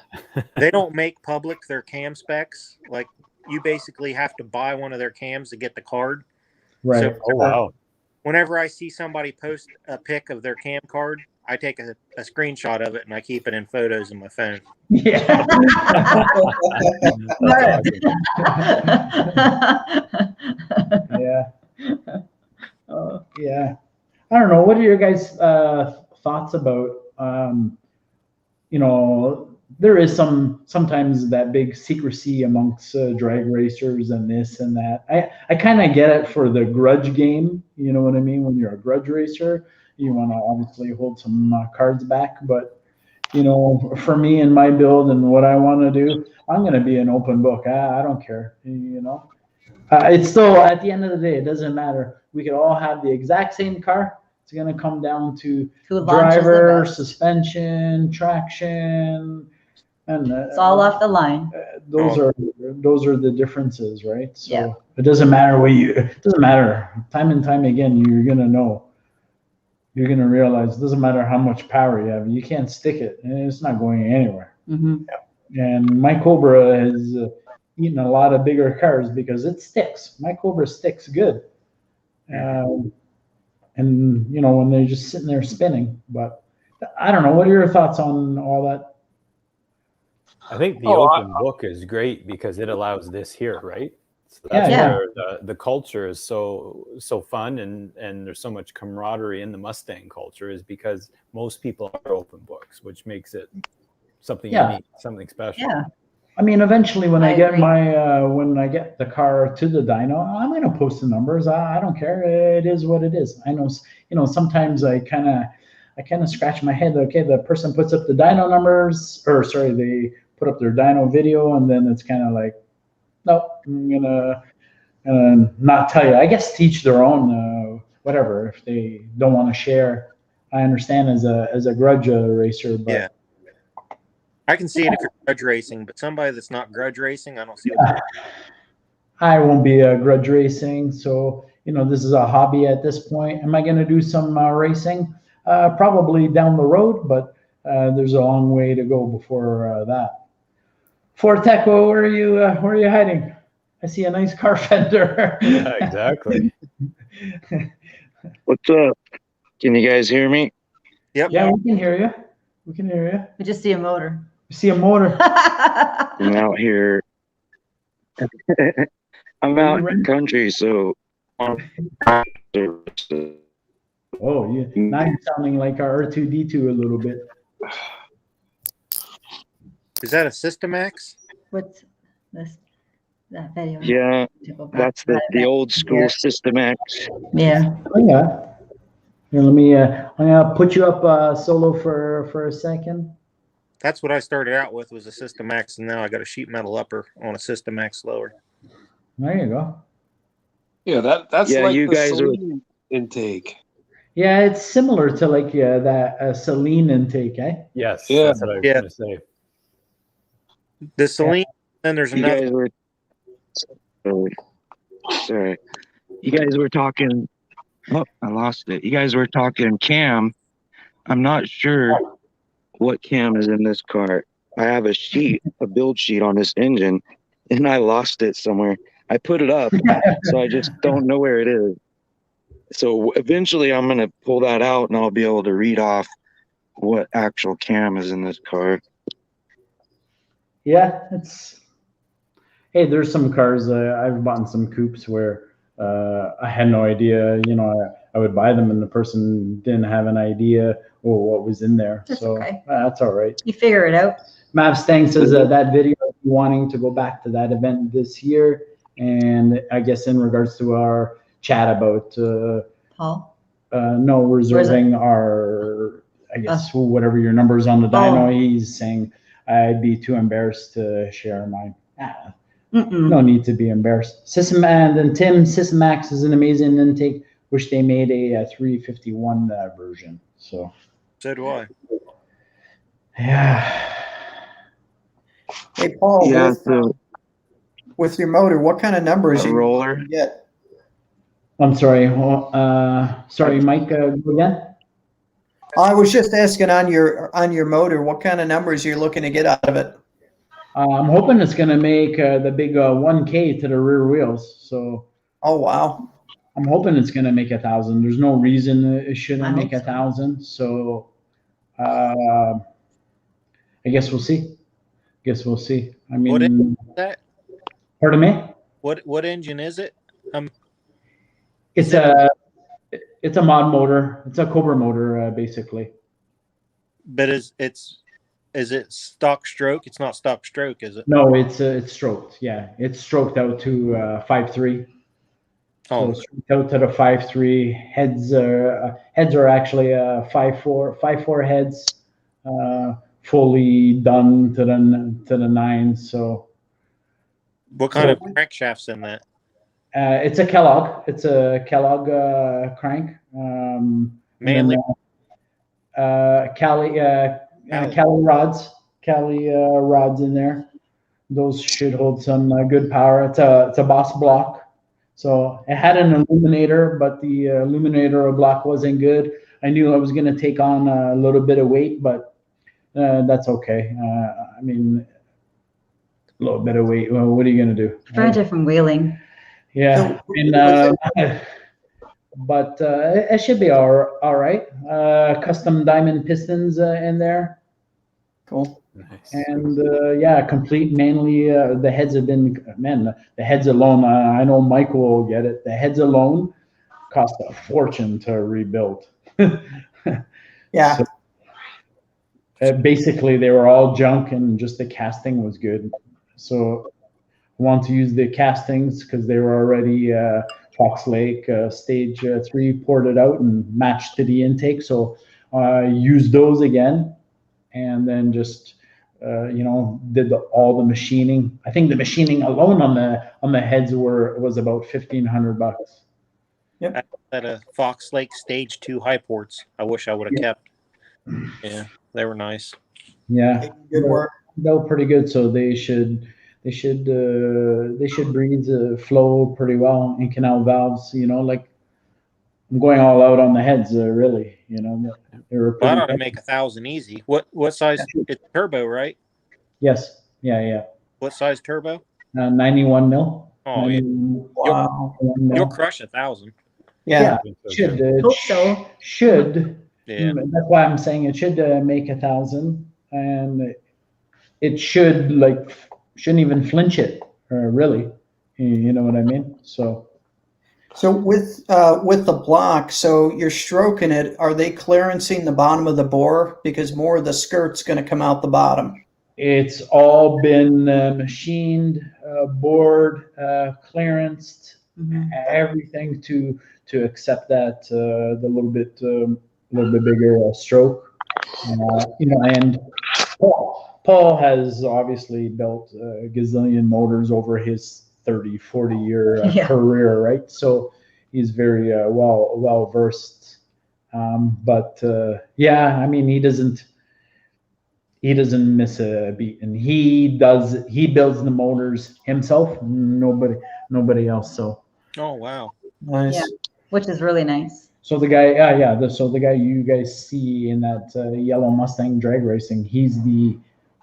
They don't make public their cam specs. Like, you basically have to buy one of their cams to get the card. Right. So Oh, wow. whenever I see somebody post a pic of their cam card, I take a screenshot of it and I keep it in photos in my phone. Yeah. Yeah. Yeah. I don't know. What are your guys' thoughts about, there is sometimes that big secrecy amongst drag racers and this and that. I kind of get it for the grudge game. You know what I mean? When you're a grudge racer, you want to obviously hold some cards back. But, for me and my build and what I want to do, I'm going to be an open book. I don't care, It's still, at the end of the day, it doesn't matter. We could all have the exact same car. It's going to come down to driver, suspension, traction, and it's all off the line. Those are the differences, right? So yeah. It doesn't matter it doesn't matter. Time and time again, you're going to know. You're going to realize it doesn't matter how much power you have. You can't stick it. It's not going anywhere. Mm-hmm. And my Cobra has eaten a lot of bigger cars because it sticks. My Cobra sticks good. And when they're just sitting there spinning, but I don't know. What are your thoughts on all that? I think the open book is great because it allows this here, right? So that's where the culture is so fun and there's so much camaraderie in the Mustang culture is because most people are open books, which makes it something unique, something special. Yeah. I mean, eventually when I get when I get the car to the dyno, I'm going to post the numbers. I don't care. It is what it is. I know, sometimes I kind of scratch my head. Okay, the person puts up the dyno numbers, they put up their dyno video, and then it's kind of like, nope, I'm gonna not tell you. I guess teach their own, whatever. If they don't want to share, I understand as a grudge racer, but. Yeah. I can see it if you're grudge racing, but somebody that's not grudge racing, I don't see it. I won't be grudge racing, so this is a hobby at this point. Am I going to do some racing? Probably down the road, but there's a long way to go before that. Forteco, where are you hiding? I see a nice car fender. Yeah, exactly. What's up? Can you guys hear me? Yep. Yeah, we can hear you. We just see a motor. You see a motor. I'm out here. I'm out in the country, so. Oh, now you're sounding like our R2D2 a little bit. Is that a Systemax? What's this? that video. Yeah, To go back that's to that the event. old school Yeah. System X. Yeah. Oh, yeah. Here, let me. I'm gonna put you up solo for a second. That's what I started out with was a System X, and now I got a sheet metal upper on a System X lower. There you go. Yeah, that's Yeah, like you the guys are. Celine intake. Yeah, it's similar to like that Celine intake, eh? Yes, Yeah. that's what I was Yeah. going to say. The Celine, and there's You another. guys were. Oh, sorry. You guys were talking. Oh, I lost it. You guys were talking cam. I'm not sure what cam is in this car. I have a build sheet on this engine, and I lost it somewhere. I put it up, so I just don't know where it is. So eventually I'm going to pull that out, and I'll be able to read off what actual cam is in this car. Yeah, it's. Hey, there's some cars. I've bought some coupes where I had no idea. You know, I would buy them, and the person didn't have an idea or what was in there. That's so okay. That's all right. You figure it out. Mustang says that video wanting to go back to that event this year, and I guess in regards to our chat about Paul. no reserving our, I guess whatever your numbers on the dyno. He's saying I'd be too embarrassed to share mine. No need to be embarrassed. System and then Tim, System Max is an amazing intake. Wish they made a 351 version. So do I. Yeah. Hey, Paul, Yeah, with your motor, what kind of numbers a you roller. get? I'm sorry. Sorry, Mike. Go again. I was just asking on your motor, what kind of numbers you're looking to get out of it? I'm hoping it's going to make the big 1K to the rear wheels. So. Oh wow. I'm hoping it's going to make 1,000. There's no reason it shouldn't make 1,000. So, I guess we'll see. I mean, What engine is that? Pardon me? What engine is it? It's a mod motor. It's a Cobra motor, basically. But is it stock stroke? It's not stock stroke, is it? No, it's stroked. Yeah, it's stroked out to 5.3. Oh, so stroked out to the 5.3. Heads are actually 5.4 heads, fully done to the 9. So. What kind of crankshafts in that? It's a Kellogg. It's a Kellogg crank. Mainly. Cali rods. Cali rods in there. Those should hold some good power. It's a Boss block. So it had an illuminator, but the illuminator block wasn't good. I knew I was going to take on a little bit of weight, but that's okay. I mean, a little bit of weight. Well, what are you going to do? Prevent it from wheeling. Yeah, but it should be all right. Custom diamond pistons in there. Cool. Nice. And yeah, complete mainly. The heads have been, man, the heads alone. I know Michael will get it. The heads alone cost a fortune to rebuild. Yeah. So, basically, they were all junk, and just the casting was good. So I want to use the castings because they were already Fox Lake stage 3 ported out and matched to the intake. So use those again, and then just did all the machining. I think the machining alone on the heads was about $1,500. Yep. I had a Fox Lake stage 2 high ports. I wish I would have kept. Yeah, they were nice. Yeah, Good work. They were pretty good. So they should breathe, flow pretty well in canal valves. Like I'm going all out on the heads, really. They were pretty. That ought to make 1,000 easy. What size? It's turbo, right? Yes. Yeah. What size turbo? 91 mil. Oh, yeah. Wow. You'll crush 1,000. Yeah. Hope so. Should. Yeah. That's why I'm saying it should make 1,000, and it shouldn't even flinch it, really. You know what I mean? So with the block, so you're stroking it. Are they clearancing the bottom of the bore because more of the skirt's going to come out the bottom? It's all been machined, board, clearanced, Mhm. everything to accept that the little bit bigger stroke. And Paul has obviously built a gazillion motors over his 30, 40-year Yeah. career, right? So he's very well versed. But yeah, I mean, he doesn't miss a beat, and he builds the motors himself. Nobody else. So Oh wow. Nice. Yeah. Which is really nice. so the guy, so the guy you guys see in that yellow Mustang drag racing,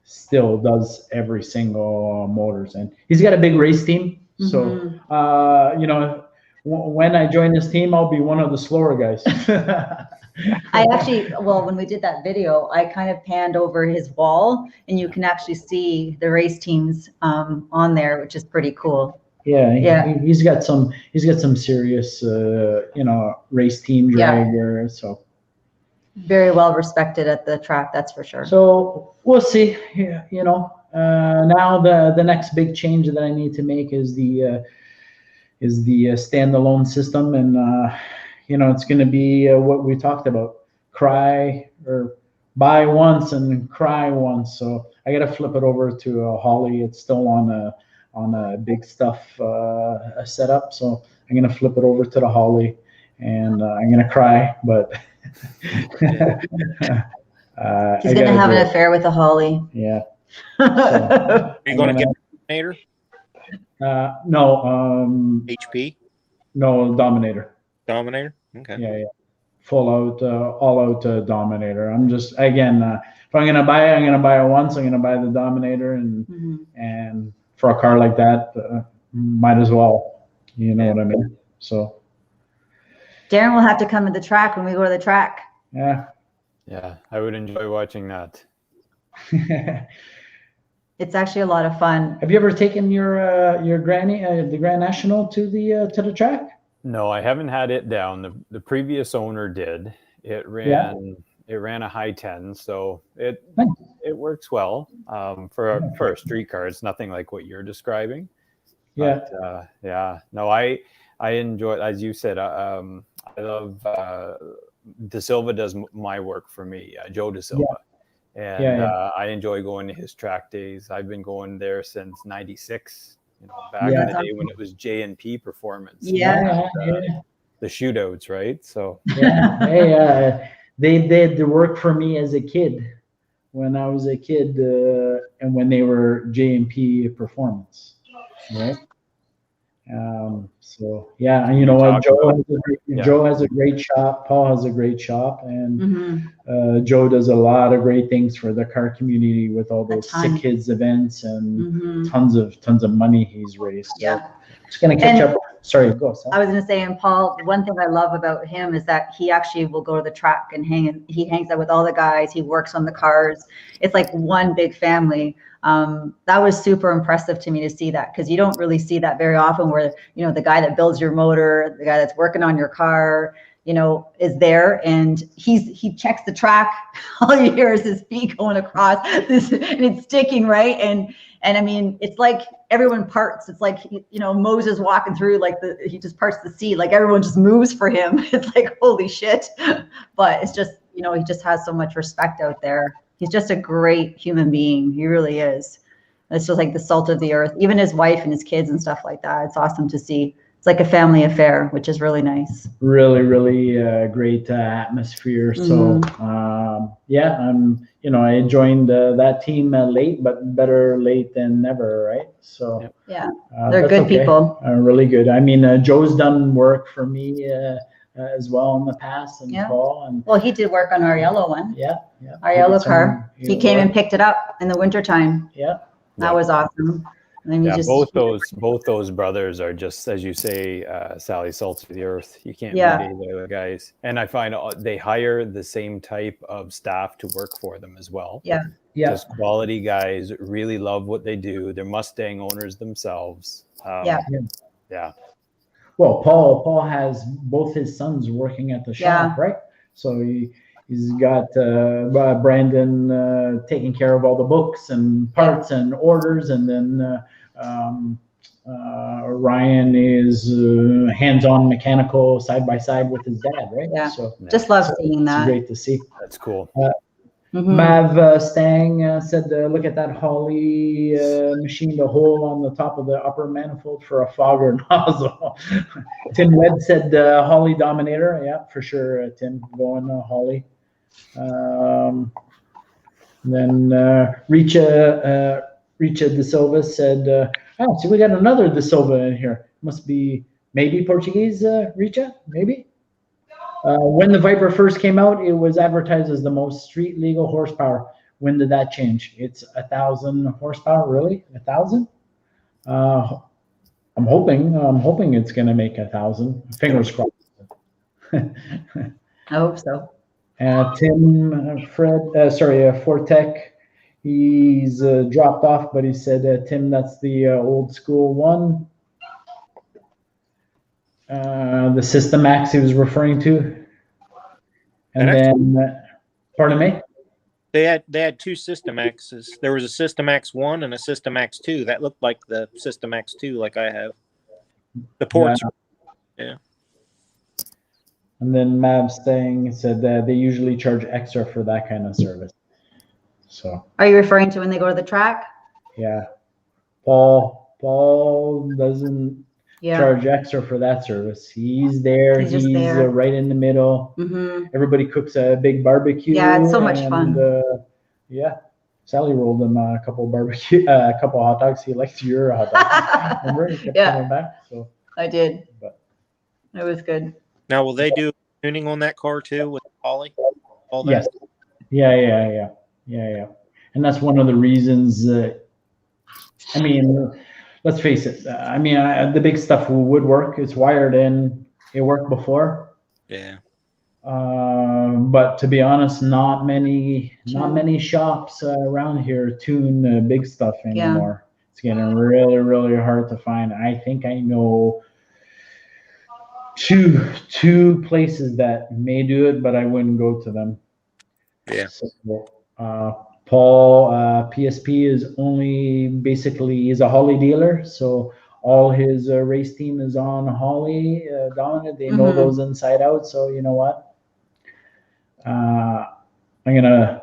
still does every single motors, and he's got a big race team. So when I join this team, I'll be one of the slower guys. I actually, well, when we did that video, I kind of panned over his wall, and you can actually see the race teams on there, which is pretty cool. Yeah. He's got some serious, race team dragger. So Very well respected at the track, that's for sure. So we'll see. Now the next big change that I need to make is the standalone system, and it's going to be what we talked about: cry or buy once and cry once. So I got to flip it over to Holly. It's still on a big stuff setup, so I'm going to flip it over to the Holly, and I'm going to cry, but. He's going to have an affair with a Holly. Yeah. Are you going to get Terminator? No. HP? No, Dominator. Dominator? Okay. Yeah. Full out, all out Dominator. I'm just, again, if I'm going to buy it, I'm going to buy it once. I'm going to buy the Dominator, and for a car like that, might as well. You know what I mean? So. Darren will have to come to the track when we go to the track. Yeah. Yeah, I would enjoy watching that. It's actually a lot of fun. Have you ever taken your granny, the Grand National, to the track? No, I haven't had it down. The previous owner did. It ran a high 10, so it works well for a street car. It's nothing like what you're describing. Yeah. But, no, I enjoy, as you said. I love De Silva does my work for me, Joe De Silva. And I enjoy going to his track days. I've been going there since '96, back in the day when it was J&P Performance. The shootouts, right? So they did the work for me as a kid, when I was a kid, and when they were J&P Performance, right? So yeah, and you know what, Joe has a great shop, Paul has a great shop, and Joe does a lot of great things for the car community with all those Sick Kids events and tons of money he's raised. So just gonna catch up. Sorry, go. I was gonna say, and Paul, one thing I love about him is that he actually will go to the track and he hangs out with all the guys. He works on the cars. It's like one big family. That was super impressive to me to see that, because you don't really see that very often, where the guy that builds your motor, the guy that's working on your car, is there, and he checks the track. All you hear is his feet going across this, and it's sticking, right? And I mean, it's like everyone parts. It's like Moses walking through, like he just parts the sea, like everyone just moves for him. It's like, holy shit. But it's just he just has so much respect out there. He's just a great human being. He really is. It's just like the salt of the earth. Even his wife and his kids and stuff like that. It's awesome to see. It's like a family affair, which is really nice. Really, really great atmosphere. So I joined that team late, but better late than never, right? So they're good people. Really good. I mean, Joe's done work for me as well in the past, and Paul. And well, he did work on our yellow one. Our He yellow did car. He came and picked it up in the wintertime. That was awesome. And then both those brothers are just, as you say, Sally, salts of the earth. You can't beat any of the other guys. And I find they hire the same type of staff to work for them as well. Just quality guys, really love what they do. They're Mustang owners themselves. Well, Paul has both his sons working at the shop, right? So he's got Brandon taking care of all the books and parts and orders, and then Ryan is hands-on mechanical side by side with his dad, right? Yeah. So Just love seeing it's that. great to see. That's cool. Mav Stang said, look at that Holly machined a hole on the top of the upper manifold for a fogger nozzle. Tim Webb said Holly Dominator. Yeah, for sure, Tim, going Holly. Then Richa De Silva said, oh, so we got another De Silva in here. Must be maybe Portuguese, Richa, maybe? When the Viper first came out, it was advertised as the most street legal horsepower. When did that change? It's 1,000 horsepower, really? 1,000? I'm hoping it's going to make 1,000. Fingers crossed. I hope so. Tim Fortec, he's dropped off, but he said, Tim, that's the old school one. The Systemax he was referring to. And then, pardon me? They had two Systemaxes. There was a Systemax 1 and a Systemax 2. That looked like the Systemax 2 like I have. The ports. Yeah. And then Mav Stang said that they usually charge extra for that kind of service. So. Are you referring to when they go to the track? Yeah. Paul doesn't charge extra for that service. He's there. He's there. Right in the middle. Everybody cooks a big barbecue. Yeah, it's so much fun. Yeah. Sally rolled him a couple hot dogs. He liked your hot dogs. Remember? He kept coming back. So I did. But it was good. Now, will they do tuning on that car too with Holly? All that? Yes. Yeah. And that's one of the reasons. I mean, let's face it. The big stuff would work. It's wired in. It worked before. Yeah. But to be honest, not many shops around here tune big stuff anymore. Yeah. It's getting really, really hard to find. I think I know two places that may do it, but I wouldn't go to them. Yeah. So, Paul, PSP is only basically, he's a Holly dealer, so all his race team is on Holly dominant. They know those inside out. So you know what? I'm gonna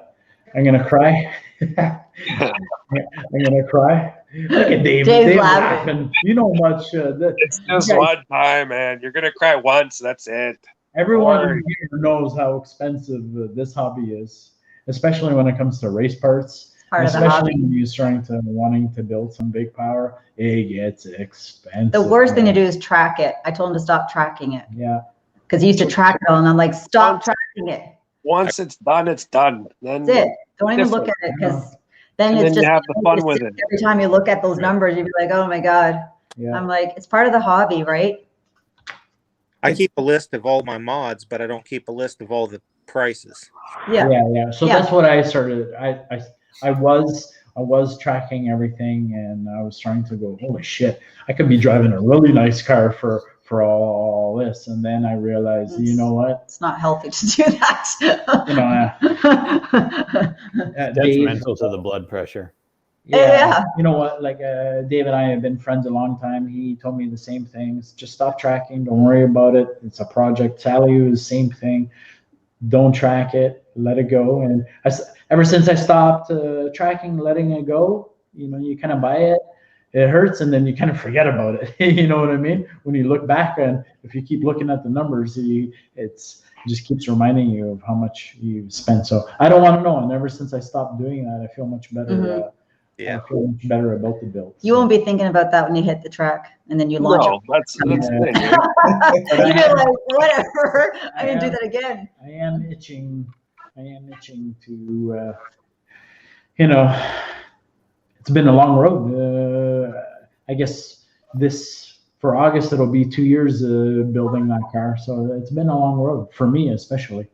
cry. I'm gonna cry. Look at Dave. Dave laughing. You know much. It's just one time, man. You're gonna cry once. That's it. Everyone here knows how expensive this hobby is, especially when it comes to race parts. Especially when you're wanting to build some big power, it gets expensive. The worst thing to do is track it. I told him to stop tracking it. Yeah. Because he used to track it all, and I'm like, stop tracking it. Once it's done, it's done. Then that's it. Don't even look at it, because then it's just you have the fun with it. Every time you look at those numbers, you'd be like, oh my God. Yeah. I'm like, it's part of the hobby, right? I keep a list of all my mods, but I don't keep a list of all the prices. Yeah. So that's what I started. I was tracking everything, and I was trying to go, holy shit, I could be driving a really nice car for all this. And then I realized, you know what? It's not healthy to do that. Detrimental to the blood pressure. Yeah. You know what? Like Dave and I have been friends a long time. He told me the same things. Just stop tracking. Don't worry about it. It's a project. Sally was same thing. Don't track it. Let it go. And ever since I stopped tracking, letting it go, you kind of buy it. It hurts, and then you kind of forget about it. You know what I mean? When you look back, and if you keep looking at the numbers, it just keeps reminding you of how much you spent. So I don't want to know. And ever since I stopped doing that, I feel much better. I feel much better about the build. You won't be thinking about that when you hit the track, and then you launch it. That's the thing. You're like, whatever. I'm gonna do that again. I am itching to, it's been a long road. I guess for August, it'll be 2 years building that car. So it's been a long road for me, especially.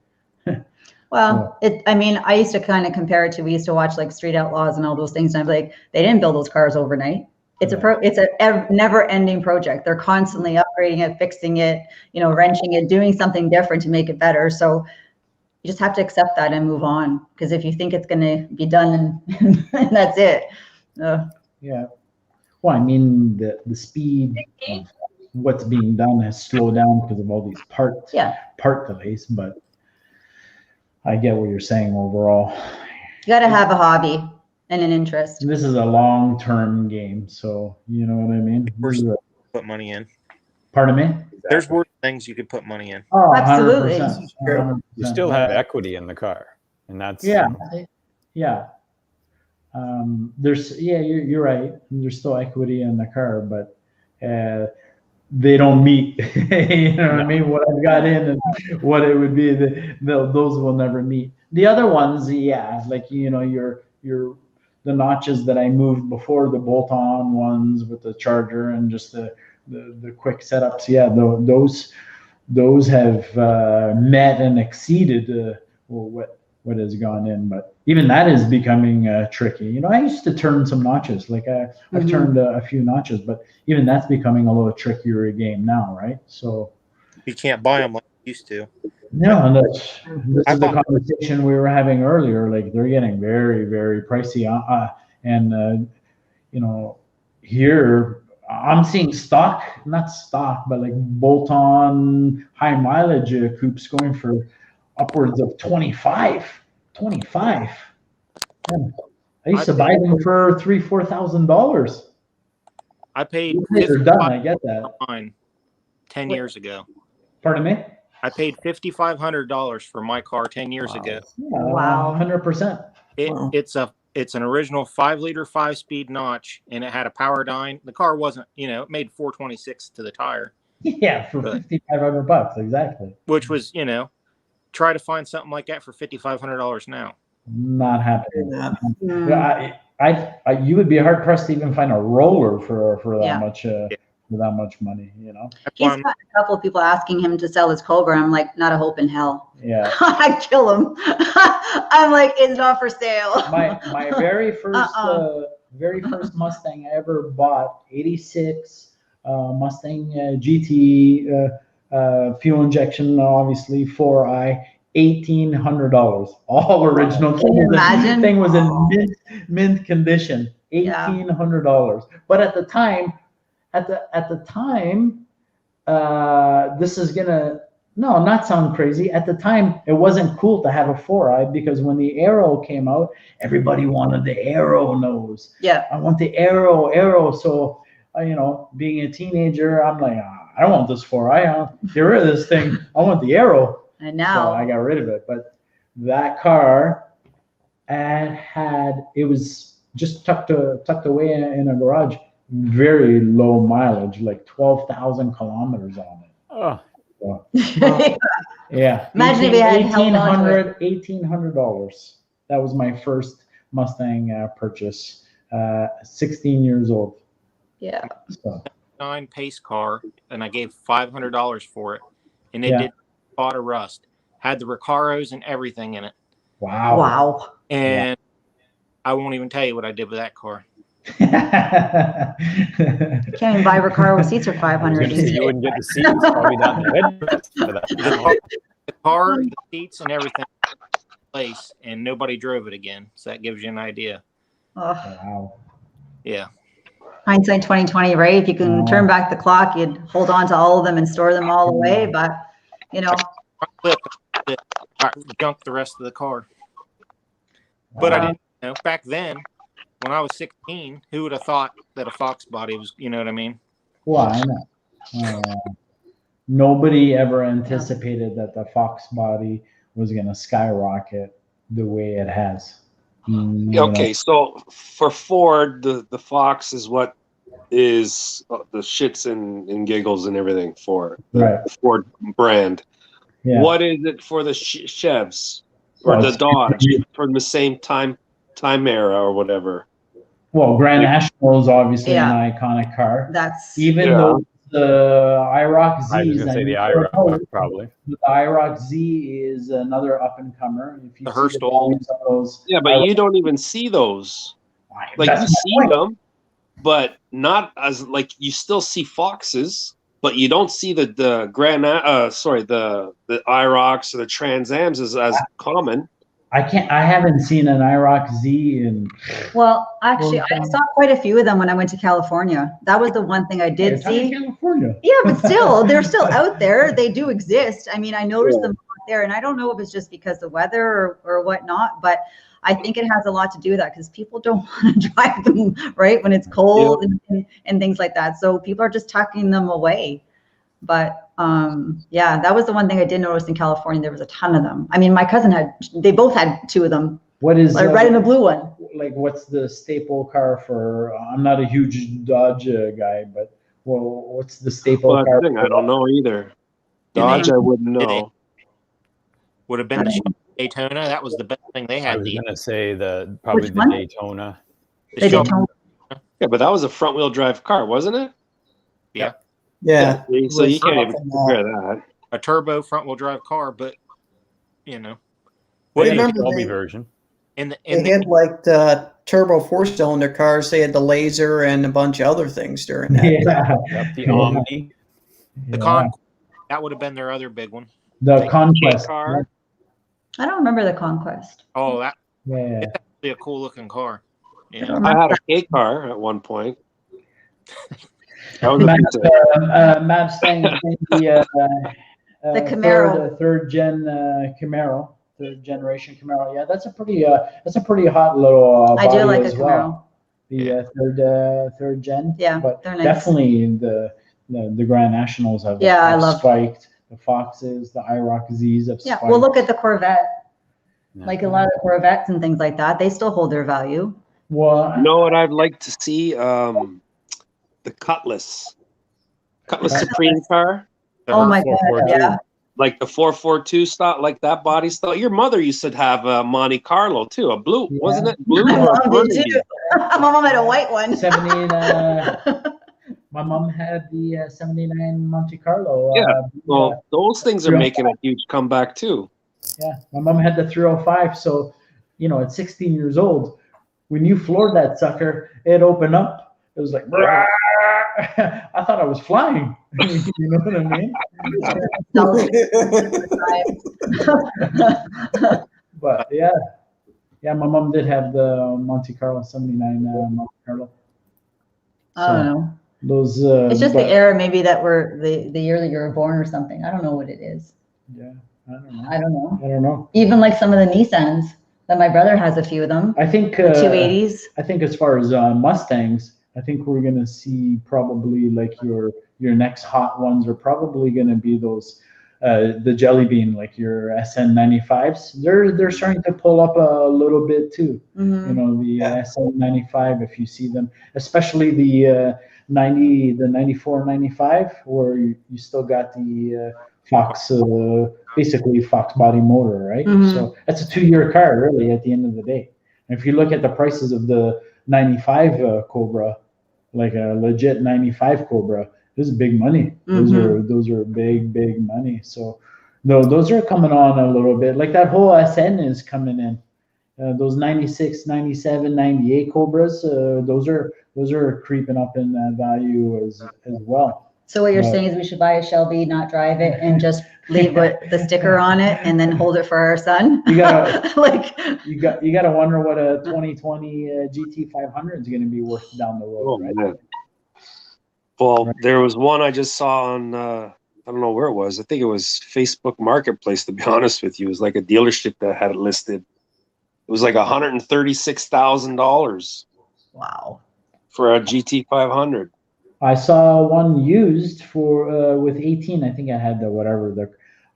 Well, I used to kind of compare it to, we used to watch like Street Outlaws and all those things. And I'm like, they didn't build those cars overnight. It's a never ending project. They're constantly upgrading it, fixing it, wrenching it, doing something different to make it better. So you just have to accept that and move on. Because if you think it's going to be done and that's it. Yeah. Well, I mean, the speed of what's being done has slowed down because of all these part delays, but I get what you're saying overall. You got to have a hobby and an interest. This is a long-term game, so you know what I mean? Put money in. Pardon me? There's worse things you could put money in. Oh, Absolutely. 100%, You still have equity in the car, and that's yeah. You're right. There's still equity in the car, but they don't meet. You know what I mean? What I've got in and what it would be, those will never meet. The other ones, like your the notches that I moved before, the bolt-on ones with the charger and just the quick setups. Yeah, those have met and exceeded what has gone in, but even that is becoming tricky. I used to turn some notches, like I've turned a few notches, but even that's becoming a little trickier a game now, right? So you can't buy them like you used to. No, and this is the conversation we were having earlier. Like they're getting very, very pricey, and here I'm seeing not stock, but like bolt-on high mileage coupes going for upwards of 25. Yeah. I used to buy them for $3,000-$4,000. I paid. They're done. I get that. 10 years ago. Pardon me? I paid $5,500 for my car 10 years ago. Yeah, wow, 100%. It's an original 5-liter 5-speed notch, and it had a power dyne. The car wasn't, it made 426 to the tire. Yeah, for $5,500, exactly. Which was, try to find something like that for $5,500 now. Not happening. You would be hard pressed to even find a roller for that much. For that much money, He's got a couple of people asking him to sell his Cobra. I'm like, not a hope in hell. Yeah. I'd kill him. I'm like, it's not for sale. My very first Mustang I ever bought, 86 Mustang GT fuel injection, obviously 4i, $1,800, all original. Can you imagine? The thing was in mint condition, $1,800. But at the time, this is gonna not sound crazy. At the time, it wasn't cool to have a 4i because when the Aero came out, everybody wanted the Aero nose. Yeah, I want the Aero. So, being a teenager, I'm like, I don't want this 4i. Get rid of this thing. I want the Aero. I know. So I got rid of it. But that car, it was just tucked away in a garage. Very low mileage, like 12,000 kilometers on it. Oh. So, yeah. Imagine if he had $1,800. That was my first Mustang purchase. 16 years old. Yeah. So. 9 pace car, and I gave $500 for it, and it did spot of rust. Had the Recaros and everything in it. Wow. And I won't even tell you what I did with that car. You can't even buy Recaro seats for $500. You wouldn't get the seats, probably not the headrest for that. The car, the seats, and everything in place, and nobody drove it again. So that gives you an idea. Oh. Wow. Yeah. Hindsight 2020, right? If you can turn back the clock, you'd hold on to all of them and store them all away. But junk the rest of the car. But I didn't know back then. When I was 16, who would have thought that a foxbody was, you know what I mean? Well, I know. Nobody ever anticipated that the foxbody was going to skyrocket the way it has. Okay, so for Ford, the Fox is what is the shits and giggles and everything for the Ford brand. Yeah. What is it for the Chevs or the Dodge from the same time era or whatever? Well, Grand National is obviously an iconic car. That's though the IROC Z. I was going to say the IROC probably. The IROC Z is another up and comer. If you the Hurstel. Yeah, but you don't even see those. Like you see them, but not as like you still see Foxes, but you don't see the IROCs or the Trans Ams as common. I haven't seen an IROC Z in. Well, actually, I saw quite a few of them when I went to California. That was the one thing I did see. California. Yeah, but still, they're still out there. They do exist. I mean, I noticed them out there, and I don't know if it's just because of weather or whatnot, but I think it has a lot to do with that because people don't want to drive them, right, when it's cold and things like that. So people are just tucking them away. But yeah, that was the one thing I did notice in California. There was a ton of them. I mean, my cousin they both had two of them. What is like red and the blue one? Like, what's the staple car for? I'm not a huge Dodge guy, but what's the staple car? I don't know either. Dodge, I wouldn't know. Would have been the Daytona. That was the best thing they had. I was gonna say probably the Daytona. The Daytona. Yeah, but that was a front-wheel drive car, wasn't it? Yeah. Yeah. So you can't even compare that. A turbo front-wheel drive car, but you know. What do you remember the version? They had like the turbo 4-cylinder cars. They had the laser and a bunch of other things during that. Yeah. The Omni. The Conquest. That would have been their other big one. The Conquest car. I don't remember the Conquest. Oh, that. Yeah. It's actually a cool-looking car. Yeah. I had a K car at one point. That was Mustang, the Camaro, third generation Camaro. Yeah, that's a pretty hot little. I do like a Camaro. Well. The third gen. Yeah, but they're nice. Definitely the Grand Nationals have spiked. The Foxes, the IROC Zs have spiked. Well, look at the Corvette. Like a lot of the Corvettes and things like that, they still hold their value. Well, you know what I'd like to see? The Cutlass Supreme car. Oh my God! Yeah. Like the 442 style, like that body style. Your mother used to have a Monte Carlo too, a blue, wasn't it? Blue. My mom did too. My mom had a white one. 79. My mom had the 79 Monte Carlo. Well, those things are making a huge comeback too. Yeah, my mom had the 305. So, at 16 years old, when you floored that sucker, it opened up. It was like, I thought I was flying. You know what I mean? But yeah, my mom did have the Monte Carlo 79 Monte Carlo. I don't know. Those. It's just the era, maybe that were the year that you were born or something. I don't know what it is. Yeah, I don't know. I Even like some of the Nissans that my brother has a few of them. I think 280s. I think as far as Mustangs, I think we're gonna see probably like your next hot ones are probably gonna be those the Jelly Bean, like your SN95s. They're starting to pull up a little bit too. Mm-hmm. The SN95, if you see them, especially the 94, 95, where you still got the Fox, basically Fox body motor, right? Mm-hmm. So that's a 2-year car, really, at the end of the day. And if you look at the prices of the 95 Cobra, like a legit 95 Cobra, this is big money. Mm-hmm. Those are big money. So no, those are coming on a little bit. Like that whole SN is coming in. Those 96, 97, 98 Cobras, those are creeping up in value as well. So what you're saying is we should buy a Shelby, not drive it, and just leave the sticker on it, and then hold it for our son. You gotta wonder what a 2020 GT500 is going to be worth down the road, right? Man. Well, there was one I just saw on I don't know where it was. I think it was Facebook Marketplace. To be honest with you, it was like a dealership that had it listed. It was like $136,000. Wow. For a GT500. I saw one used for with 18. I think I had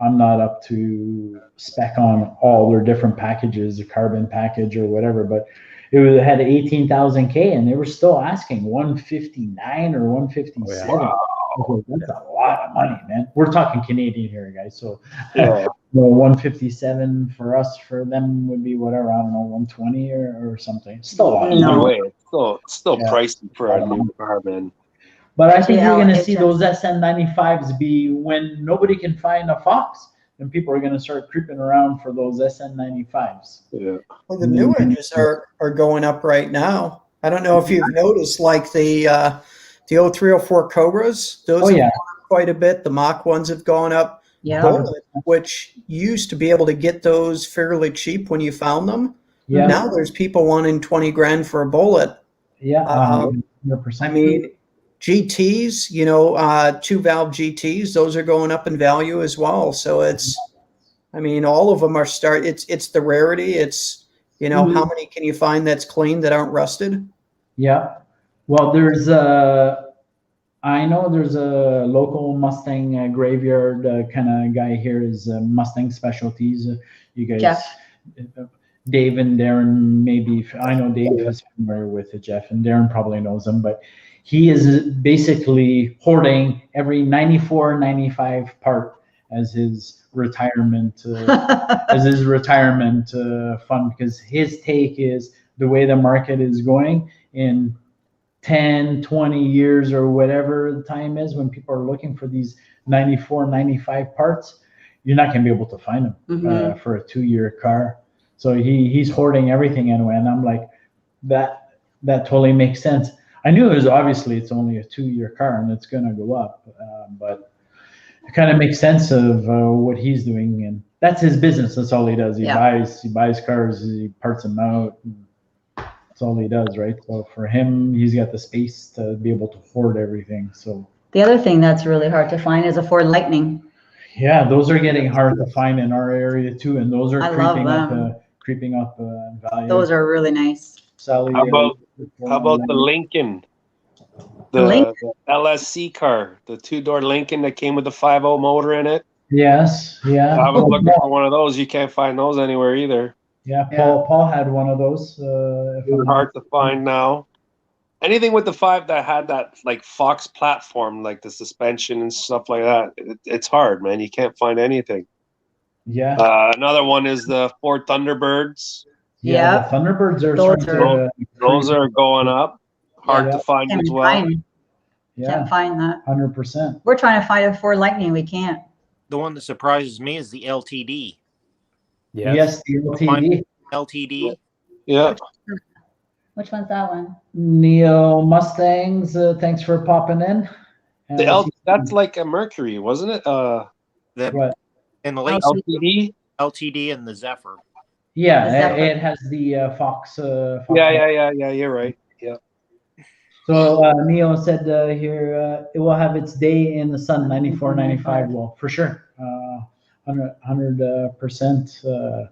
I'm not up to spec on all their different packages, the carbon package or whatever, but it had 18,000 K, and they were still asking 159 or 157. Oh, yeah. Wow. That's a lot of money, man. We're talking Canadian here, guys. So 157 for us, for them would be whatever, I don't know, 120 or something. Still a lot. Either way, it's still pricey for a new car, man. But I think you're going to see those SN95s be when nobody can find a Fox, and people are going to start creeping around for those SN95s. Yeah. Well, the new engines are going up right now. I don't know if you've noticed, like the 0304 Cobras. Those have gone up quite a bit. The Mach ones have gone up. bullet, which you used to be able to get those fairly cheap when you found them. Yeah. Now there's people wanting 20 grand for a bullet. Yeah. 100%. I mean, GTs, you know, 2-valve GTs, those are going up in value as well. So it's, I mean, all of them are it's the rarity. It's, you know, how many can you find that's clean that aren't rusted? Yeah. Well, I know there's a local Mustang graveyard kind of guy here is Mustang Specialties. You guys, Jeff. Dave and Darren, maybe, I know Dave is familiar with it, Jeff, and Darren probably knows him, but he is basically hoarding every 94, 95 part as his retirement fund, because his take is the way the market is going in 10, 20 years or whatever the time is when people are looking for these 94, 95 parts, you're not going to be able to find them for a 2-year car. So he's hoarding everything anyway. And I'm like, that totally makes sense. I knew it was obviously it's only a 2-year car and it's going to go up, but it kind of makes sense of what he's doing. And that's his business. That's all he does. He buys cars, he parts them out. That's all he does, right? So for him, he's got the space to be able to hoard everything. So the other thing that's really hard to find is a Ford Lightning. Yeah, those are getting hard to find in our area too, and those are creeping up in value. Those are really nice. Sally, how about the Lincoln? The LSC car, the 2-door Lincoln that came with the 5.0 motor in it. Yes, yeah. I was looking for one of those. You can't find those anywhere either. Yeah, Paul had one of those. They're hard to find now. Anything with the 5 that had that like Fox platform, like the suspension and stuff like that, it's hard, man. You can't find anything. Yeah. Another one is the Ford Thunderbirds. Yeah, the Thunderbirds those are going up. Hard to find as well. Can't find that. 100%. We're trying to find a Ford Lightning. We can't. The one that surprises me is the LTD. Yes, the LTD. LTD. Yeah. Which one's that one? Neo Mustangs. Thanks for popping in. That's like a Mercury, wasn't it? What? In the late LTD and the Zephyr. Yeah, it has the Fox. Yeah. You're right. Yeah. So Neo said here it will have its day in the sun. 94, 95. Well, for sure. 100%.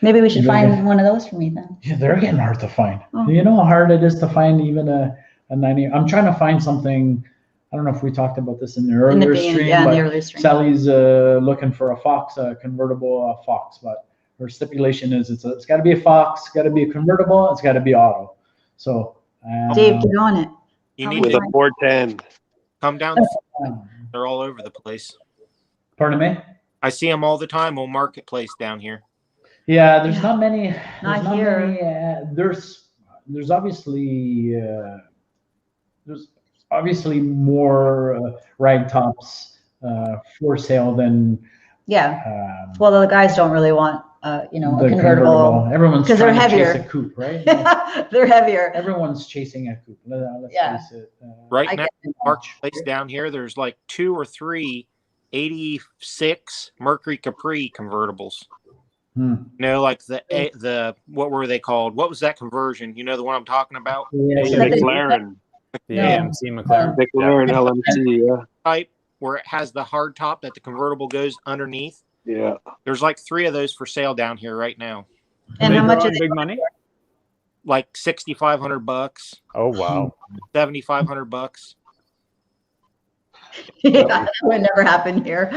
Maybe we should find one of those for me then. Yeah, they're getting hard to find. Oh. You know how hard it is to find even a 90. I'm trying to find something. I don't know if we talked about this in the earlier stream. Yeah, in the earlier stream. Sally's looking for a Fox, a convertible Fox, but her stipulation is it's got to be a Fox, it's got to be a convertible, it's got to be auto. So Dave, get on it. You need with a 410. Come down. They're all over the place. Pardon me? I see them all the time on Marketplace down here. Yeah, there's not many. Not here. There's obviously more rag tops for sale than well, the guys don't really want a convertible. Everyone's because they're heavier. Chase a coupe, right? They're heavier. Everyone's chasing a coupe. Let's face it. Right now, Marketplace down here, there's like 2 or 3 86 Mercury Capri convertibles. You know, like the what were they called? What was that conversion? You know the one I'm talking about? McLaren. The AMC McLaren. McLaren LMC, yeah. Type where it has the hard top that the convertible goes underneath. Yeah. There's like 3 of those for sale down here right now. And how much is big money? Like $6,500. Oh wow. $7,500. Yeah, that would never happen here.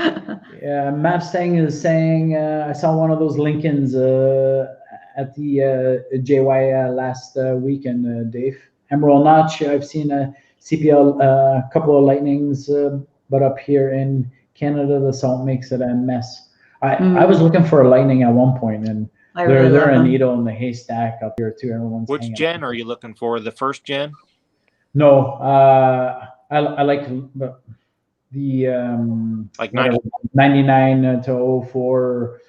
Yeah, Mustang is saying I saw one of those Lincolns at the JY last weekend, Dave. Emerald Notch. I've seen a CPL, a couple of Lightnings, but up here in Canada, the salt makes it a mess. I was looking for a Lightning at one point, and they're a needle in the haystack up here too. Everyone's which gen are you looking for? The first gen? No, I like the like 99 to 04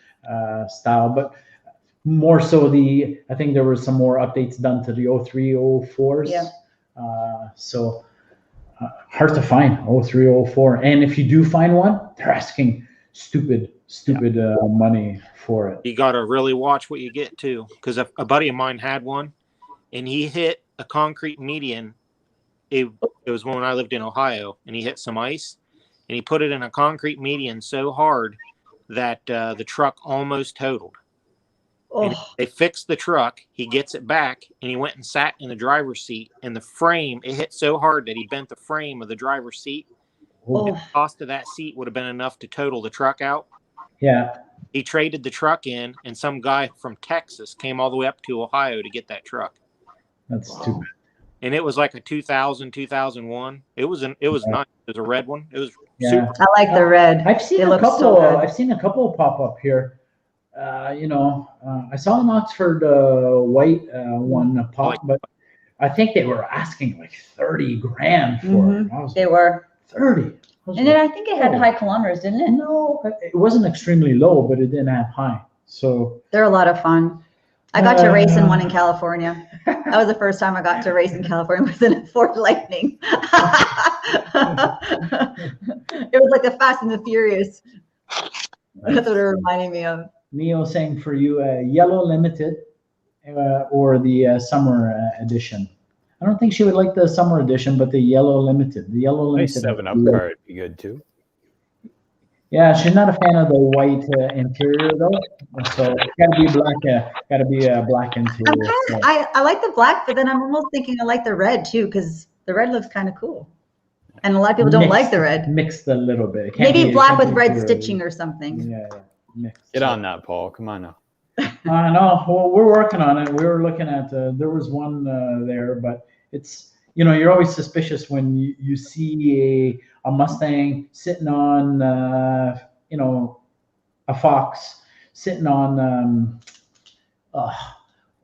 style, but more so I think there were some more updates done to the 03, 04s. Yeah. So hard to find 03, 04. And if you do find one, they're asking stupid money for it. You got to really watch what you get too, because a buddy of mine had one, and he hit a concrete median. It was when I lived in Ohio, and he hit some ice, and he put it in a concrete median so hard that the truck almost totaled. And they fixed the truck. He gets it back, and he went and sat in the driver's seat. And the frame, it hit so hard that he bent the frame of the driver's seat. And the cost of that seat would have been enough to total the truck out. Yeah. He traded the truck in, and some guy from Texas came all the way up to Ohio to get that truck. That's stupid. And it was like a 2000, 2001. It was nice. It was a red one. It was super. I like the red. I've seen a couple. I've seen a couple pop up here. I saw an Oxford white one pop, but I think they were asking like 30 grand for it. They were 30. And then I think it had high kilometers, didn't it? No, it wasn't extremely low, but it didn't have high. So they're a lot of fun. I got to race in one in California. That was the first time I got to race in California with a Ford Lightning. It was like a Fast and the Furious. That's what it reminded me of. Neo saying for you, yellow limited or the summer edition. I don't think she would like the summer edition, but the yellow limited. The yellow limited. Nice 7-Up car would be good too. Yeah, she's not a fan of the white interior though, so it's gotta be black. Gotta be a black interior. I like the black, but then I'm almost thinking I like the red too, because the red looks kind of cool. And a lot of people don't like the red. Mixed a little bit. Maybe black with red stitching or something. Yeah. Mixed. Get on that, Paul. Come on now. I know. Well, we're working on it. We were looking at. There was one there, but it's you're always suspicious when you see a Mustang sitting on a Fox sitting on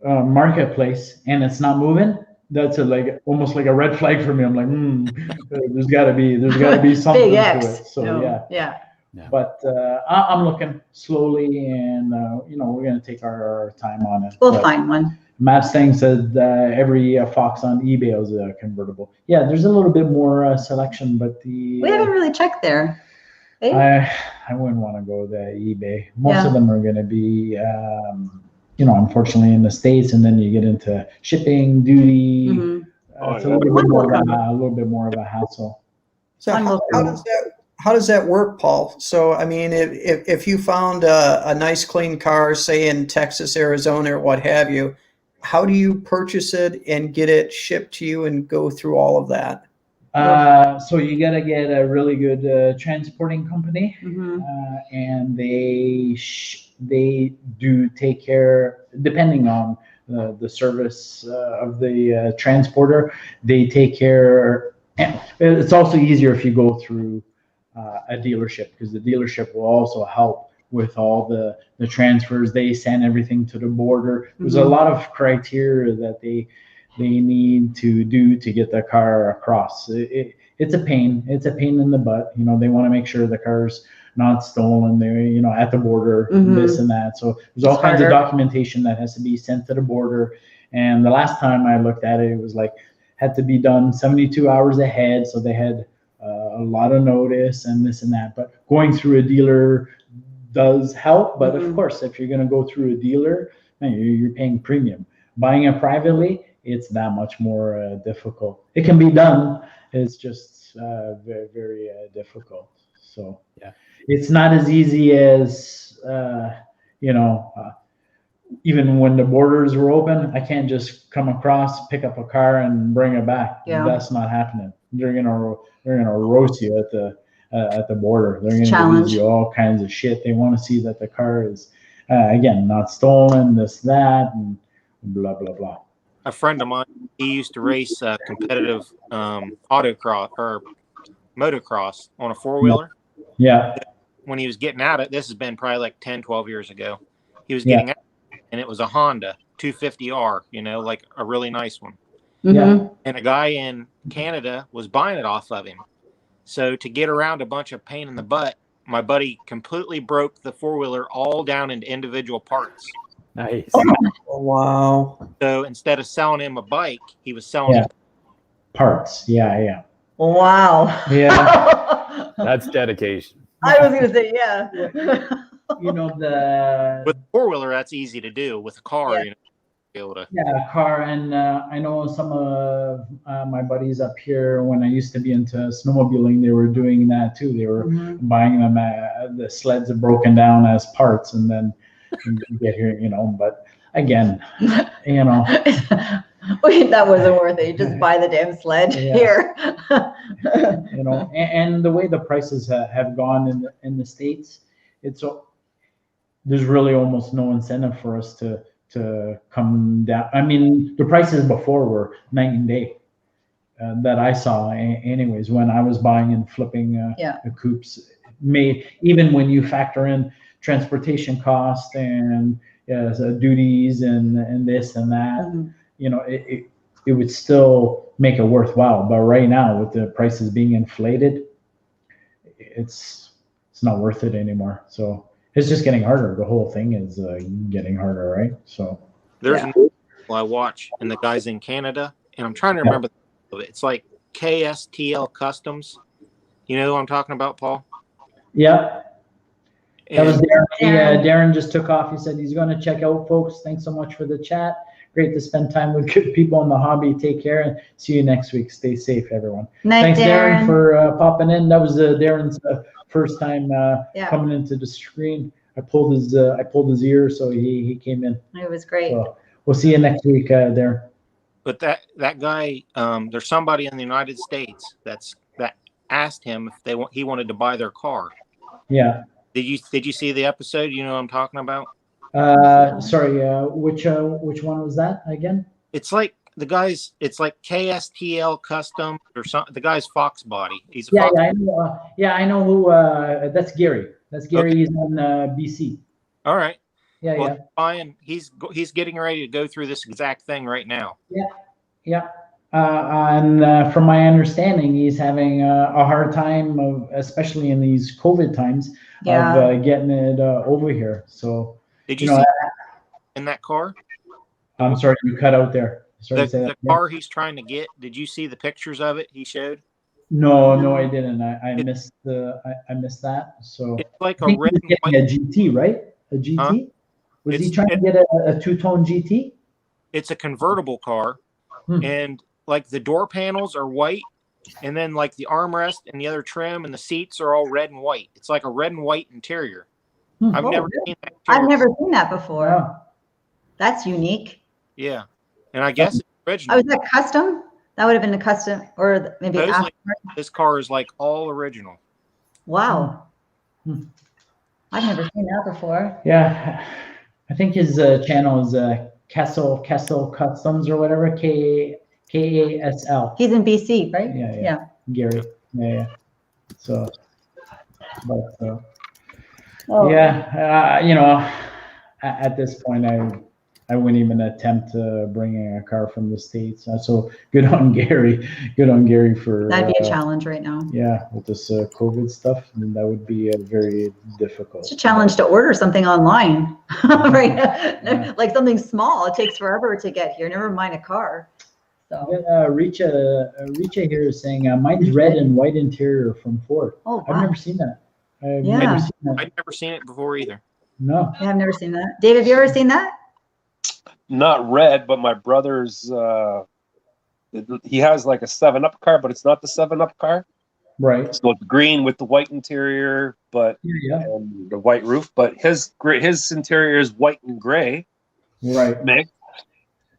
marketplace and it's not moving. That's almost like a red flag for me. I'm like, there's got to be something Big X. to it. So yeah. But I'm looking slowly, and we're gonna take our time on it. We'll find one. Mustang said every Fox on eBay is a convertible. Yeah, there's a little bit more selection, but we haven't really checked there. I wouldn't want to go to eBay. Most of them are going to be, unfortunately in the States, and then you get into shipping, duty. It's a little bit more of a hassle. So how does that work, Paul? So, I mean, if you found a nice clean car, say in Texas, Arizona, or what have you, how do you purchase it and get it shipped to you and go through all of that? So you got to get a really good transporting company, and they do take care, depending on the service of the transporter, they take care. And it's also easier if you go through a dealership, because the dealership will also help with all the transfers. They send everything to the border. There's a lot of criteria that they need to do to get the car across. It's a pain. It's a pain in the butt. They want to make sure the car's not stolen. They're, at the border, this and that. So there's all kinds of documentation that has to be sent to the border. And the last time I looked at it, it was had to be done 72 hours ahead. So they had a lot of notice and this and that. But going through a dealer does help. But of course, if you're going to go through a dealer, you're paying premium. Buying it privately, it's that much more difficult. It can be done. It's just very, very difficult. So it's not as easy as, even when the borders were open, I can't just come across, pick up a car and bring it back. That's not happening. They're gonna roast you at the border. They're gonna give you all kinds of shit. They want to see that the car is again not stolen, this, that, and blah blah blah. A friend of mine, he used to race competitive autocross or motocross on a four-wheeler. Yeah. When he was getting out of it, this has been probably like 10, 12 years ago. He was getting out, and it was a Honda 250R, like a really nice one. Yeah. And a guy in Canada was buying it off of him. So to get around a bunch of pain in the butt, my buddy completely broke the four-wheeler all down into individual parts. Nice. Oh, wow. So instead of selling him a bike, he was selling him parts. Yeah. Wow. Yeah. That's dedication. I was gonna say, yeah. You know, the With four-wheeler, that's easy to do. With a car, Yeah. you know, be able to. yeah, car, and I know some of my buddies up here when I used to be into snowmobiling, they were doing that too. They were buying them. The sleds are broken down as parts, and then you get here, you know. But again, you know, Wait, that wasn't worth it. You just buy the damn sled here. you know, and the way the prices have gone in the States, there's really almost no incentive for us to come down. I mean, the prices before were night and day that I saw, anyways, when I was buying and flipping the coupes. Even when you factor in transportation cost and duties and this and that, you know, it would still make it worthwhile. But right now, with the prices being inflated, it's not worth it anymore. So it's just getting harder. The whole thing is getting harder, right? So There's an article I watch, and the guy's in Canada, and I'm trying to remember the name of it. It's like KSTL Customs. You know who I'm talking about, Paul? Yeah. That was And Darren. Darren just took off. He said he's going to check out, folks. Thanks so much for the chat. Great to spend time with good people in the hobby. Take care and see you next week. Stay safe, everyone. Night, Thanks, Darren, for popping in. That was Darren's first time coming into the screen. I pulled his ear, so he came in. It was great. So we'll see you next week, Darren. but that guy, there's somebody in the United States that asked him if he wanted to buy their car. Yeah. Did you see the episode? You know what I'm talking about? Sorry, which one was that again? It's like it's like KSTL Custom or something. The guy's foxbody. He's a fox. I know who. That's Gary. That's Gary. Okay. He's on BC. All right. Yeah. Fine. He's getting ready to go through this exact thing right now. Yeah. And from my understanding, he's having a hard time, especially in these COVID times, of getting it over here. So. Did you see in that car? I'm sorry, you cut out there. Sorry, the car he's trying to get. Did you see the pictures of it he showed? No, I didn't. I missed that. So it's like a red and white. A GT, right? A GT? Huh? Was he trying to get a two-tone GT? It's a convertible car, and like the door panels are white, and then like the armrest and the other trim and the seats are all red and white. It's like a red and white interior. I've never seen that. I've never seen that before. Yeah. That's unique. Yeah, and I guess it's original. Oh, is that custom? That would have been a custom, or maybe after. This car is like all original. Wow. I've never seen that before. Yeah, I think his channel is Kessel Customs or whatever. KASL. He's in BC, right? Yeah. Gary. Yeah. So, but. You know, at this point, I wouldn't even attempt bringing a car from the States. So good on Gary. Good on Gary for. That'd be a challenge right now. Yeah, with this COVID stuff, that would be very difficult. It's a challenge to order something online, right? Yeah. Like something small, it takes forever to get here. Never mind a car. So. Richa here is saying mine's red and white interior from Ford. Oh, wow. I've never seen that. I've never seen it before either. No. Yeah, I've never seen that. Dave, have you ever seen that? Not red, but my brother's, he has like a 7-Up car, but it's not the 7-Up car. Right. So it's green with the white interior, but and the white roof. But his interior is white and gray. Right. Mixed.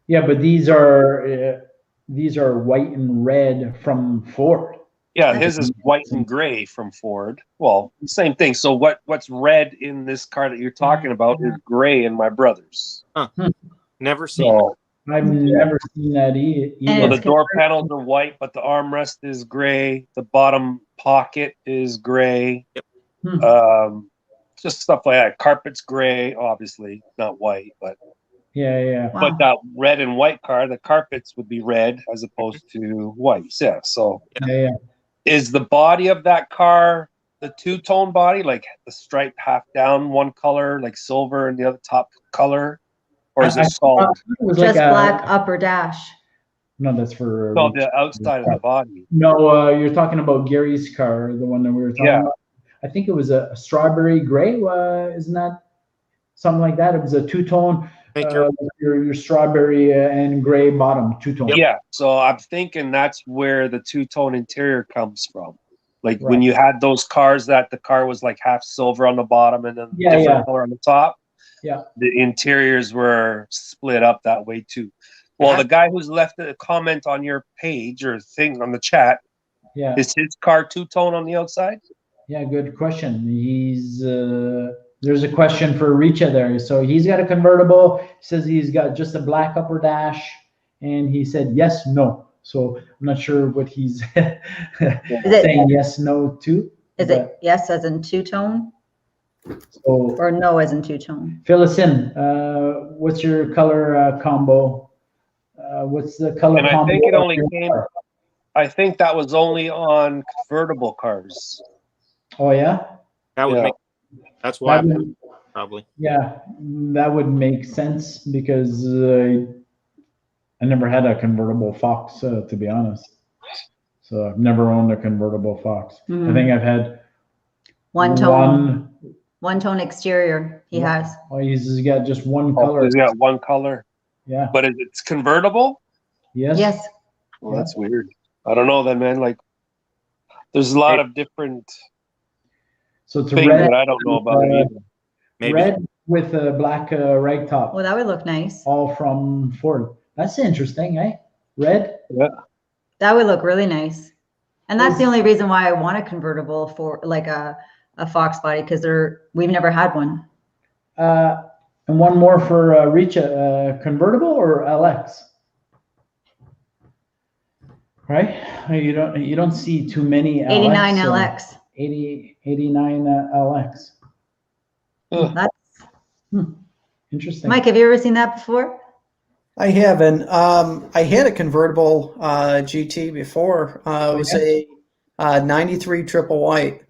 Yeah, but these are white and red from Ford. Yeah, his is white and gray from Ford. Well, same thing. So what's red in this car that you're talking about is gray in my brother's. Huh. Never seen it. I've never seen that either. So the door panels are white, but the armrest is gray. The bottom pocket is gray. Yep. Just stuff like that. Carpet's gray, obviously, not white, but yeah. Wow. But that red and white car, the carpets would be red as opposed to white. Yeah. So is the body of that car the two-tone body, like the stripe half down one color, like silver, and the other top color? Or is it solid? Just like black upper dash. No, that's for the outside of the body. No, you're talking about Gary's car, the one that we were talking about. I think it was a strawberry gray. Isn't that something like that? It was a two-tone, your strawberry and gray bottom, two-tone. Yeah, so I'm thinking that's where the two-tone interior comes from. Like when you had those cars that the car was like half silver on the bottom and then different color on the top. Yeah. The interiors were split up that way too. Well, the guy who's left a comment on your page or thing on the chat, is his car two-tone on the outside? Yeah, good question. He's there's a question for Richa there. So he's got a convertible. He says he's got just a black upper dash, and he said yes, no. So I'm not sure what he's saying yes, no to. Is it yes as in two-tone? Or no as in two-tone? Fill us in. What's your color combo? What's the color and combo? I think it only came. I think that was only on convertible cars. Oh yeah. That would make. That's why probably. Yeah, that would make sense because I never had a convertible Fox, to be honest. So I've never owned a convertible Fox. I think I've had one tone exterior. He has. Oh, he's got just one color. He's got one color. Yeah. But it's convertible? Yes. Yes. Well, that's weird. I don't know then, man. Like, there's a lot of different so it's things red, that I don't know about either. Maybe. Red with a black rag top. Well, that would look nice. All from Ford. That's interesting, eh? Red? Yeah. That would look really nice. And that's the only reason why I want a convertible for like a Fox body, because we've never had one. And one more for Richa, convertible or LX? Right? You don't see too many LX. 89 LX. 89 LX. That's interesting. Mike, have you ever seen that before? I haven't. I had a convertible GT before. It was a 93 triple white.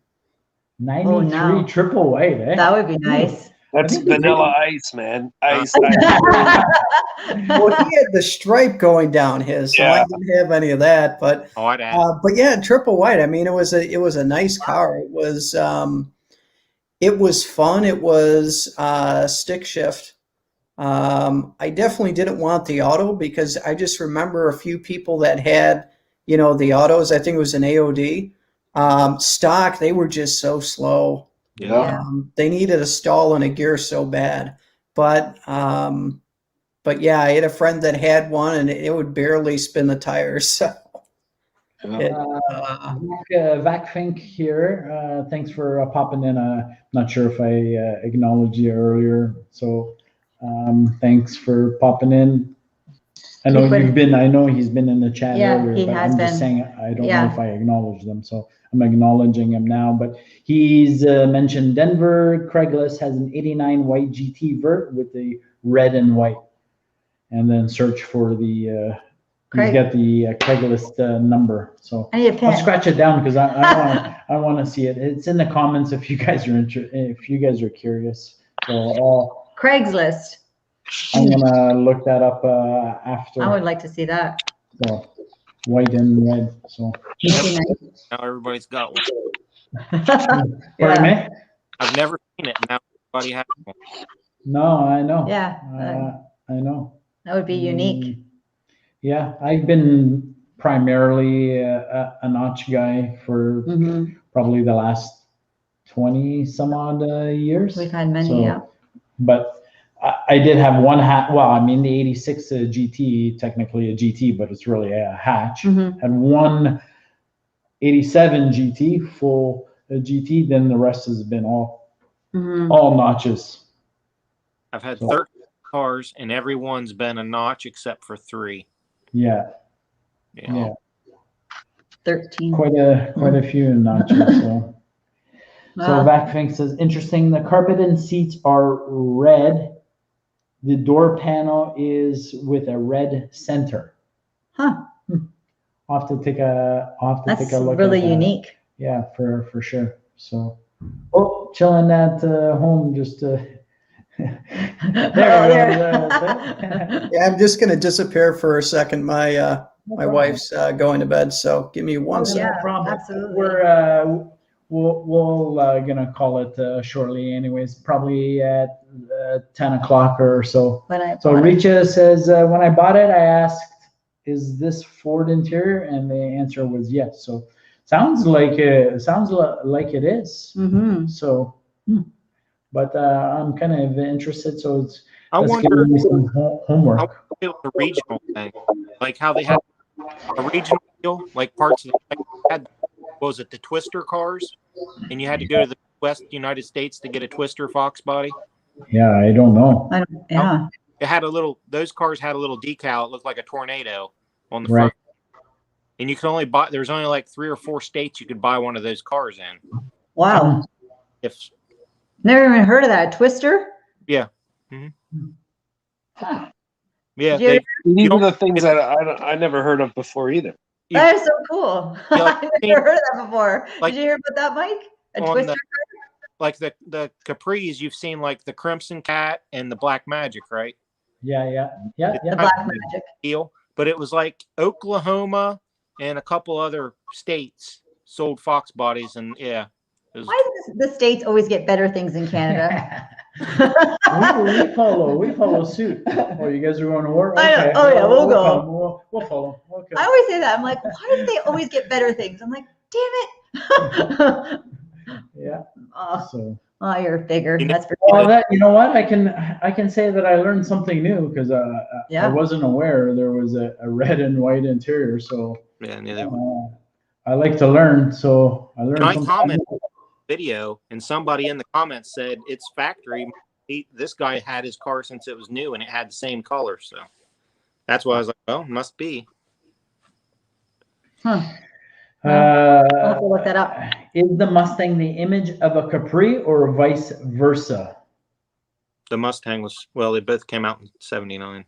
93 triple white, eh? That would be nice. That's vanilla ice, man. Ice. Well, he had the stripe going down his, so I didn't have any of that. But but yeah, triple white. I mean, it was a nice car. It was fun. It was stick shift. I definitely didn't want the auto because I just remember a few people that had, the autos. I think it was an AOD stock. They were just so slow. Yeah. They needed a stall and a gear so bad, but yeah, I had a friend that had one and it would barely spin the tires. So. Vacfink here. Thanks for popping in. Not sure if I acknowledged you earlier, so thanks for popping in. I know he's been in the chat earlier, but I'm just saying I don't know if I acknowledged them, so I'm acknowledging him now. But he's mentioned Denver Craigslist has an 89 white GT vert with the red and white, and then search for the he's got the Craigslist number. So I'll scratch it down because I want to see it. It's in the comments if you guys are curious. So Craigslist. I'm gonna look that up after. I would like to see that. So white and red. So now everybody's got one. Pardon me? I've never seen it. Now everybody has one. No, I know. Yeah. I know. That would be unique. Yeah, I've been primarily a notch guy for probably the last 20 some odd years. We've had many, But I did have one hat. Well, I mean, the 86 GT, technically a GT, but it's really a hatch. Had one 87 GT, full GT. Then the rest has been all notches. I've had 13 cars, and everyone's been a notch except for 3. Yeah. 13. Quite a few notches. So. So Vacfink says, interesting. The carpet and seats are red. The door panel is with a red center. Huh. I'll have to take a look. That's really unique. Yeah, for sure. So, chilling at home, just there. Yeah, I'm just gonna disappear for a second. My wife's going to bed, so give me one second. No problem. Absolutely. we'll gonna call it shortly, anyways. Probably at 10 o'clock or so. So Richa says, when I bought it, I asked, "Is this Ford interior?" And the answer was yes. So sounds like it is. Mm-hmm. So, but I'm kind of interested. So it's I wonder some homework. the regional thing, like how they have a regional deal, like parts of had, was it the Twister cars, and you had to go to the West United States to get a Twister Fox body. Yeah, I don't know. Yeah. It had a little. Those cars had a little decal. It looked like a tornado on the Right. front. And you could only buy. There's only like 3 or 4 states you could buy one of those cars in. Wow. If Never even heard of that. Twister? yeah. Huh. Yeah, Did These are the things that I never heard of before either. That is so cool. Yeah, like, I've never heard of that before. like- Did you hear about that, Mike? A on Twister? like the Capris, you've seen like the Crimson Cat and the Black Magic, right? Yeah. The Black Magic. Deal, but it was like Oklahoma and a couple other states sold Fox bodies, and yeah, it was, Why does the states always get better things than Canada? we follow suit. Oh, you guys are going to war? I know. Okay. Oh, yeah, we'll go. Come. We'll follow. Okay. I always say that. I'm like, why do they always get better things? I'm like, damn it. Yeah. Oh, So. you're a figure. That's for Well, that you know what, I can say that I learned something new because I wasn't aware there was a red and white interior. So yeah, neither. I like to learn. So I learned. I something commented new. on the video, and somebody in the comments said it's factory. This guy had his car since it was new, and it had the same color. So that's why I was like, well, must be. Huh. I'll have to look that up. Is the Mustang the image of a Capri or vice versa? The Mustang was, well, they both came out in '79.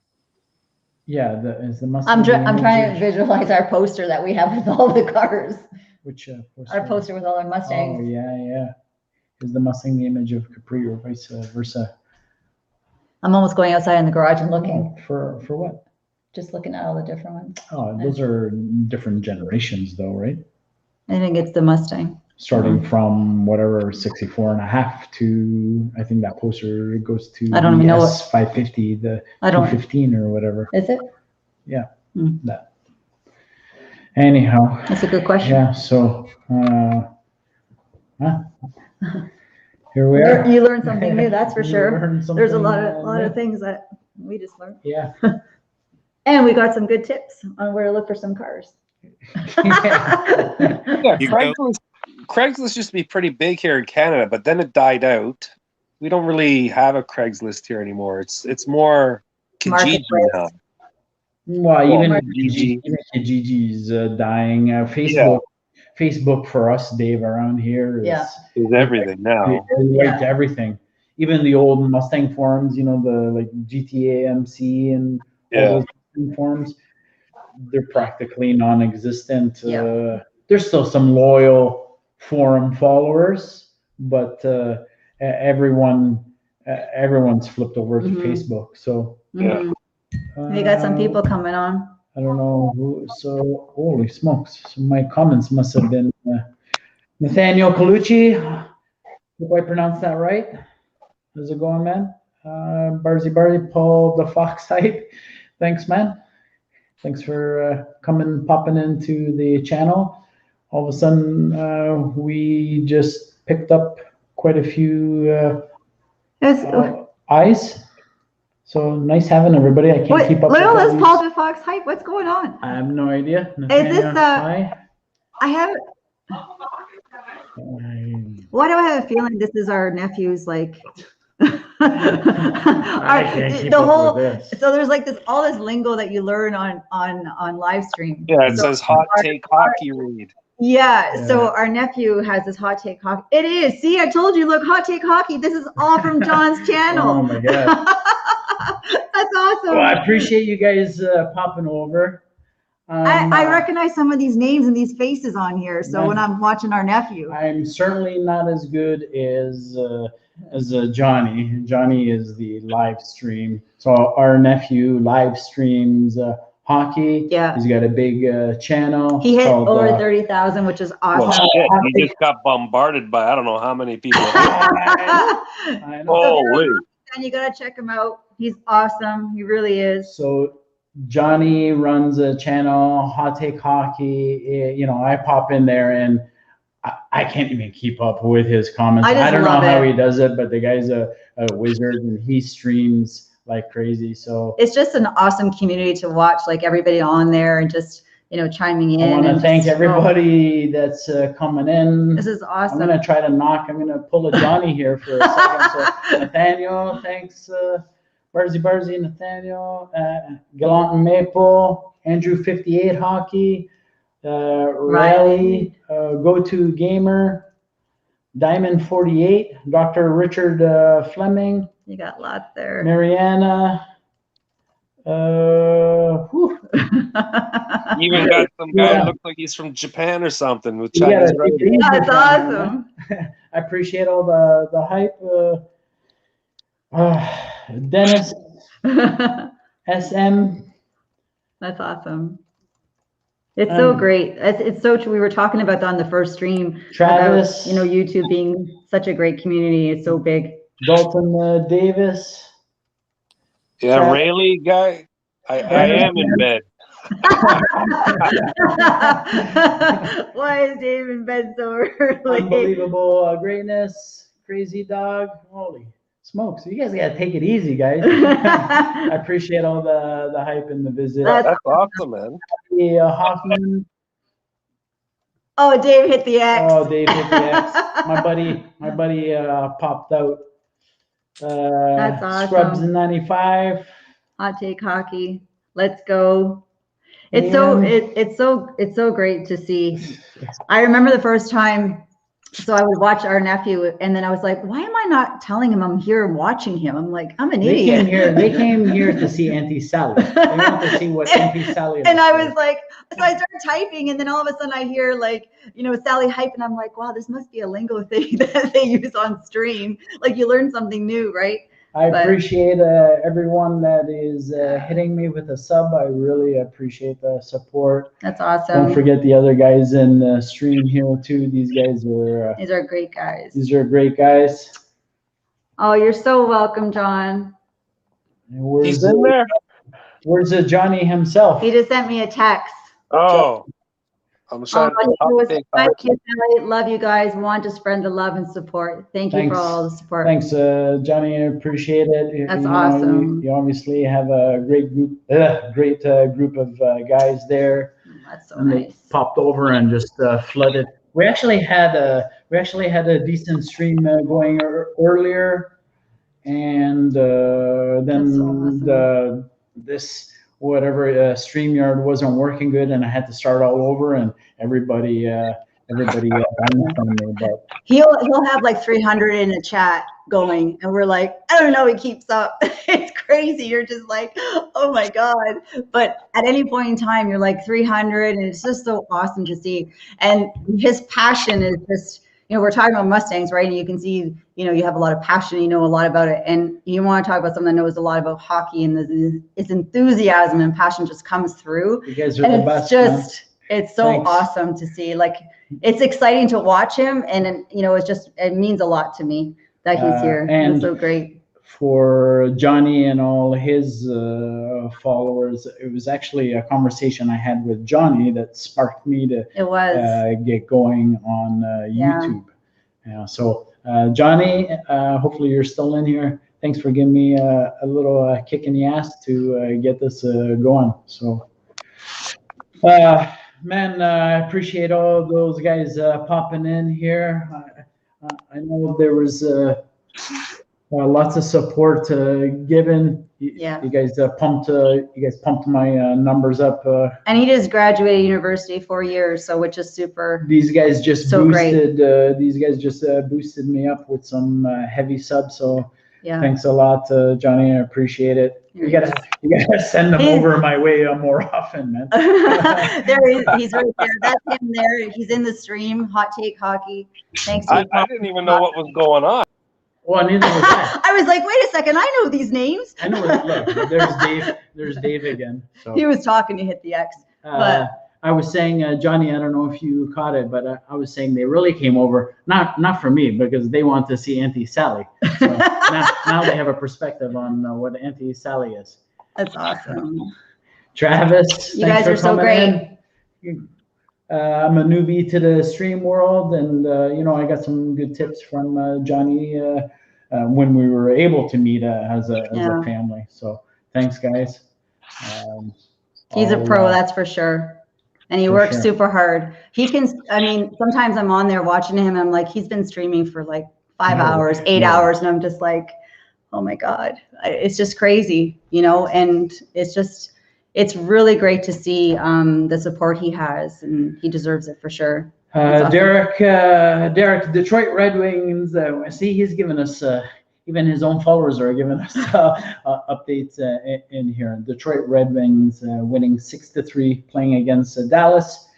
Yeah, is the Mustang. I'm the trying to image- visualize our poster that we have with all the cars. Which Our poster with all our Mustangs. Oh yeah. Is the Mustang the image of Capri or vice versa? I'm almost going outside in the garage and looking. For what? Just looking at all the different ones. Oh, those are different generations though, right? I think it's the Mustang. Starting from whatever 64 and a half to, I think that poster goes to I don't even know what- S550, the I don't- 215 or whatever. Is it? Yeah. Hmm. That. Anyhow. That's a good question. Yeah. So, here we are. You learned something new, that's for We sure. learned There's a something, lot new. of things that we just learned. Yeah. And we got some good tips on where to look for some cars. Yeah, Craigslist used to be pretty big here in Canada, but then it died out. We don't really have a Craigslist here anymore. It's more Kijiji now. Well, even Kijiji. Kijiji's dying. Facebook for us, Dave, around here is, Is everything now. right to everything. Even the old Mustang forums, the like GTA MC and all those forums, they're practically non-existent. There's still some loyal forum followers, but everyone's flipped over to Facebook. So We got some people coming on. I don't know who. So holy smokes! So my comments must have been Nathaniel Colucci. Hope I pronounced that right. How's it going, man? Barzy, Paul the Fox hype. Thanks, man. Thanks for popping into the channel. All of a sudden, we just picked up quite a few eyes. So nice having everybody. I can't keep up. Look at all with this these. Pauldfox hype. What's going on? I have no idea. Is this Hi. I have. Why do I have a feeling this is our nephew's like? I can't keep the up whole. with this. So there's like all this lingo that you learn on live stream. Yeah, it says hot take hockey read. Yeah, so our nephew has this hot take hockey. It is. See, I told you. Look, hot take hockey. This is all from John's channel. Oh my god. That's awesome. Well, I appreciate you guys popping over. I recognize some of these names and these faces on here. So when I'm watching our nephew, I'm certainly not as good as Johnny. Johnny is the live stream. So our nephew live streams Hockey. Yeah. He's got a big channel. He hit called, over 30,000, which is Well, awesome. shit, he just got bombarded by I don't know how many people. I know. Holy. And you gotta check him out. He's awesome. He really is. So Johnny runs a channel, Hot Take Hockey. You know, I pop in there and I can't even keep up with his comments. I don't know how he does it, but the guy's a wizard and he streams like crazy. So it's just an awesome community to watch, like everybody on there and just, you know, chiming in. I want to thank everybody that's coming in. This is awesome. I'm going to try to I'm going to pull a Johnny here for a second. So Nathaniel, thanks. Barzy, Nathaniel, Gallant and Maple, Andrew 58 Hockey, Riley, Go To Gamer, Diamond 48, Dr. Richard Fleming. You got a lot there. Mariana. Even got some guy who looks like he's from Japan or something with Chinese writing. That's awesome. I appreciate all the hype. Dennis SM. That's awesome. It's so great. It's so true. We were talking about that on the first stream. Travis, about, you know, YouTube being such a great community. It's so big. Dalton Davis. Yeah, Rayleigh guy. I am in bed. Why is Dave in bed so early? Unbelievable greatness. Crazy dog. Holy smokes. You guys got to take it easy, guys. I appreciate all the hype and the visit. That's awesome, man. Hoffman. Oh, Dave hit the X. Oh, Dave hit the X. My buddy popped out. That's awesome. Scrubs in 95. Hot Take Hockey. Let's go. It's so great to see. I remember the first time. So I would watch our nephew, and then I was like, "Why am I not telling him I'm here watching him?" I'm like, "I'm an idiot." They came here to see Auntie Sally. They want to see what Auntie Sally. And I was like, so I started typing, and then all of a sudden I hear like, you know, Sally hype, and I'm like, "Wow, this must be a lingo thing that they use on stream." Like you learn something new, right? I appreciate everyone that is hitting me with a sub. I really appreciate the support. That's awesome. Don't forget the other guys in the stream here too. These are great guys. These are great guys. Oh, you're so welcome, John. He's in there. Where's Johnny himself? He just sent me a text. Oh. I'm sorry. Thank you, Sally. Love you guys. Want to spread the love and support. Thank you for all the support. Thanks, Johnny. I appreciate it. That's awesome. You obviously have a great group of guys there. That's so and nice. They popped over and just flooded. We actually had a decent stream going earlier, and then this. Whatever StreamYard wasn't working good, and I had to start all over, and everybody ran from me. But he'll have like 300 in a chat going, and we're like, I don't know, he keeps up. It's crazy. You're just like, oh my god. But at any point in time, you're like 300, and it's just so awesome to see. And his passion is just, you know, we're talking about Mustangs, right? And you can see, you know, you have a lot of passion, you know a lot about it. And you want to talk about someone that knows a lot about hockey, and his enthusiasm and passion just comes through. You guys are the best. It's so awesome to see. Like, it's exciting to watch him. And, you know, it means a lot to me that he's here. And it's so great. For Johnny and all his followers, it was actually a conversation I had with Johnny that sparked me to get going on YouTube. Yeah. So Johnny, hopefully you're still in here. Thanks for giving me a little kick in the ass to get this going. So, man, I appreciate all those guys popping in here. I know there was lots of support given. You guys pumped my numbers up. And he just graduated university 4 years, so which is super. These guys just boosted. These guys just boosted me up with some heavy subs. So yeah, thanks a lot, Johnny. I appreciate it. You gotta send them over my way more often, man. He's right there. That's him there. He's in the stream. Hot Take Hockey. Thanks. I didn't even know what was going on. Well, neither was I. I was like, wait a second, I know these names. I know. Look, there's Dave. There's Dave again. So. He was talking to hit the X. But I was saying, Johnny, I don't know if you caught it, but I was saying they really came over, not for me, because they want to see Auntie Sally. So now they have a perspective on what Auntie Sally is. That's awesome. Travis, you guys are so great. I'm a newbie to the stream world, and I got some good tips from Johnny when we were able to meet as a family. So thanks, guys. He's a pro, that's for sure. And he works super hard. He can, sometimes I'm on there watching him. I'm like, he's been streaming for like 5 hours, 8 hours. And I'm just like, oh my God, it's just crazy, and it's really great to see the support he has, and he deserves it for sure. Awesome. Derek, Detroit Red Wings, see, he's given us, even his own followers are giving us updates in here. Detroit Red Wings winning 6-3, playing against Dallas.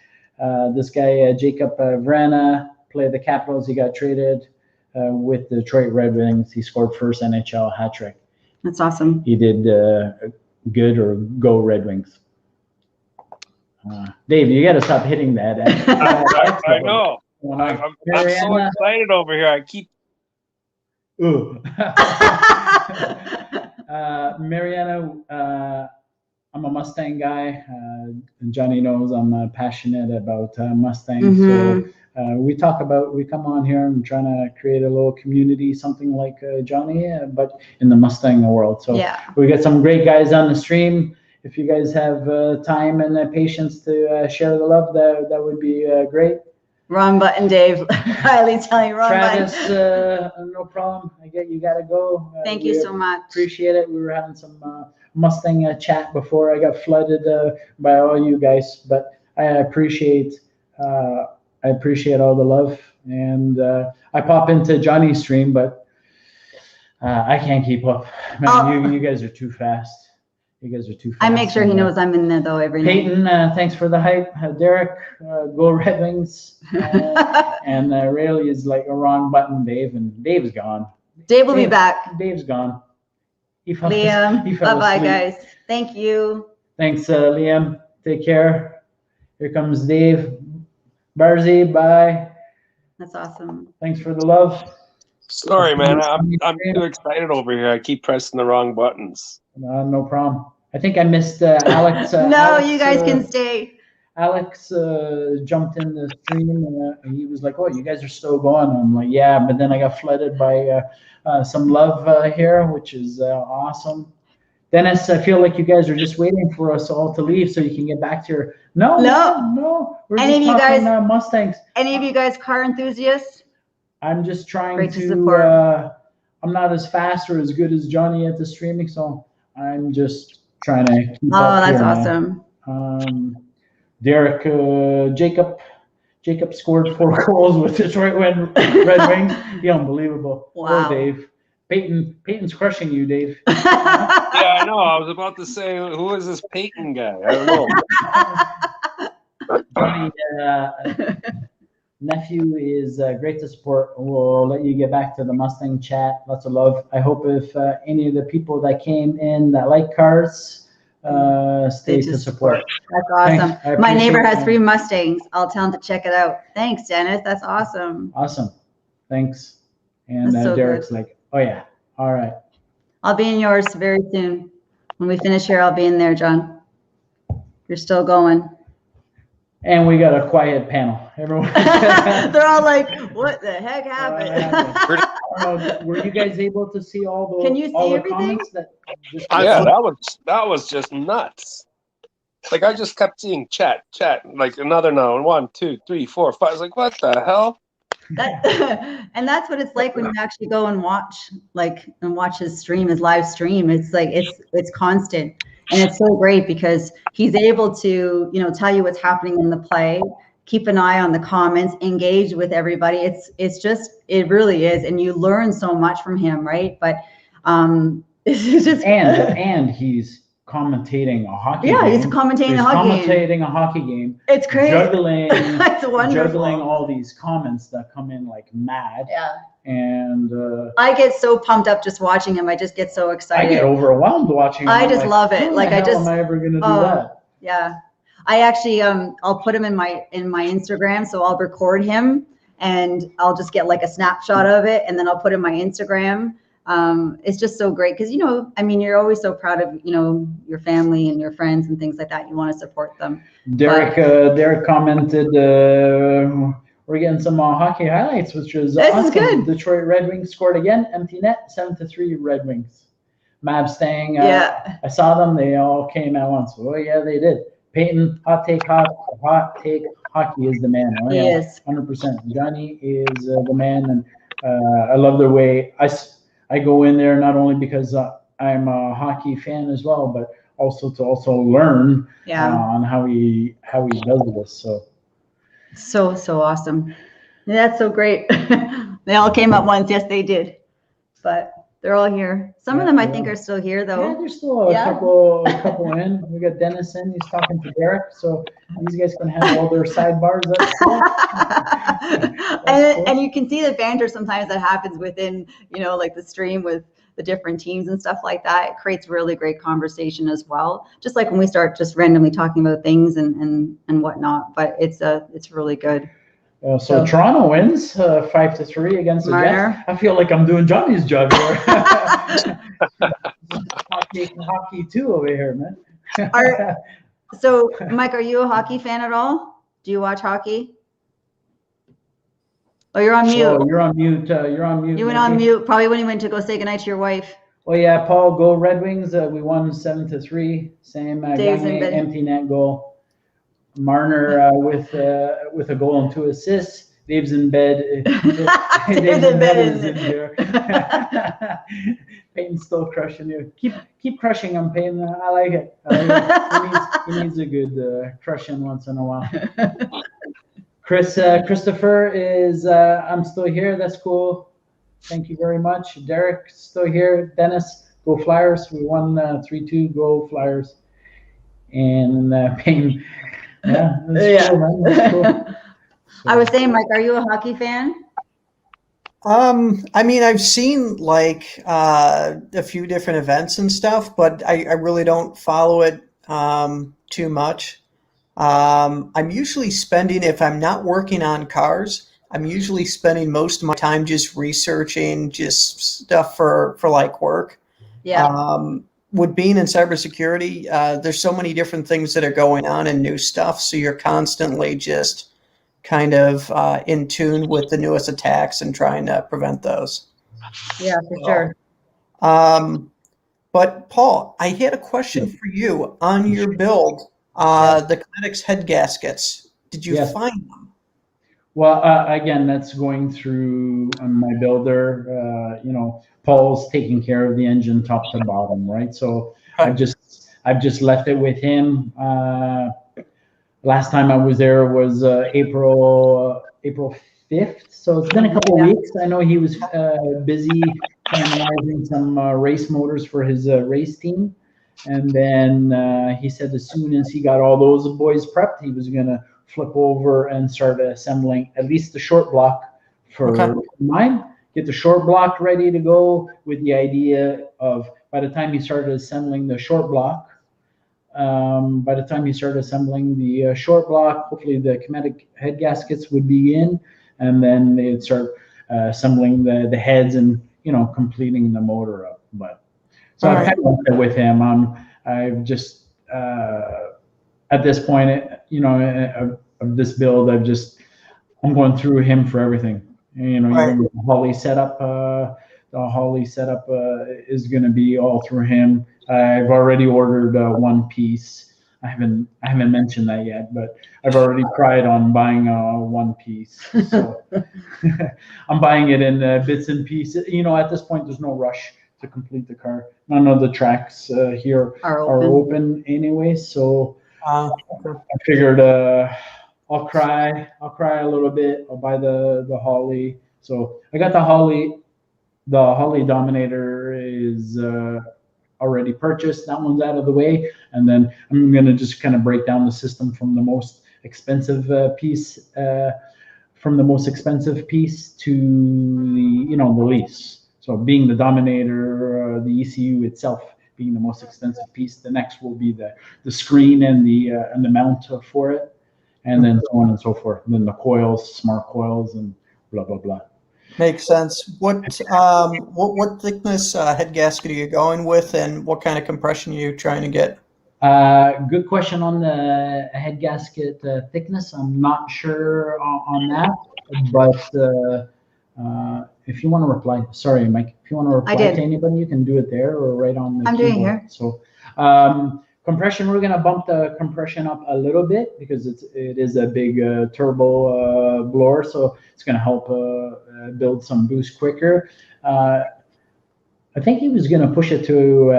This guy, Jacob Vrana, played the Capitals. He got traded with the Detroit Red Wings. He scored first NHL hat trick. That's awesome. He did good, or go Red Wings. Dave, you got to stop hitting that. I know. I'm so excited over here. I keep. Ooh. Mariana, I'm a Mustang guy. Johnny knows I'm passionate about Mustangs. So we come on here and trying to create a little community, something like Johnny, but in the Mustang world. So we got some great guys on the stream. If you guys have time and patience to share the love, that would be great. Wrong button, Dave. Highly telling you, wrong Travis, button. No problem. I get you got to go. Thank you so much. Appreciate it. We were having some Mustang chat before I got flooded by all you guys, but I appreciate all the love. And I pop into Johnny's stream, but I can't keep up. Man, you guys are too fast. You guys are too fast. I make sure he knows I'm in there though every night. Peyton, thanks for the hype. Derek, go Red Wings. And Rayleigh is like a wrong button, Dave, and Dave's gone. Dave will be back. Dave's gone. Liam, bye-bye, guys. Thank you. Thanks, Liam. Take care. Here comes Dave. Barzy, bye. That's awesome. Thanks for the love. Sorry, man. I'm too excited over here. I keep pressing the wrong buttons. No problem. I think I missed Alex. No, Alex, you guys can stay. Alex jumped in the stream and he was like, "Oh, you guys are still going." I'm like, "Yeah," but then I got flooded by some love here, which is awesome. Dennis, I feel like you guys are just waiting for us all to leave so you can get back to your. No. We're any just of you talking, guys? Mustangs. Any of you guys car enthusiasts? I'm just trying to. I'm not as fast or as good as Johnny at the streaming, so I'm just trying to keep up. Oh, that's here, awesome. Derek, Jacob scored 4 goals with Detroit Red Wings. Unbelievable. Wow. Poor Dave. Peyton's crushing you, Dave. Yeah, I know. I was about to say, who is this Peyton guy? I don't know. Johnny, nephew is great to support. We'll let you get back to the Mustang chat. Lots of love. I hope if any of the people that came in that like cars stay to support. That's awesome. My neighbor has 3 Mustangs. I'll tell him to check it out. Thanks, Dennis. That's awesome. Awesome. Thanks. And so Derek's good. like, "Oh yeah, all right." I'll be in yours very soon. When we finish here, I'll be in there, John. You're still going. And we got a quiet panel. Everyone. They're all like, "What the heck happened?" Were you guys able to see all the? Can you see everything? Comments that Yeah, that was just nuts. Like I just kept seeing chat, like another no, 1, 2, 3, 4, 5. I was like, what the hell? And that's what it's like when you actually go and watch his stream, his live stream. It's like it's constant, and it's so great because he's able to tell you what's happening in the play, keep an eye on the comments, engage with everybody. It really is, and you learn so much from him, right? But it's just and he's commentating a hockey game. Yeah, he's commentating a hockey game. It's crazy. Juggling, It's wonderful. juggling all these comments that come in like mad. Yeah. And I get so pumped up just watching him. I just get so I excited. get overwhelmed watching him. I I'm just like, love it. how Like the I hell just am I ever gonna do that? Yeah. I actually I'll put him in my Instagram, so I'll record him and I'll just get like a snapshot of it and then I'll put in my Instagram. It's just so great because, you know, I mean, you're always so proud of, you know, your family and your friends and things like that. You want to support them. Derek commented, we're getting some hockey highlights, which is This awesome. is good. Detroit Red Wings scored again, empty net, 7-3 Red Wings. Mustang, Yeah. I saw them. They all came at once. Oh yeah, they did. Peyton, hot take, hockey is the man. Oh, He yeah, is. 100%. Johnny is the man, and I love the way I go in there not only because I'm a hockey fan as well, but also to learn on how he does this. So awesome. That's so great. They all came at once. Yes, they did. But they're all here. Some of them I think are still here though. Yeah, there's still a couple in. We got Dennis in. He's talking to Derek, so these guys can have all their sidebars. That's cool. And you can see the banter sometimes that happens within, you know, like the stream with the different teams and stuff like that. It creates really great conversation as well. Just like when we start just randomly talking about things and whatnot. But it's really good. So Toronto wins 5-3 against the Marner. Jets. I feel like I'm doing Johnny's job here. hockey too over here, man. So Mike, are you a hockey fan at all? Do you watch hockey? Oh, you're on mute. Oh, you're on mute. You're on mute. You went on mute probably when you went to go say goodnight to your wife. Oh yeah, Paul, go Red Wings. We won 7-3. Same empty net goal. Marner with a goal and 2 assists. Dave's in bed. Dave's in bed is in here. Peyton's still crushing you. Keep crushing him, Peyton. I like it. He needs a good crushing once in a while. Christopher is. I'm still here. That's cool. Thank you very much. Derek's still here. Dennis, go Flyers. We won 3-2. Go Flyers. And Peyton. Yeah, that's cool, man. That's cool. I was saying, Mike, are you a hockey fan? I mean, I've seen like a few different events and stuff, but I really don't follow it too much. I'm usually spending, if I'm not working on cars, I'm usually spending most of my time just researching just stuff for like work. Yeah. With being in cybersecurity, there's so many different things that are going on and new stuff. So you're constantly just kind of in tune with the newest attacks and trying to prevent those. Yeah, for sure. But Paul, I had a question for you on your build. The Kinetics head gaskets. Did you find them? Well, again, that's going through my builder. You know, Paul's taking care of the engine top to bottom, right? So I've just left it with him. Last time I was there was April 5th. So it's been a couple of weeks. I know he was busy analyzing some race motors for his race team. And then he said as soon as he got all those boys prepped, he was going to flip over and start assembling at least the short block for mine. Get the short block ready to go with the idea of by the time he started assembling the short block, hopefully the Kinetic head gaskets would be in, and then they'd start assembling the heads and, you know, completing the motor up. But so I've kind of left it with him. I've just at this point, you know, of this build, I'm going through him for everything. You know, even with the Holly setup, is going to be all through him. I've already ordered one piece. I haven't mentioned that yet, but I've already tried on buying one piece. So I'm buying it in bits and pieces. You know, at this point, there's no rush to complete the car. None of the tracks here are open anyway. So I figured I'll cry a little bit. I'll buy the Holly. So I got the Holly. The Holly Dominator is already purchased. That one's out of the way, and then I'm gonna just kind of break down the system from the most expensive piece from the most expensive piece to the the least. So being the Dominator, the ECU itself being the most expensive piece, the next will be the screen and the mount for it, and then so on and so forth. And then the coils, smart coils, and blah blah blah. Makes sense. What thickness head gasket are you going with, and what kind of compression are you trying to get? Good question on the head gasket thickness. I'm not sure on that, but if you want to reply, sorry, Mike, if you want to reply to anybody, you can do it there or right on the keyboard. Doing here. So compression, we're going to bump the compression up a little bit because it is a big turbo blower, so it's going to help build some boost quicker. I think he was going to push it to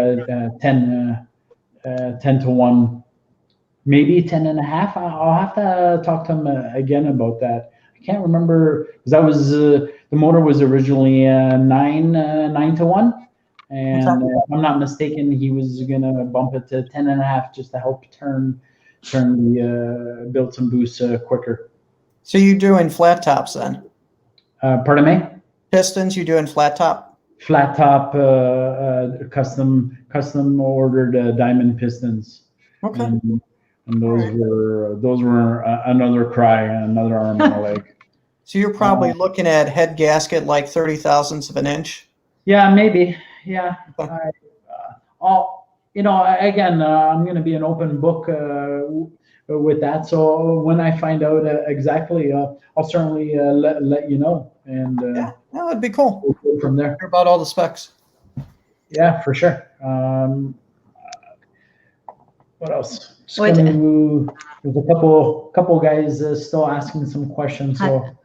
10 to 1, maybe 10 and a half. I'll have to talk to him again about that. I can't remember because that was the motor was originally 9 to 1, and if I'm not mistaken, he was gonna bump it to 10 and a half just to help turn the build some boost quicker. So you're doing flat tops then? Pardon me? Pistons, you doing flat top? Flat top, custom ordered diamond pistons. Okay. And those were another cry, another arm and a leg. So you're probably looking at head gasket like 30,000ths of an inch. Yeah, maybe. Yeah. Again, I'm going to be an open book with that. So when I find out exactly, I'll certainly let you know. And yeah, that would be cool. We'll go from there. Hear about all the specs. Yeah, for sure. What else? There's a couple guys still asking some questions. So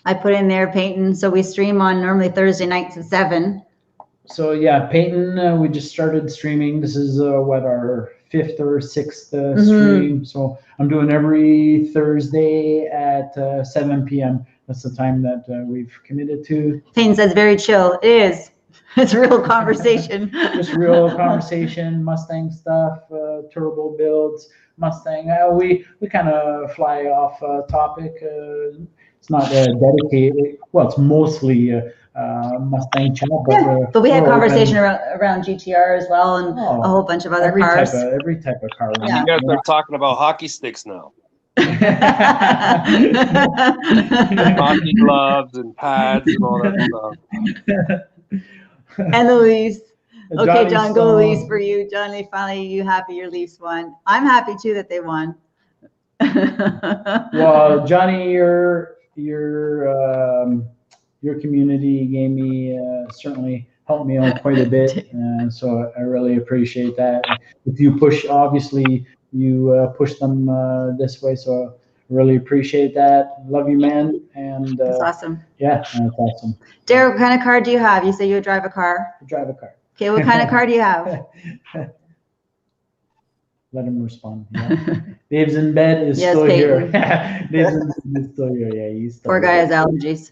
I put in there Peyton. So we stream on normally Thursday nights at 7. So yeah, Peyton, we just started streaming. This is our 5th or 6th stream. So I'm doing every Thursday at 7 p.m. That's the time that we've committed to. Peyton says very chill. It is. It's real conversation. Just real conversation, Mustang stuff, turbo builds, Mustang. We kind of fly off topic. It's not dedicated. Well, it's mostly Mustang channel, but we had conversation around GTR as well, and a whole bunch of other cars. Every type of car. Yeah. You guys are talking about hockey sticks now. Hockey gloves and pads and all that stuff. And the Leafs. Okay, John, go Leafs for you. Johnny, finally, you happy your Leafs won? I'm happy too that they won. Well, Johnny, your community gave me certainly helped me out quite a bit, and so I really appreciate that. If you push, obviously you push them this way, so I really appreciate that. Love you, man. And that's awesome. Yeah, that's awesome. Derek, what kind of car do you have? You say you drive a car. I drive a car. Okay, what kind of car do you have? Let him respond. Yeah. Dave's in bed is still here. Dave's is still here. Yeah, he's still Poor guy has allergies.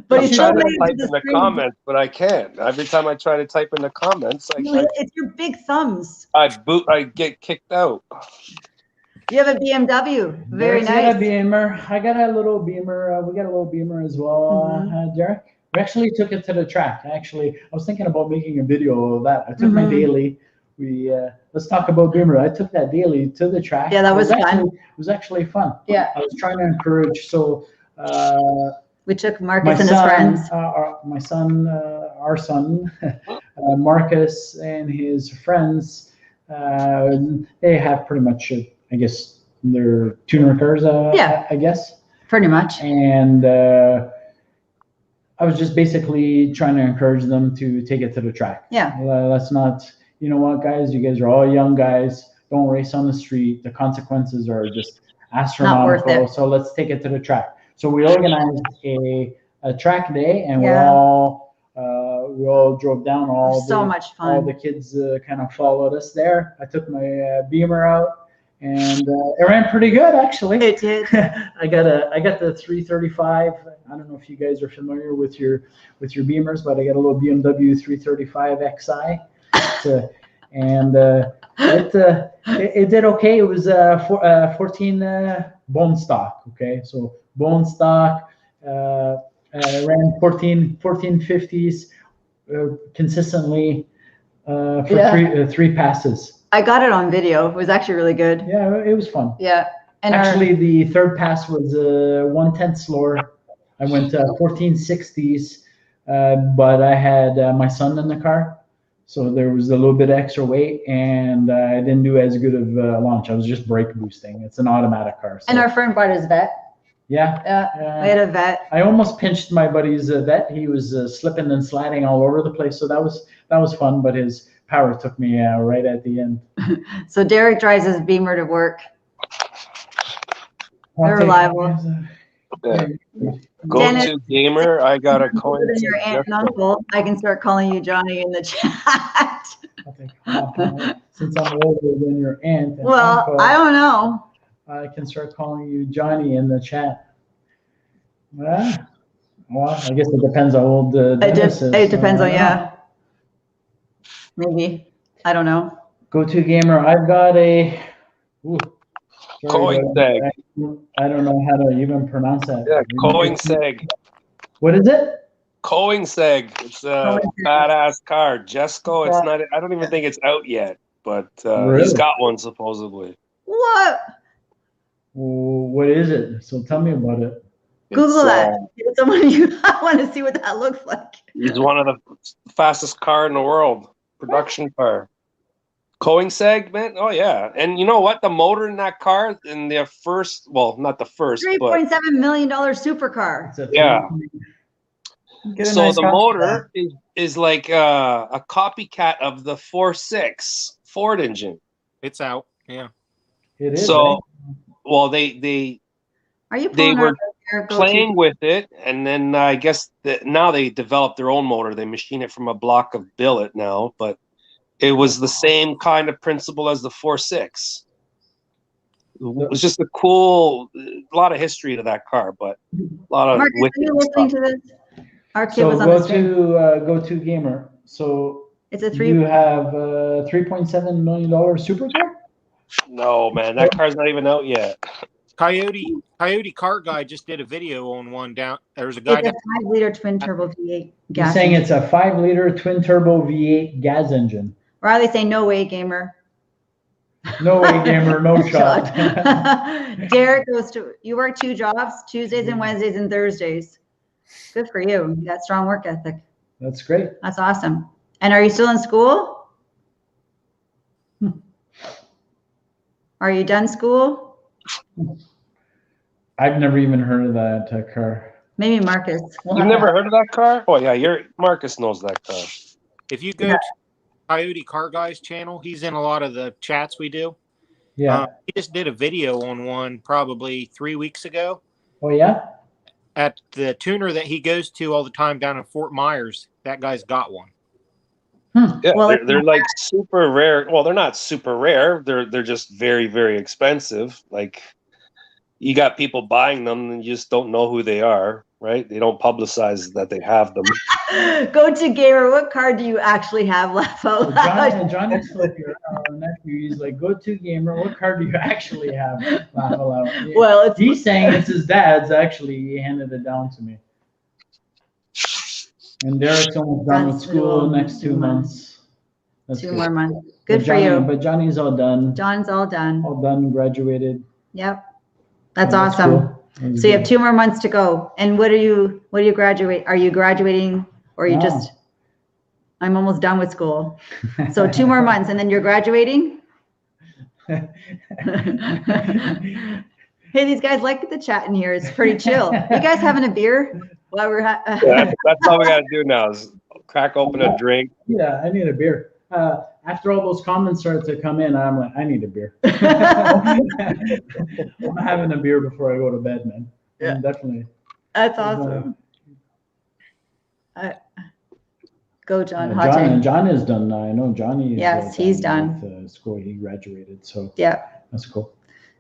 But he's trying to type in the comments, but I can't. Every time I try to type in the comments, it's your big thumbs. I get kicked out. You have a BMW. Very nice. I got a Beamer. I got a little Beamer. We got a little Beamer as well, Derek. We actually took it to the track. I was thinking about making a video of that. I took my daily. Let's talk about Beamer. I took that daily to the track. Yeah, that was fun. It was actually fun. Yeah. I was trying to encourage. So we took Marcus and his friends. Our son, Marcus and his friends. They have pretty much, I guess, they're tuner cars. I guess. Pretty much. And I was just basically trying to encourage them to take it to the track. Yeah. Let's not. You know what, guys? You guys are all young guys. Don't race on the street. The consequences are just astronomical. Not worth it. So let's take it to the track. So we organized a track day, and we all drove down. Much fun. All the kids kind of followed us there. I took my Beamer out, and it ran pretty good, actually. It did. I got the 335. I don't know if you guys are familiar with your Beamers, but I got a little BMW 335 XI. And it did okay. It was 14 bone stock. Okay, so bone stock. Ran 1450s consistently for three passes. I got it on video. It was actually really good. Yeah, it was fun. Yeah. And actually, the third pass was 1/10 slower. I went 1460s, but I had my son in the car, so there was a little bit extra weight, and I didn't do as good of a launch. I was just brake boosting. It's an automatic car. So. And our friend brought his vet. Yeah. We had a vet. I almost pinched my buddy's vet. He was slipping and sliding all over the place, so that was fun. But his power took me right at the end. So Derek drives his Beamer to work. They're reliable. Yeah. Go to gamer. I got a coin. Your aunt and uncle. I can start calling you Johnny in the chat. Since I'm older than your aunt. And uncle, I don't know. I can start calling you Johnny in the chat. Well, I guess it depends how old Dennis is. It depends on, maybe. I don't know. Go to gamer. I've got a coin seg. I don't know how to even pronounce that. Yeah, coin seg. What is it? Coin seg. It's a badass car. Jesco. It's not. I don't even think it's out yet, but he's got one supposedly. What? What is it? So tell me about it. Google that. Someone I want to see what that looks like. He's one of the fastest car in the world. Production car. Coing segment. Oh yeah. And you know what? The motor in that car in their first, well, not the first, $3.7 million supercar. Yeah. So the motor is like a copycat of the 4.6 Ford engine. It's out. Yeah. It is. So right? Well, they were playing with it, and then I guess that now they developed their own motor. They machine it from a block of billet now, but it was the same kind of principle as the 4.6. It was just a lot of history to that car, but a lot of Marcus, wicked are you listening stuff. to this? Our kid was on the go to gamer. So it's a you have a $3.7 million supercar? No, man, that car's not even out yet. Coyote Car Guy just did a video on one down. There's a guy. It's a 5-liter twin turbo V8 gas. You're saying it's a 5-liter twin turbo V8 gas engine. Riley say no way, gamer. No way, gamer, no shot. Derek you work 2 jobs, Tuesdays and Wednesdays and Thursdays. Good for you. You got strong work ethic. That's great. That's awesome. And are you still in school? Are you done school? I've never even heard of that car. Maybe Marcus. You've never heard of that car? Oh yeah, Marcus knows that car. If you go to Coyote Car Guy's channel, he's in a lot of the chats we do. Yeah. He just did a video on one probably 3 weeks ago. Oh yeah? At the tuner that he goes to all the time down in Fort Myers, that guy's got one. Yeah, well, they're like super rare. Well, they're not super rare. They're just very, very expensive. Like you got people buying them and you just don't know who they are, right? They don't publicize that they have them. Go to gamer. What car do you actually have left out loud? Johnny's nephew, he's like, go to gamer. What car do you actually have? Laugh out loud. Yeah. Well, he's saying it's his dad's. Actually, he handed it down to me. And Derek's almost done with school next 2 months. That's 2 good. more months. Good But for you. But Johnny's all done. John's all done. All done, graduated. Yep. That's Yeah, awesome. cool. So you have 2 more months to go. And what do you graduate? Are you graduating or are you just, I'm almost done with school. So 2 more months and then you're graduating? Hey, these guys like the chat in here. It's pretty chill. You guys having a beer while we're that's all we got to do now is crack open a drink. Yeah, I need a beer. After all those comments start to come in, I'm like, I need a beer. I'm having a beer before I go to bed, man. Yeah, definitely. That's awesome. Go, John. Hot take. John is done now. I know Johnny. Yes, he's done. With, school, he graduated, so yeah, that's cool.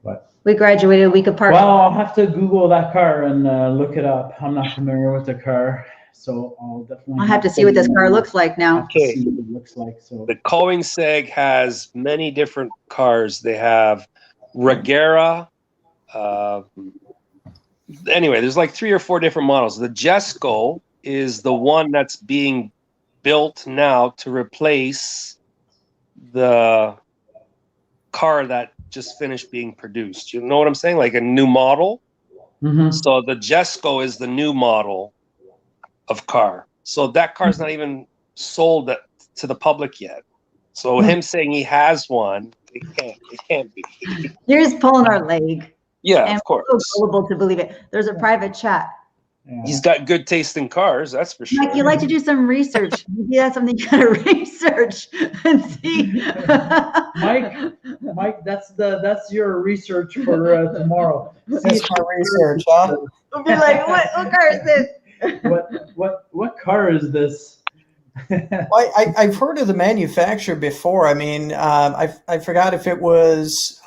But we graduated a week apart. Well, I'll have to Google that car and look it up. I'm not familiar with the car. So I'll definitely. I'll have to see what this car looks like now. Okay. See what it looks like. So the Koenigsegg has many different cars. They have Regera, Anyway, there's like 3 or 4 different models. The Jesco is the one that's being built now to replace the car that just finished being produced. You know what I'm saying? Like a new model. Mm-hmm. So the Jesco is the new model of car. So that car's not even sold to the public yet. So him saying he has one, it can't be. You're just pulling our leg. Yeah, and of course. We're so gullible to believe it. There's a private chat. Yeah. He's got good taste in cars, that's for sure. Mike, you like to do some research. Maybe that's something you gotta research and see. Mike, that's your research for tomorrow. That's my research, huh? We'll be like, what car is this? What car is this? Well, I've heard of the manufacturer before. I mean, I forgot if it was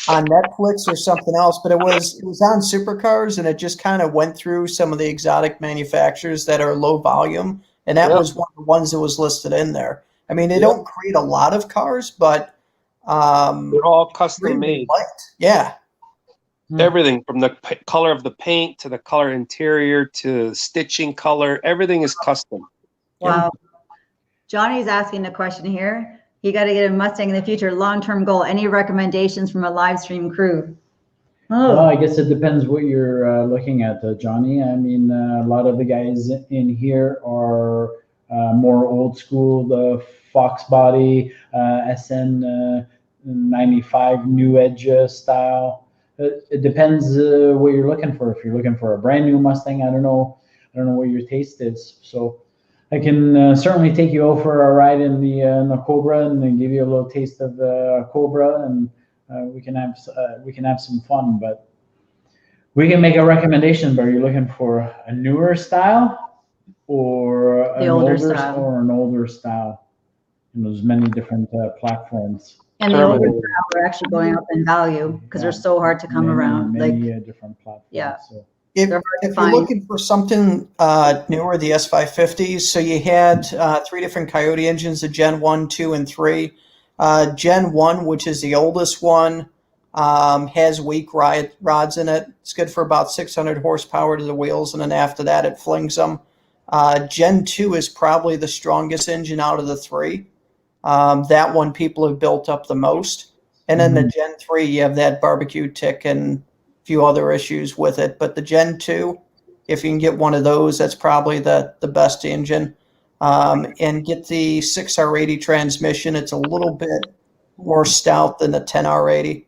on Netflix or something else, but it was on Supercars, and it just kind of went through some of the exotic manufacturers that are low volume, and that was one of the ones that was listed in there. I mean, they don't create a lot of cars, but they're all custom made. Yeah. Everything from the color of the paint to the color interior to stitching color, everything is custom. Wow. Johnny's asking a question here. You got to get a Mustang in the future. Long-term goal. Any recommendations from a live stream crew? Oh, well, I guess it depends what you're looking at, Johnny. I mean, a lot of the guys in here are more old school, the foxbody, SN 95 new edge style. It depends what you're looking for. If you're looking for a brand new Mustang, I don't know what your taste is. So I can certainly take you over for a ride in the Cobra and then give you a little taste of the Cobra, and we can have some fun. But we can make a recommendation. But are you looking for a newer style or an older style? Or an older style? And there's many different platforms. And the older style are actually going up in value because they're so hard to come around. Many different platforms. Yeah. So. If you're looking for something newer, the S550s, so you had 3 different Coyote engines, the Gen 1, 2, and 3. Gen 1, which is the oldest one, has weak rods in it. It's good for about 600 horsepower to the wheels, and then after that, it flings them. Gen 2 is probably the strongest engine out of the 3. That one people have built up the most. And then the Gen 3, you have that barbecue tick and few other issues with it, but the Gen 2, if you can get one of those, that's probably the best engine. And get the 6R80 transmission. It's a little bit more stout than the 10R80.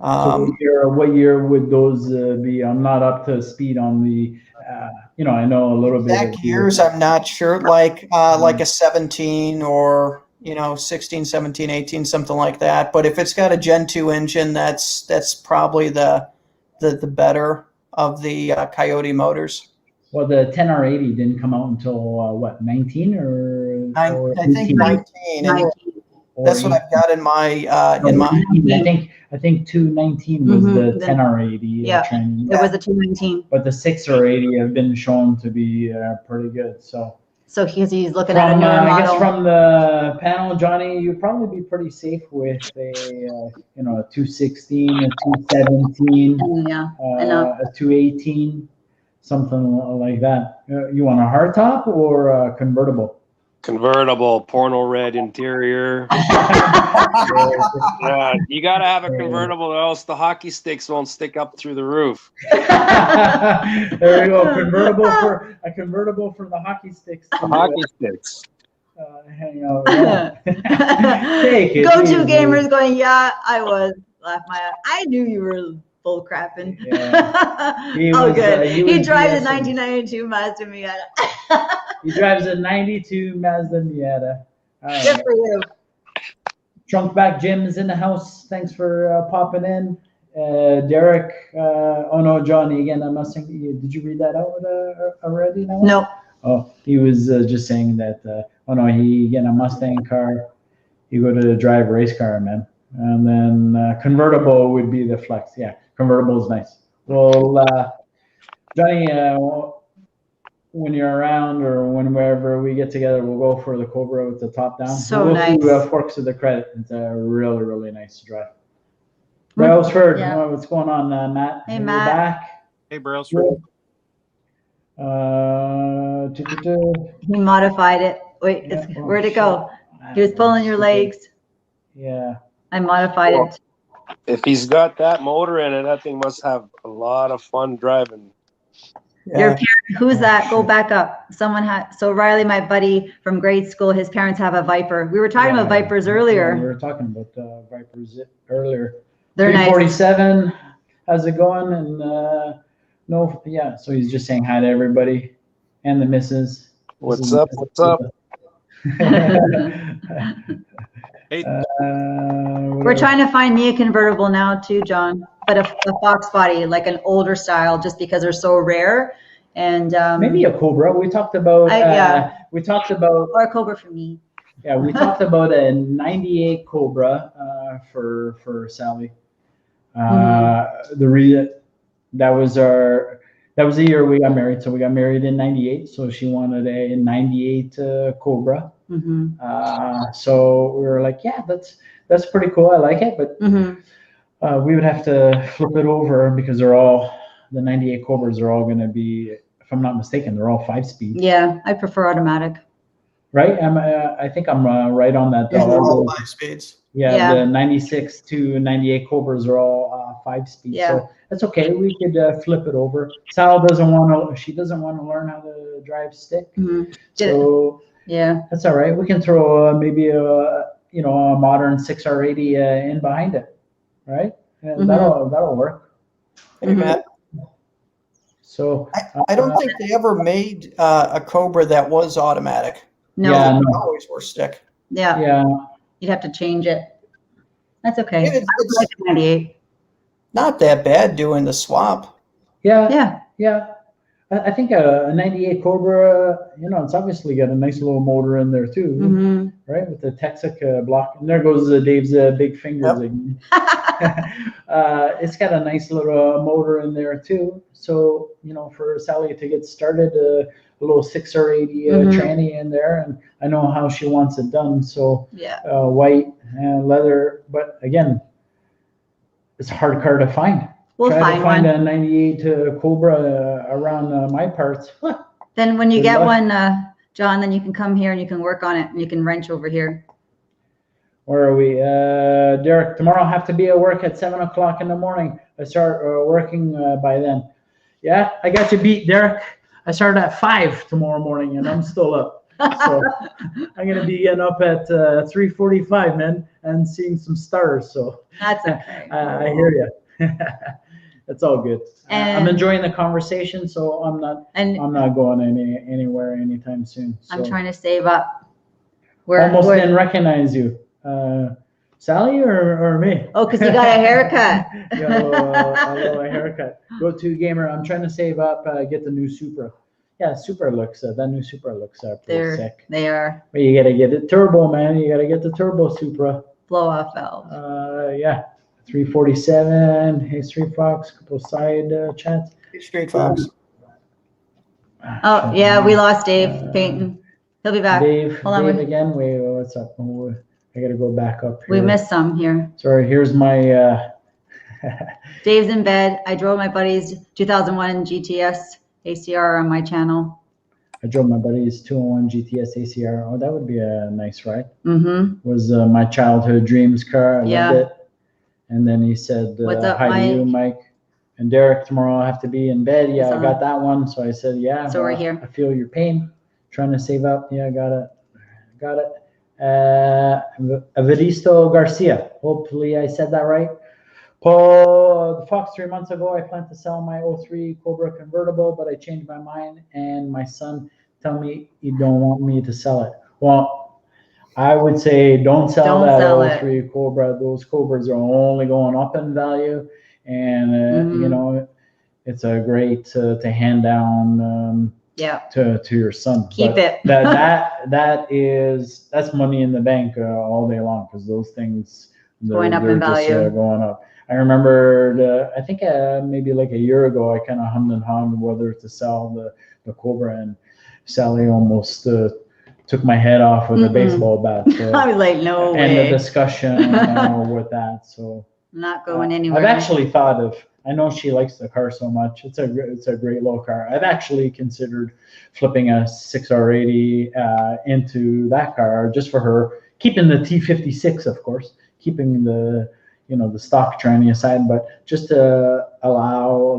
So what year would those be? I'm not up to speed on the, I know a little bit. Exact years, I'm not sure, like a 17 or 16, 17, 18, something like that. But if it's got a Gen 2 engine, that's probably the better of the Coyote motors. Well, the 10R80 didn't come out until 19 or I think 19. That's what I've got in my I think 219 was the 10R80. Yeah, it was the 219. But the 6R80 have been shown to be pretty good. So he's looking at a newer model. I guess from the panel, Johnny, you'd probably be pretty safe with a 216, a 217, a 218, something like that. You want a hardtop or a convertible? Convertible, porno red interior. Yeah, you gotta have a convertible, or else the hockey sticks won't stick up through the roof. There we go. A convertible for the hockey sticks. Hockey sticks. Hang out. Take it. Go-to gamers going, yeah, I was. Laugh my ass. I knew you were bull crapping. Yeah. Good. He drives a 1992 Mazda Miata. He drives a 92 Mazda Miata. Good for you. Trunk Back Jim is in the house. Thanks for popping in. Derek, Johnny again. I'm not saying. Did you read that out already? No. Oh, he was just saying that. He get a Mustang car. You go to drive race car, man. And then convertible would be the flex. Yeah, convertible is nice. Well, Johnny, when you're around or whenever we get together, we'll go for the Cobra with the top down. So nice. We'll do Forks of the Credit. It's really, really nice to drive. Brailsford, Yeah. what's going on, Matt? Hey, You're Matt. back. Hey, Brailsford. He modified it. Wait, Yeah, where'd it go? He was pulling your legs. Yeah. I modified it. If he's got that motor in it, that thing must have a lot of fun driving. Your parent, who's that? Go back up. Someone had, so Riley, my buddy from grade school, his parents have a Viper. We were talking about Vipers earlier. We were talking about Vipers earlier. They're 347. Nice. How's it going? And no, yeah. So he's just saying hi to everybody and the missus. What's up? What's up? We're trying to find me a convertible now too, John, but a fox body, like an older style, just because they're so rare. And maybe a Cobra. We talked about we talked about or a Cobra for me. Yeah, we talked about a '98 Cobra for Sally. The reason that was the year we got married. So we got married in '98. So she wanted a '98 Cobra. So we were like, yeah, that's pretty cool. I like it, but we would have to flip it over because the '98 Cobras are all going to be, if I'm not mistaken, they're all 5-speed. Yeah, I prefer automatic. Right? I think I'm right on that. Yeah, they're all 5 speeds. Yeah, the 96 to 98 Cobras are all 5-speed. Yeah. So that's okay. We could flip it over. Sal doesn't want to learn how to drive stick. So yeah, that's all right. We can throw maybe a modern 6R80 in behind it, right? And that'll work. Hey, Matt. So I don't think they ever made a Cobra that was automatic. No, yeah, they always were stick. Yeah, you'd have to change it. That's okay. It's like 98. Not that bad doing the swap. Yeah. I think a '98 Cobra, it's obviously got a nice little motor in there too, right? With the Texac block. And there goes Dave's big fingers again. It's got a nice little motor in there too. So, for Sally to get started, a little 6R80 tranny in there, and I know how she wants it done. So, white and leather, but again, it's a hard car to find. We'll Try to find one. a '98 Cobra around my parts. Then when you get one, John, then you can come here and you can work on it and you can wrench over here. Where are we? Derek, tomorrow I have to be at work at 7 o'clock in the morning. I start working by then. Yeah, I got you beat, Derek. I start at 5 tomorrow morning and I'm still up. So I'm going to be getting up at 3:45, man, and seeing some stars. So that's okay. I hear you. It's all good. I'm enjoying the conversation, so I'm not going anywhere anytime soon. So. I'm trying to save up. Almost didn't recognize you. Sally or me? Oh, because you got a haircut. a little haircut. Go to gamer. I'm trying to save up, get the new Supra. Yeah, Supra looks, that new Supra looks pretty sick. They are. But you got to get it turbo, man. You got to get the turbo Supra. Blow off valve. Yeah. 347. Hey, Street Fox. Couple side chats. Hey, Street Fox. Oh, yeah, we lost Dave painting. He'll be back. Dave, hold on. Again. Wait, what's up? I got to go back up here. We missed some here. Sorry, here's my... Dave's in bed. I drove my buddy's 2001 GTS ACR on my channel. I drove my buddy's 201 GTS ACR. Oh, that would be a nice ride. Was my childhood dreams car. I loved it. And then he said, what's up, hi Mike? to you, Mike. And Derek, tomorrow I have to be in bed. Yeah, I got that one. So I said, yeah. So we're here. I feel your pain. Trying to save up. Yeah, got it. Evaristo Garcia. Hopefully I said that right. Paul, the Fox, 3 months ago, I planned to sell my 03 Cobra convertible, but I changed my mind and my son tell me he don't want me to sell it. Well, I would say don't sell that 03 Cobra. Those Cobras are only going up in value, and it's a great to hand down to your son. Keep it. That's money in the bank all day long because those things going up in value. Going up. I remember I think maybe like a year ago I kind of hummed and hawed whether to sell the Cobra, and Sally almost took my head off with a baseball bat. So I was like, no way. End the discussion with that. So Not going anywhere. I've actually thought of. I know she likes the car so much. It's a great little car. I've actually considered flipping a 6R80 into that car just for her, keeping the T56, of course, keeping the the stock tranny aside, but just to allow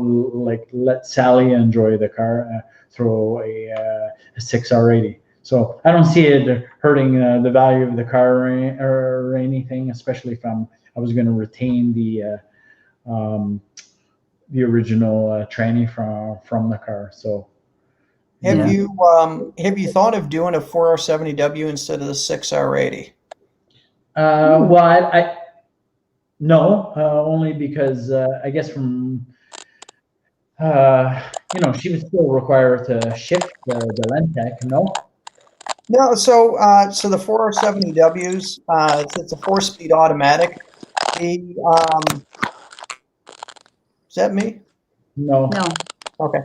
let Sally enjoy the car, throw a 6R80. So I don't see it hurting the value of the car or anything, especially if I was going to retain the original tranny from the car. So have you thought of doing a 4R70W instead of the 6R80? Well, no, only because I guess from she would still require to shift the Lentec. No. No, so the 4R70Ws, it's a 4-speed automatic. Is that me? No. No. Okay.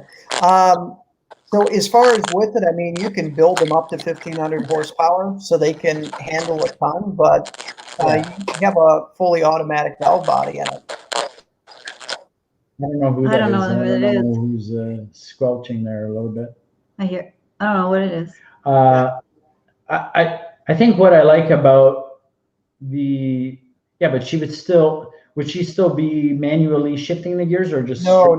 So as far as with it, I mean, you can build them up to 1,500 horsepower, so they can handle a ton. But you have a fully automatic valve body in it. I don't know who that is. I don't know who's squelching there a little bit. I don't know what it is. I think what I like about but would she still be manually shifting the gears or just? No.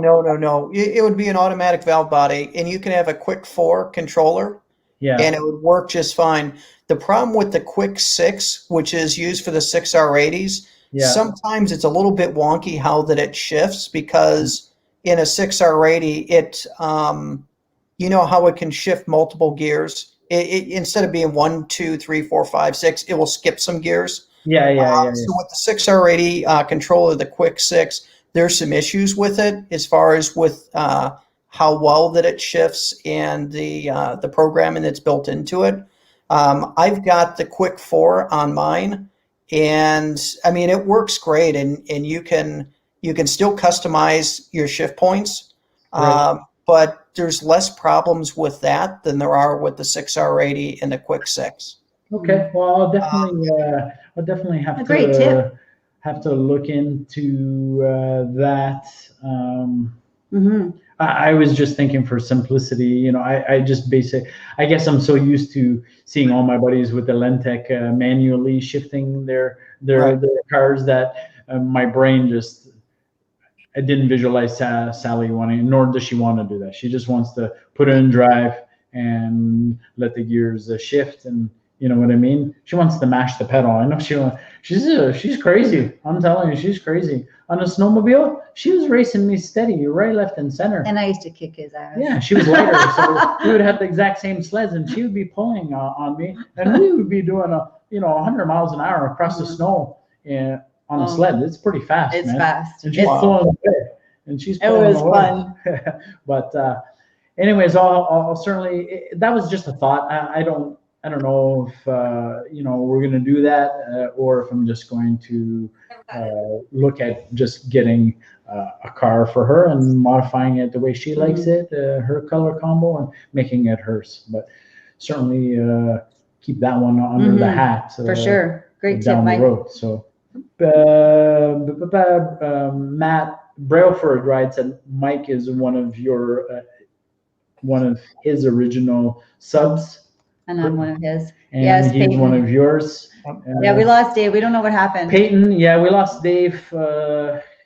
It would be an automatic valve body, and you can have a Quick 4 controller. Yeah. And it would work just fine. The problem with the Quick 6, which is used for the 6R80s, sometimes it's a little bit wonky how that it shifts, because in a 6R80, it you know how it can shift multiple gears. It instead of being 1, 2, 3, 4, 5, 6, it will skip some gears. Yeah. So with the 6R80 controller, the Quick 6, there's some issues with it as far as with how well that it shifts and the programming that's built into it. I've got the Quick 4 on mine, and I mean it works great, and you can still customize your shift points, right. But there's less problems with that than there are with the 6R80 and the Quick 6. Okay, well, I'll definitely have to look into that. I was just thinking for simplicity, I guess I'm so used to seeing all my buddies with the Lentec manually shifting their cars that my brain I didn't visualize Sally wanting, nor does she want to do that. She just wants to put it in drive and let the gears shift, and you know what I mean? She wants to mash the pedal. I know she's crazy. I'm telling you, she's crazy. On a snowmobile, she was racing me steady, right, left, and center. And I used to kick his ass. Yeah, she was lighter, so we would have the exact same sleds, and she would be pulling on me, and we would be doing 100 miles an hour across the snow on a sled. It's pretty fast. It's man. fast. And she's pulling away. And she's pulling It was away. fun. But anyways, I'll certainly. That was just a thought. I don't know if we're going to do that or if I'm just going to look at just getting a car for her and modifying it the way she likes it, her color combo, and making it hers. But certainly keep that one under the hat for sure. Great tip, down Mike. the road. So Matt Brailford writes that Mike is one of his original subs. And I'm one of his. And yes, he's Peyton. one of yours. Yeah, we lost Dave. We don't know what happened. Peyton, yeah, we lost Dave.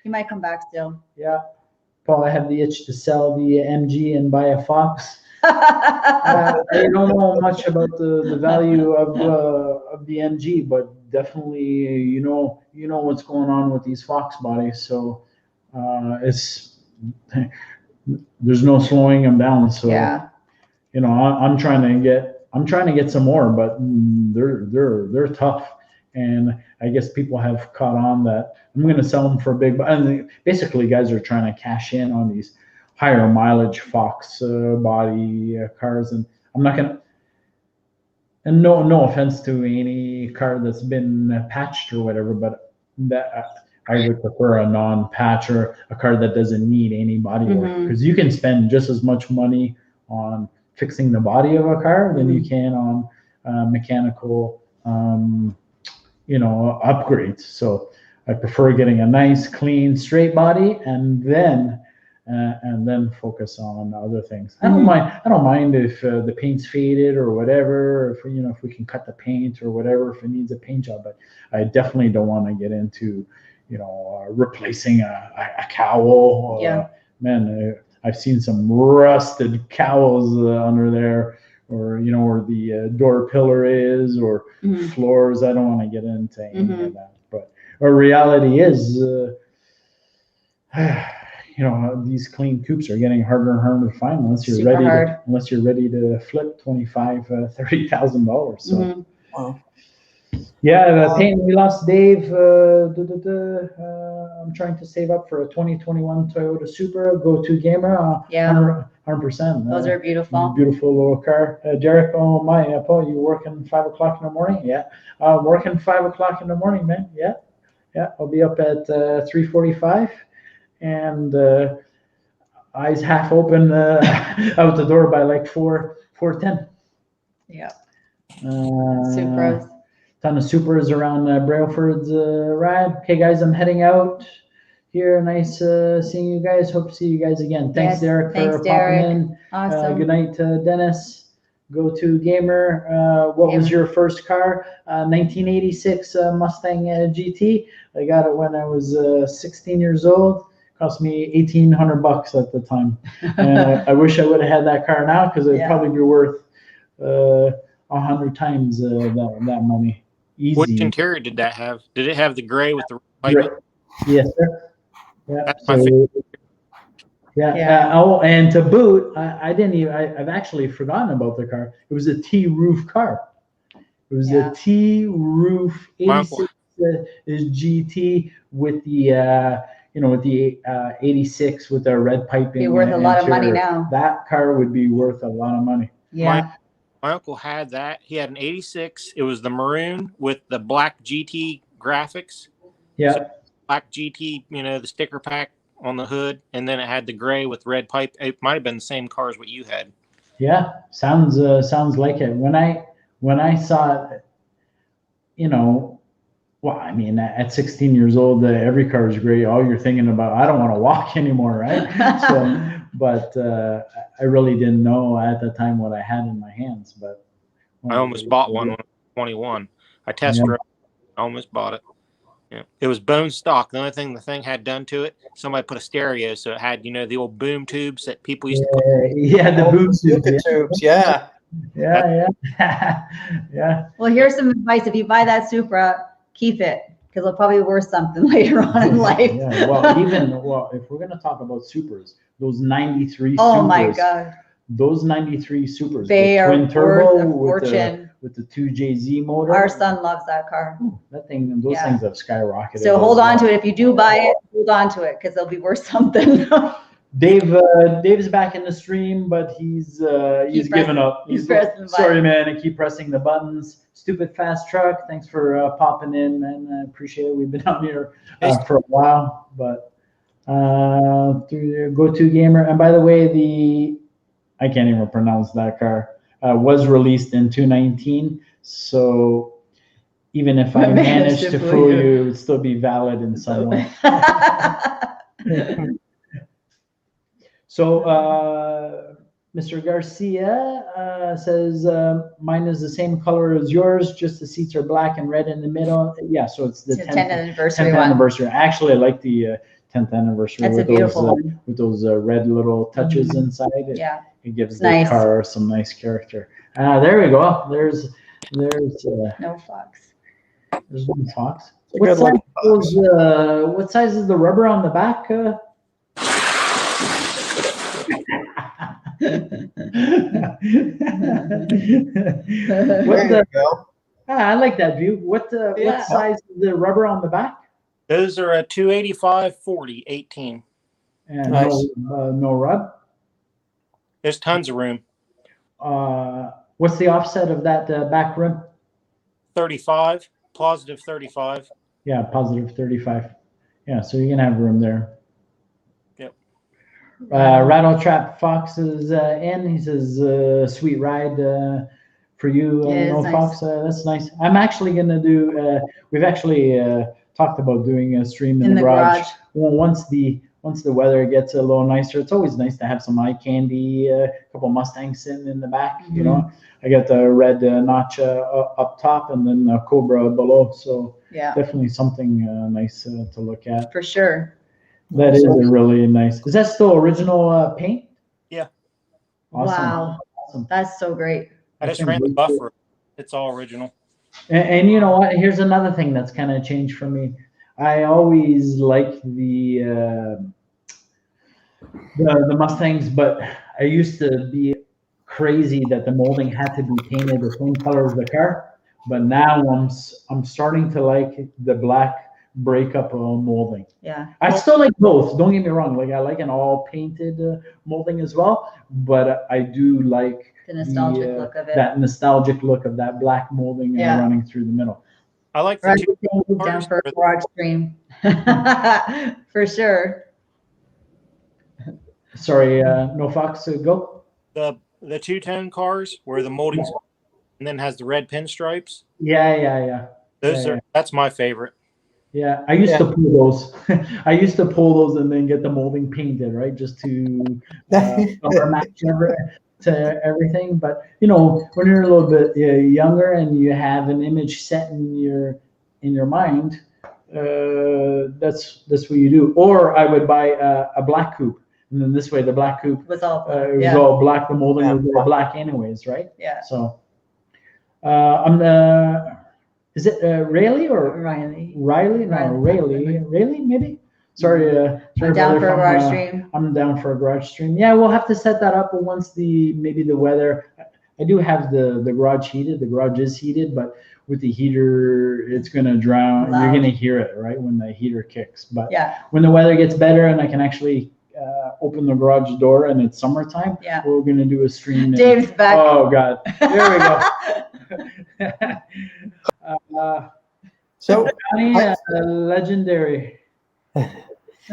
He might come back still. Yeah. Paul, I have the itch to sell the MG and buy a Fox. I don't know much about the value of the MG, but definitely you know what's going on with these Fox bodies. So there's no slowing them down. So yeah. I'm trying to get some more, but they're tough, and I guess people have caught on that I'm going to sell them for a big. And basically, guys are trying to cash in on these higher mileage Fox body cars, and I'm not gonna. And no offense to any car that's been patched or whatever, but that I would prefer a non-patch or a car that doesn't need any body work, because you can spend just as much money on fixing the body of a car than you can on mechanical upgrades. So I prefer getting a nice, clean, straight body, and then focus on other things. I don't mind if the paint's faded or whatever. If if we can cut the paint or whatever, if it needs a paint job. But I definitely don't want to get into replacing a cowl. Man, I've seen some rusted cowls under there, or where the door pillar is, or floors. I don't want to get into any of that. But our reality is, these clean coupes are getting harder and harder to find unless you're ready to flip $25,000, $30,000. So. Wow. Yeah, paint. We lost Dave. I'm trying to save up for a 2021 Toyota Supra. Go-to gamer. 100%. Those are beautiful. Beautiful little car. Derek, oh my, Paul, you working 5 o'clock in the morning? Yeah. Working 5 o'clock in the morning, man. Yeah. I'll be up at 3:45, and eyes half open out the door by like 4:10. Yeah. Supras. Ton of Supras around Brailford's ride. Okay, guys, I'm heading out here. Nice seeing you guys. Hope to see you guys again. Thanks, Derek, for popping in. Awesome. Good night, Dennis. Go-to gamer. What was your first car? 1986 Mustang GT. I got it when I was 16 years old. Cost me $1,800 at the time. And I wish I would have had that car now, because it'd probably be worth 100 times that money. Easy. Which interior did that have? Did it have the gray with the pipe? Yes, sir. Yeah. That's my favorite. Oh, and to boot, I've actually forgotten about the car. It was a T-roof car. It was a T-roof 86 GT with the with the 86 with the red piping. Be worth a lot of money now. That car would be worth a lot of money. Yeah. My uncle had that. He had an 86. It was the maroon with the black GT graphics. Yeah. So black GT, the sticker pack on the hood, and then it had the gray with red pipe. It might have been the same car as what you had. Yeah, sounds like it. When I saw it, well, I mean, at 16 years old, every car is great. All you're thinking about, I don't want to walk anymore, right? So, but I really didn't know at the time what I had in my hands. But I almost bought one when I was 21. I test drove. I almost bought it. Yeah, it was bone stock. The only thing the thing had done to it, somebody put a stereo, so it had the old boom tubes that people used to put. Yeah, the boom tubes. Yeah. Yeah. Well, here's some advice. If you buy that Supra, keep it, because it'll probably be worth something later on in life. Yeah. Well, if we're gonna talk about Supras, those 93 Supras. Oh my God. Those 93 Supras. They are twin turbo worth a fortune. With the 2JZ motor. Our son loves that car. Those things have skyrocketed. So hold on to it. If you do buy it, hold on to it, because they'll be worth something. Dave's back in the stream, but he's given up. He's sorry, man. I keep pressing the buttons. Stupid fast truck. Thanks for popping in, man. I appreciate it. We've been out here for a while, but through Go-To Gamer. And by the way, I can't even pronounce that car. Was released in 2019, so even if I managed to fool you, it would still be valid in some way. So, Mr. Garcia says, mine is the same color as yours, just the seats are black and red in the middle. Yeah, so it's the 10th anniversary. 10th anniversary. Actually, I like the 10th anniversary. That's a beautiful one. With those red little touches inside. It gives the car some nice character. There we go. There's no fox. There's one fox. What size is the rubber on the back? I like that view. What size is the rubber on the back? Those are a 285 40 18. And no rub. There's tons of room. What's the offset of that back rim? 35, positive 35. Yeah, positive 35. Yeah, so you can have room there. Yep. Rattle Trap Fox is in. He says, sweet ride for you, no nice. Fox. That's nice. I'm actually going to do, we've actually talked about doing a stream in In the the garage. garage. Well, once the weather gets a little nicer, it's always nice to have some eye candy, a couple Mustangs sitting in the back. You know, I got the red notch up top and then the Cobra below. So Yeah, definitely something nice to look at. for sure. That is a really nice. Is that still original paint? Yeah. Awesome. Wow, Awesome. that's so great. I just ran the buffer. It's all original. And you know what? Here's another thing that's kind of changed for me. I always liked the Mustangs, but I used to be crazy that the molding had to be painted the same color as the car. But now I'm starting to like the black breakup molding. Yeah. I still like both. Don't get me wrong. Like I like an all painted molding as well, but I do like The nostalgic look of it. that nostalgic look of that black molding running through the middle. I like the Right, two down cars. for a garage stream. For sure. Sorry, no Fox, go. The 210 cars where the molding's and then has the red pinstripes. Yeah. Those are that's my favorite. Yeah, I used to pull those. I used to pull those and then get the molding painted, right, just to color match to everything. But you know, when you're a little bit younger and you have an image set in your mind, that's what you do. Or I would buy a black coupe, and then this way the black coupe Was all was all black. The molding was all black, anyways, right? Yeah. So I'm the. Is it Rayleigh or Riley. Riley? No, Rayleigh, maybe. Sorry, I'm down for a garage stream. I'm down for a garage stream. Yeah, we'll have to set that up once maybe the weather. I do have the garage heated. The garage is heated, but with the heater, it's gonna drown. Loud. You're gonna hear it, right, when the heater kicks. But Yeah. when the weather gets better and I can actually open the garage door and it's summertime, Yeah. we're gonna do a stream. Dave's back. Oh God, there we go. So, legendary.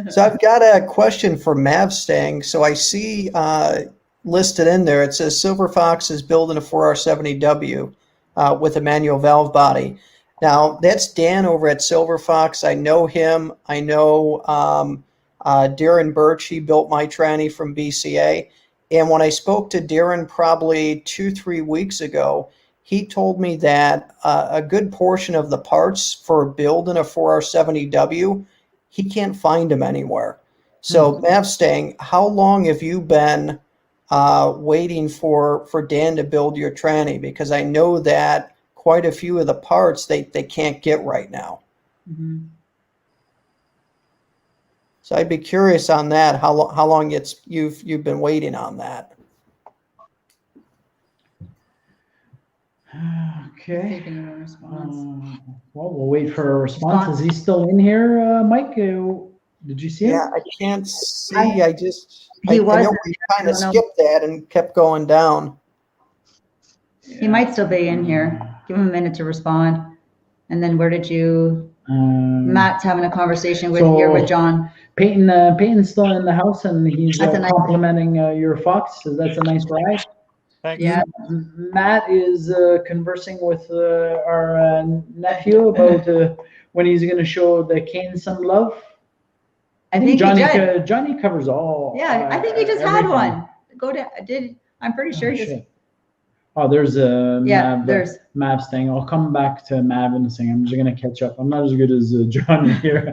So I've got a question for Mustang. So I see listed in there, it says Silver Fox is building a 4R70W with a manual valve body. Now, that's Dan over at Silver Fox. I know him. I know Darren Birch. He built my tranny from BCA. And when I spoke to Darren probably 2-3 weeks ago, he told me that a good portion of the parts for building a 4R70W, he can't find them anywhere. So, Mustang, how long have you been waiting for Dan to build your tranny? Because I know that quite a few of the parts they can't get right now. Mm-hmm. So I'd be curious on that. How long you've been waiting on that? Okay. Taking a response. Well, we'll wait for a response. Is he still in here, Mike? Did you see him? Yeah, I can't see. I know we kind of skipped that and kept going down. He might still be in here. Give him a minute to respond. And then where did you? Matt's having a conversation with John. Peyton's still in the house and he's That's a nice- complimenting your Fox. So that's a nice ride. Thanks. Yeah. Matt is conversing with our nephew about when he's going to show the Kane some love. I think Johnny he did. Johnny covers all. Yeah, I think he just had everything. one. I'm pretty sure he just. Shit. Oh, there's a there's Mavs thing. I'll come back to Mav in a second. I'm just gonna catch up. I'm not as good as Johnny here.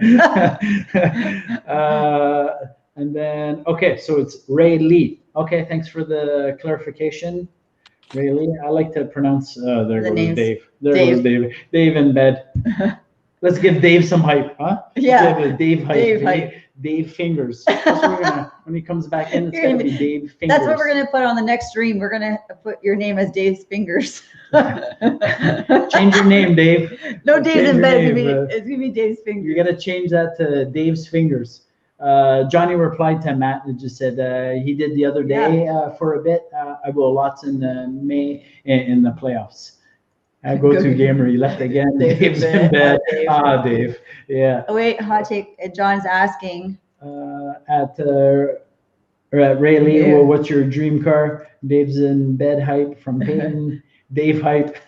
And then so it's Ray Lee. Okay, thanks for the clarification, Ray Lee. I like to pronounce. There goes names. Dave. Goes Dave. Dave in bed. Let's give Dave some hype, huh? Yeah. Let's give Dave hype. Dave hype. Dave fingers. That's what we're gonna, when he comes back in, it's You're gonna gonna be Dave fingers. That's what we're gonna put on the next stream. We're gonna put your name as Dave's fingers. Change your name, Dave. No, Dave's Change in your bed. name, It's gonna be Dave's fingers. You gotta change that to Dave's fingers. Johnny replied to Matt and just said he did the other day for a bit. I will lots in May in the playoffs. I go to gamer. He left again. Dave's in bed. Dave. Yeah. Oh, wait, hot take. John's asking. At Ray Lee, well, what's your dream car? Dave's in bed hype from Peyton. Dave hype.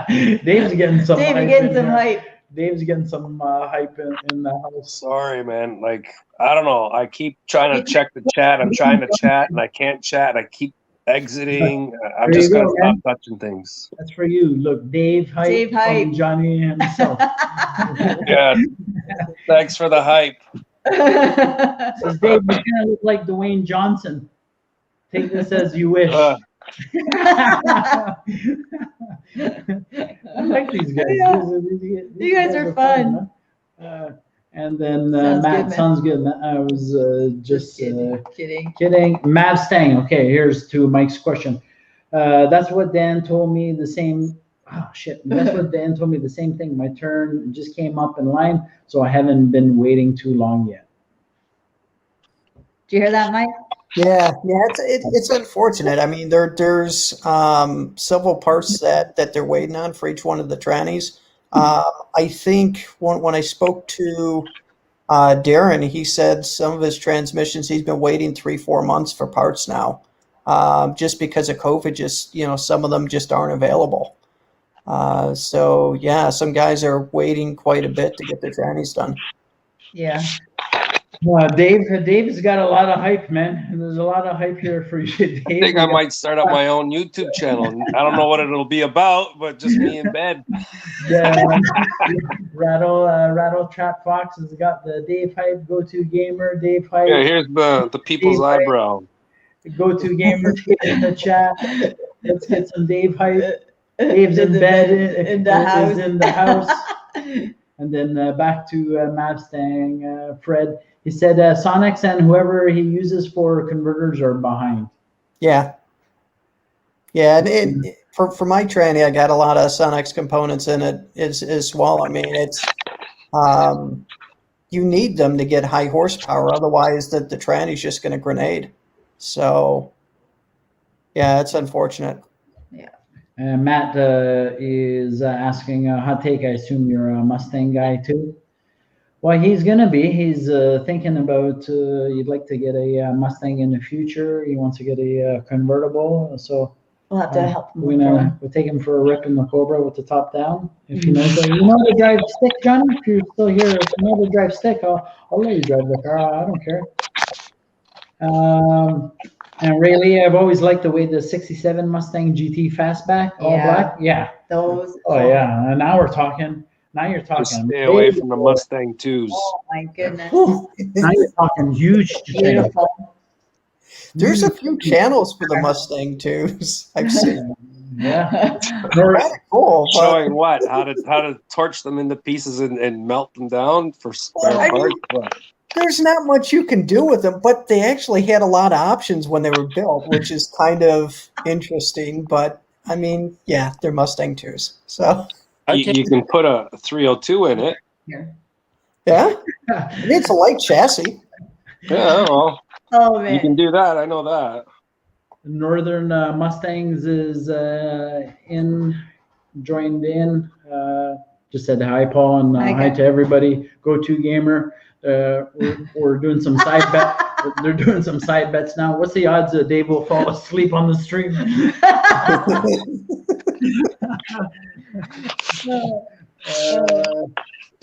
Dave's getting some hype. Dave, getting some hype. Dave's getting some hype in the house. Sorry, man. Like, I don't know. I keep trying to check the chat. I'm trying to chat, and I can't chat. I keep exiting. I'm just going to stop touching things. That's for you. Look, Dave hype. Dave hype. From Johnny himself. Yeah. Thanks for the hype. Says Dave, you kind of look like Dwayne Johnson. Take this as you wish. I like these guys. Yeah. You guys are fun. And then Sounds Matt, good, sounds good. I was just kidding. Mustang. Okay, here's to Mike's question. That's what Dan told me. The same. Oh shit! That's what Dan told me. The same thing. My turn just came up in line, so I haven't been waiting too long yet. Do you hear that, Mike? Yeah, it's unfortunate. I mean, there's several parts that they're waiting on for each one of the trannies. I think when I spoke to Darren, he said some of his transmissions he's been waiting 3-4 months for parts now, just because of COVID. Just some of them just aren't available. So yeah, some guys are waiting quite a bit to get their trannies done. Yeah. Dave's got a lot of hype, man. There's a lot of hype here for you, Dave. I think I might start up my own YouTube channel. I don't know what it'll be about, but just me in bed. Yeah, Rattle Trap Fox has got the Dave hype, go-to gamer, Dave hype. Yeah, here's the people's Dave eyebrow. Go-to gamer in the chat. Let's get some Dave hype. Dave's in bed in the house. And then back to Mustang, Fred. He said Sonics and whoever he uses for converters are behind. Yeah. And for my tranny, I got a lot of Sonics components in it as well. I mean, it's you need them to get high horsepower, otherwise the tranny's just going to grenade. So yeah, it's unfortunate. Yeah. Matt is asking a hot take. I assume you're a Mustang guy too. Well, he's gonna be. He's thinking about. You'd like to get a Mustang in the future. He wants to get a convertible. So we'll have to help him. We'll take him for a rip in the Cobra with the top down. If you know to drive stick, Johnny. If you're still here, if you know to drive stick, I'll let you drive the car. I don't care. And really, I've always liked the way the '67 Mustang GT Fastback, all black. Yeah. Those. Oh yeah. And now we're talking. Now you're talking. Just stay away from the Mustang 2s. Oh my goodness. Now you're talking huge. Beautiful. There's a few channels for the Mustang 2s I've seen. Yeah. Cool. Showing what? How to torch them into pieces and melt them down for spare parts? There's not much you can do with them, but they actually had a lot of options when they were built, which is kind of interesting. But I mean, yeah, they're Mustang 2s. So you can put a 302 in it. Yeah, it's a light chassis. Yeah, well, man. You can do that. I know that. Northern Mustangs is joined in. Just said hi, Paul, and hi to everybody. Go-to gamer. We're doing some side bet. They're doing some side bets now. What's the odds that Dave will fall asleep on the stream?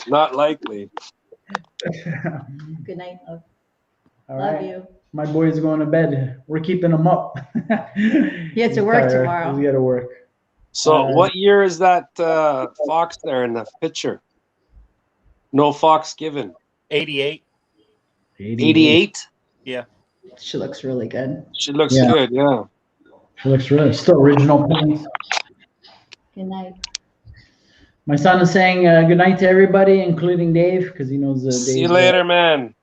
Not likely. Good night, love. All Love right. you. My boy's going to bed. We're keeping him up. He has to work tomorrow. He's got to work. So what year is that Fox there in the picture? No Fox given. 88. 88? Yeah. She looks really good. She looks good, yeah. She looks really still original points. Good night. My son is saying good night to everybody, including Dave, because he knows See you later, man.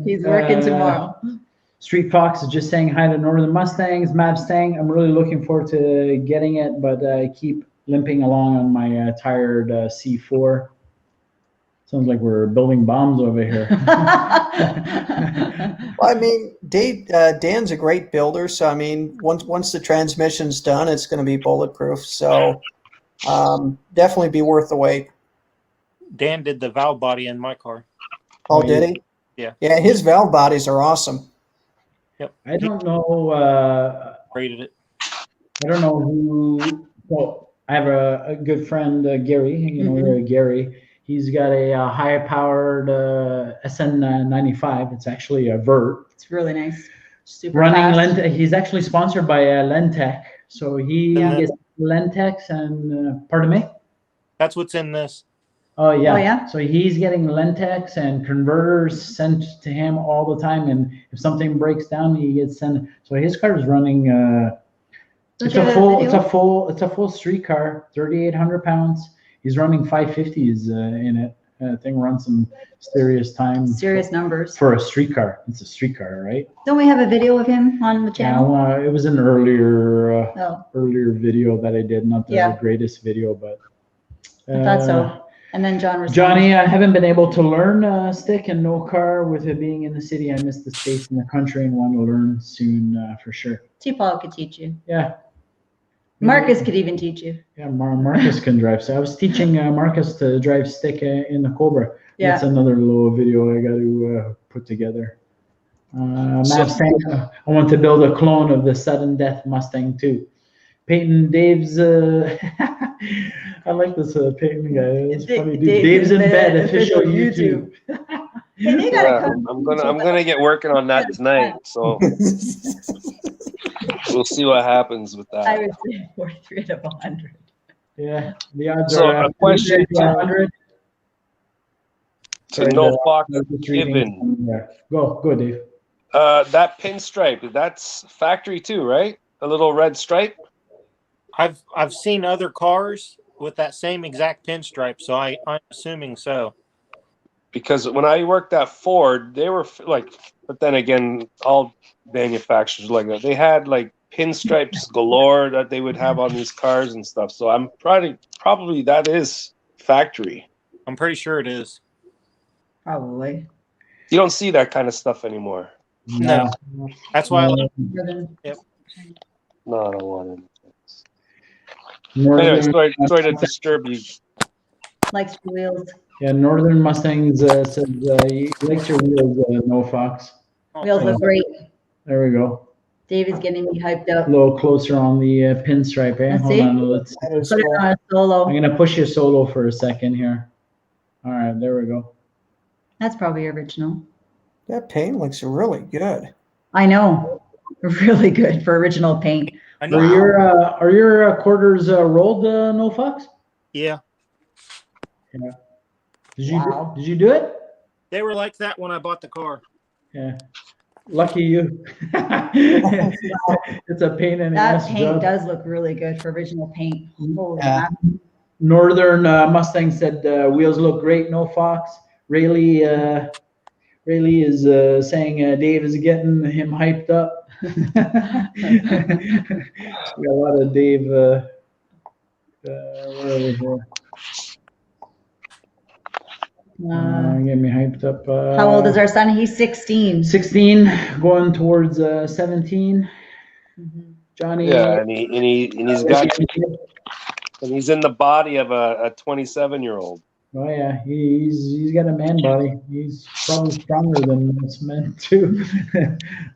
He's working tomorrow. Street Fox is just saying hi to Northern Mustangs. Mustang, I'm really looking forward to getting it, but I keep limping along on my tired C4. Sounds like we're building bombs over here. Well, I mean, Dan's a great builder, so I mean, once the transmission's done, it's going to be bulletproof. So definitely be worth the wait. Dan did the valve body in my car. Oh, did he? Yeah. Yeah, his valve bodies are awesome. Yep. I don't know. Rated it. I don't know who. Well, I have a good friend, Gary. You know, Gary. He's got a high-powered SN95. It's actually a vert. It's really nice. Super Running fast. He's actually sponsored by Lentech, so he gets Lentex and pardon me. That's what's in this. Oh yeah. Oh, yeah? So he's getting Lentex and converters sent to him all the time, and if something breaks down, he gets sent. So his car is running. It's a full street car, 3,800 pounds. He's running 550s in it. Thing runs some serious numbers for a street car. It's a street car, right? Don't we have a video of him on the channel? Yeah, it was an earlier video that I did, not the greatest video, but I thought so. And then Johnny, I haven't been able to learn stick and no car with it being in the city. I miss the States and the country and want to learn soon for sure. T-Paul could teach you. Yeah. Marcus could even teach you. Yeah, Marcus can drive. So I was teaching Marcus to drive stick in the Cobra. Yeah. That's another little video I got to put together. Mustang, I want to build a clone of the sudden death Mustang too. Peyton, Dave's. I like this Peyton guy. It's funny, dude. Dave's in bed. Official YouTube. Hey, I'm gonna get working on that tonight. So we'll see what happens with that. I would say 43 out of 100. Yeah, the odds so are a question to 100. To no fox given. Go, Dave. That pinstripe, that's factory too, right? A little red stripe. I've seen other cars with that same exact pinstripe, so I'm assuming so. Because when I worked at Ford, they were like, but then again, all manufacturers like that. They had like pinstripes galore that they would have on these cars and stuff. So I'm probably that is factory. I'm pretty sure it is. Probably. You don't see that kind of stuff anymore. No. That's why I like Yep. No, I don't want it. Anyway, sorry to disturb you. Likes wheels. Yeah, Northern Mustangs said he likes your wheels, no fox. Wheels look great. There we go. Dave is getting me hyped up. A little closer on the pinstripe, eh? Hold on, let's put it on a solo. I'm gonna push your solo for a second here. All right, there we go. That's probably original. That paint looks really good. I know, really good for original paint. Are your quarters rolled, no fox? Yeah. Yeah. Did you do it? They were like that when I bought the car. Yeah. Lucky you. It's a pain in the ass. That paint does look really good for original paint. Holy yeah. Northern Mustang said wheels look great, no fox. Rayleigh is saying Dave is getting him hyped up. We got a lot of Dave. Where are we here? Get me hyped up. How old is our son? He's 16. 16, going towards 17. Mm-hmm. Johnny. Yeah, and he's in the body of a 27-year-old. Oh yeah, he's got a man body. He's probably stronger than most men too.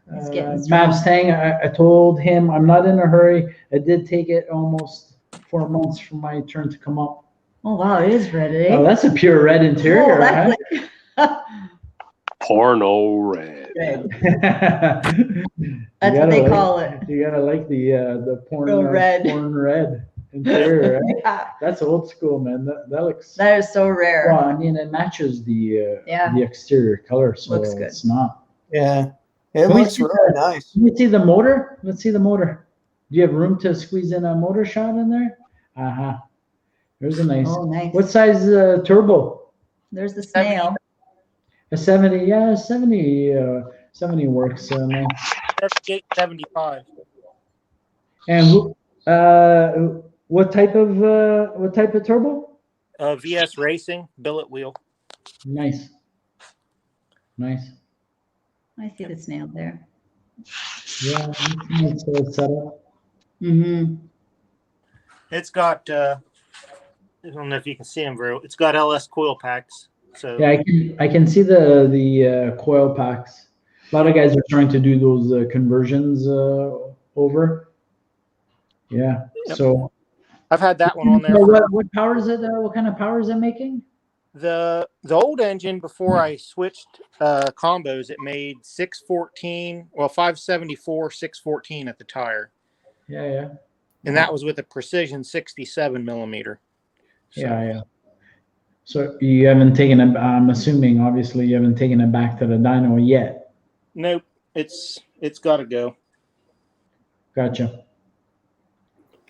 Mustang, I told him I'm not in a hurry. It did take it almost 4 months for my turn to come up. Oh wow, it is red, eh? Oh, that's a pure red interior, right? Porno red. That's what they call it. You gotta like the porn red. Porn red interior, right? Yeah. That's old school, man. That is so rare. Well, I mean, it matches the exterior color, so looks good. It's not. Yeah, it looks really nice. Can you see the motor? Let's see the motor. Do you have room to squeeze in a motor shot in there? There's a nice. Oh, nice. What size turbo? There's the snail. A 70, yeah, 70 works. Nice. 75. And what type of turbo? VS Racing billet wheel. Nice. I see the snail there. Yeah, it's set up. Mm-hmm. It's got. I don't know if you can see them very well. It's got LS coil packs. So yeah, I can see the coil packs. A lot of guys are trying to do those conversions over. Yeah. Yep. So I've had that one on there. So what power is it? What kind of power is it making? The old engine before I switched combos, it made 614, well 574, 614 at the tire. Yeah. And that was with a precision 67 millimeter. So. Yeah. So you haven't taken it. I'm assuming, obviously, you haven't taken it back to the dyno yet. Nope, it's got to go. Gotcha.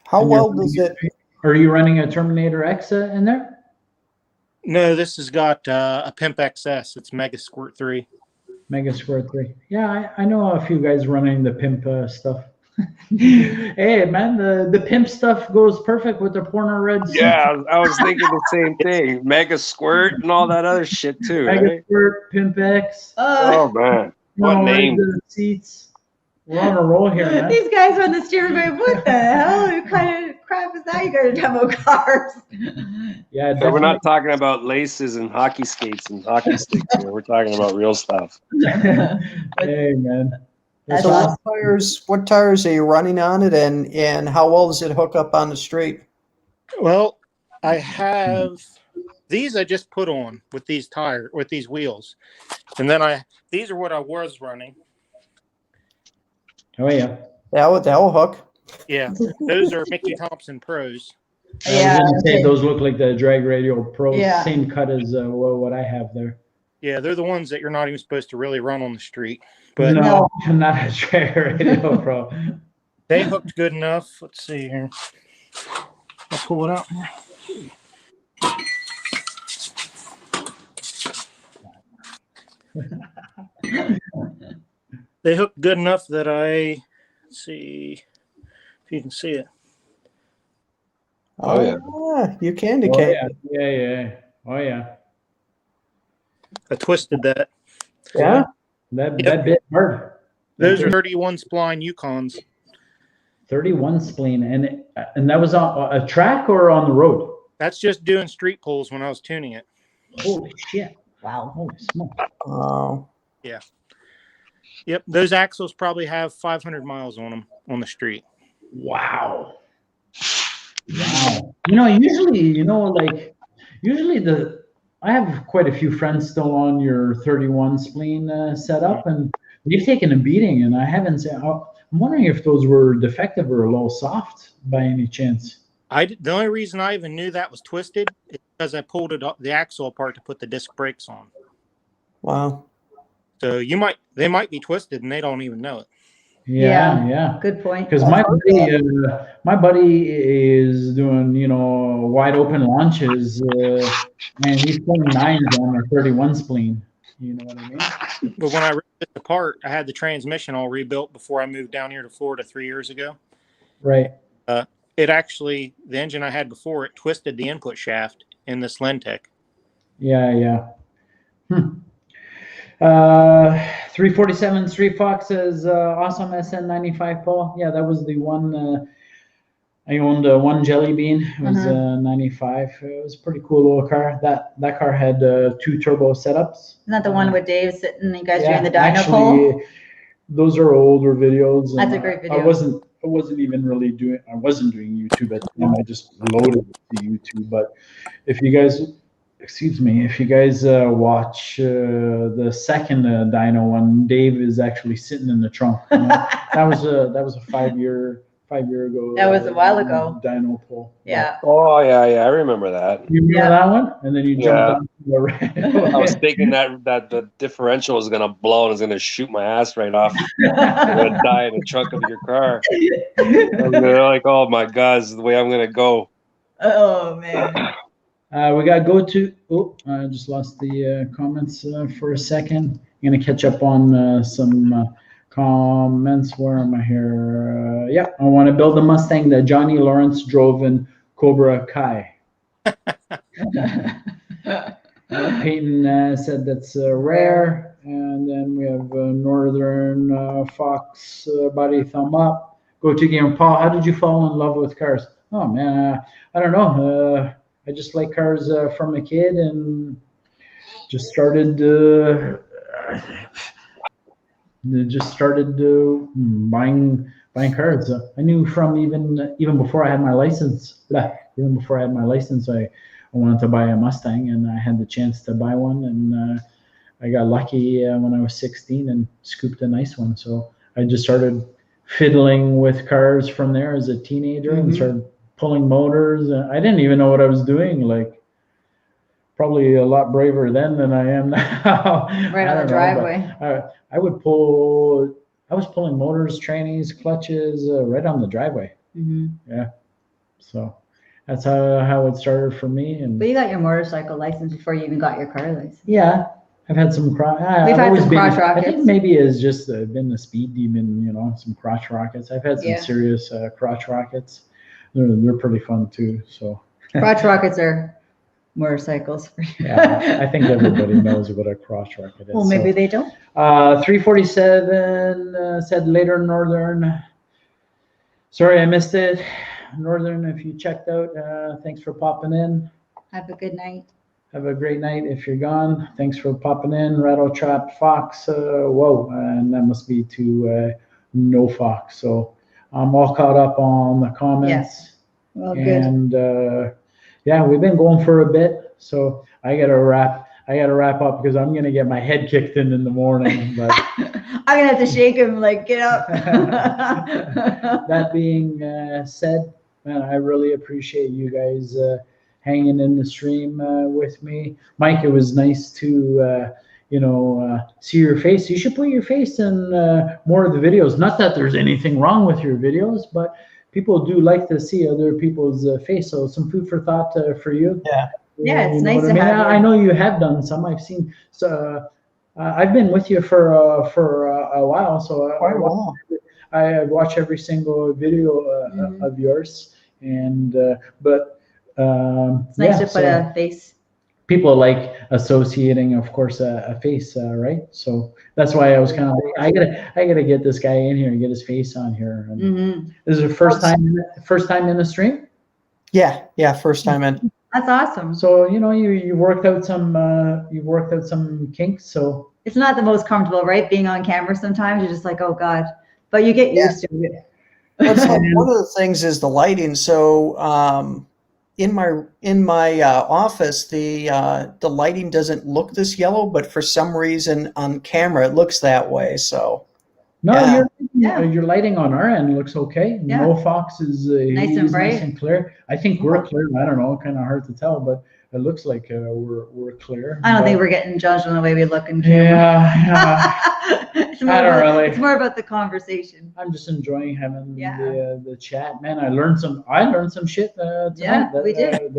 How well does it? Are you running a Terminator X in there? No, this has got a Pimp XS. It's Mega Squirt 3. Mega Squirt 3. Yeah, I know a few guys running the Pimp stuff. Hey, man, the Pimp stuff goes perfect with the Porno Red. Yeah, I was thinking the same thing. Mega Squirt and all that other shit too. Mega Right? Squirt, Pimp X. Oh man, what name? Seats. We're on a roll here, man. These guys on the steering wheel, what the hell? What kind of crap is that you got to demo cars? Yeah, so we're not talking about laces and hockey skates and hockey sticks here. We're talking about real stuff. Hey, man. So what tires are you running on it, and how well does it hook up on the street? Well, I have these I just put on with these wheels, and then these are what I was running. Oh yeah, that will hook. Yeah, those are Mickey Thompson Pros. I was gonna say those look like the Drag Radio Pros, Yeah. same cut as what I have there. Yeah, they're the ones that you're not even supposed to really run on the street. But no, not a Drag Radio Pro. They hooked good enough. Let's see here. I'll pull it out. They hooked good enough that let's see if you can see it. Oh yeah, you can indicate. Oh, yeah. Oh yeah. I twisted that. Yeah. That bit hard. Those are 31 spline Yukons. 31 spleen, and that was on a track or on the road? That's just doing street pulls when I was tuning it. Holy shit! Wow, holy smoke! Oh. Yeah. Yep, those axles probably have 500 miles on them on the street. Wow. Usually I have quite a few friends still on your 31 spleen setup, and they've taken a beating, and I haven't said. I'm wondering if those were defective or a little soft by any chance. The only reason I even knew that was twisted is because I pulled the axle apart to put the disc brakes on. Wow. So they might be twisted and they don't even know it. Yeah. Good point. Because my buddy is doing wide open launches, and he's putting 9s on a 31 spleen. You know what I mean? But when I ripped it apart, I had the transmission all rebuilt before I moved down here to Florida 3 years ago. Right. The engine I had before, it twisted the input shaft in this Lentec. Yeah. 347 Street Fox says awesome SN95, Paul. Yeah, that was the one. I owned one Jelly Bean. It was 95. It was a pretty cool little car. That car had 2 turbo setups. Isn't that the one with Dave sitting and you guys doing the dyno pull? Those are older videos. That's a great video. I wasn't even really doing. I wasn't doing YouTube at the time. I just loaded it to YouTube. But if you guys watch the second dyno one, Dave is actually sitting in the trunk. That was a 5 year ago. That was a while ago. Dyno pull. Yeah. Oh yeah, I remember that. You remember that one? And then you jumped on the red. I was thinking that the differential was gonna blow and it's gonna shoot my ass right off. I'm gonna die in the trunk of your car. I'm like, oh my god, this is the way I'm gonna go. Oh man. We got go to. Oh, I just lost the comments for a second. I'm gonna catch up on some comments. Where am I here? Yeah, I want to build a Mustang that Johnny Lawrence drove in Cobra Kai. Peyton said that's rare, and then we have Northern Fox body thumb up. Go to game. Paul, how did you fall in love with cars? Oh man, I don't know. I just like cars from a kid, and just started buying buying cars. I knew from even before I had my license. Even before I had my license, I wanted to buy a Mustang, and I had the chance to buy one, and I got lucky when I was 16 and scooped a nice one. So I just started fiddling with cars from there as a teenager and started pulling motors. I didn't even know what I was doing. Like, probably a lot braver then than I am now. Right on the driveway. I was pulling motors, trannies, clutches right on the driveway. Yeah. So that's how it started for me. And but you got your motorcycle license before you even got your car license. Yeah. I've had some crotch. We've had some crotch rockets. I think maybe it's just been a speed demon, you know, some crotch rockets. I've had some serious crotch rockets. They're pretty fun too. So crotch rockets are motorcycles. Yeah, I think everybody knows what a crotch rocket is. Well, maybe they don't. 347 said later Northern. Sorry, I missed it. Northern, if you checked out, thanks for popping in. Have a good night. Have a great night if you're gone. Thanks for popping in. Rattle Trap Fox. Whoa, and that must be to No Fox. So I'm all caught up on the comments. Yes. Well, good. And yeah, we've been going for a bit. So I gotta wrap up because I'm gonna get my head kicked in the morning. But I'm gonna have to shake him like, get up. That being said, man, I really appreciate you guys hanging in the stream with me. Mike, it was nice to see your face. You should put your face in more of the videos. Not that there's anything wrong with your videos, but people do like to see other people's face. So some food for thought for you. Yeah, it's nice to have you. I know you have done some. I've seen. So I've been with you for a while. So I watch every single video of yours, and but. It's nice to put a face. People like associating, of course, a face, right? So that's why I was kind of I gotta get this guy in here and get his face on here. And This is the first time in the stream. Yeah, first time in. That's awesome. So you worked out some kinks. So it's not the most comfortable, right? Being on camera sometimes you're just like, oh God, but you get used to it. One of the things is the lighting. So in my office, the lighting doesn't look this yellow, but for some reason on camera it looks that way. So your lighting on our end looks okay. Yeah. No Fox is nice and bright, nice and clear. I think we're clear. I don't know, kind of hard to tell, but it looks like we're clear. I don't think we're getting judged on the way we look in camera. Yeah. It's more about the conversation. I'm just enjoying having the chat, man. I learned some shit tonight we did.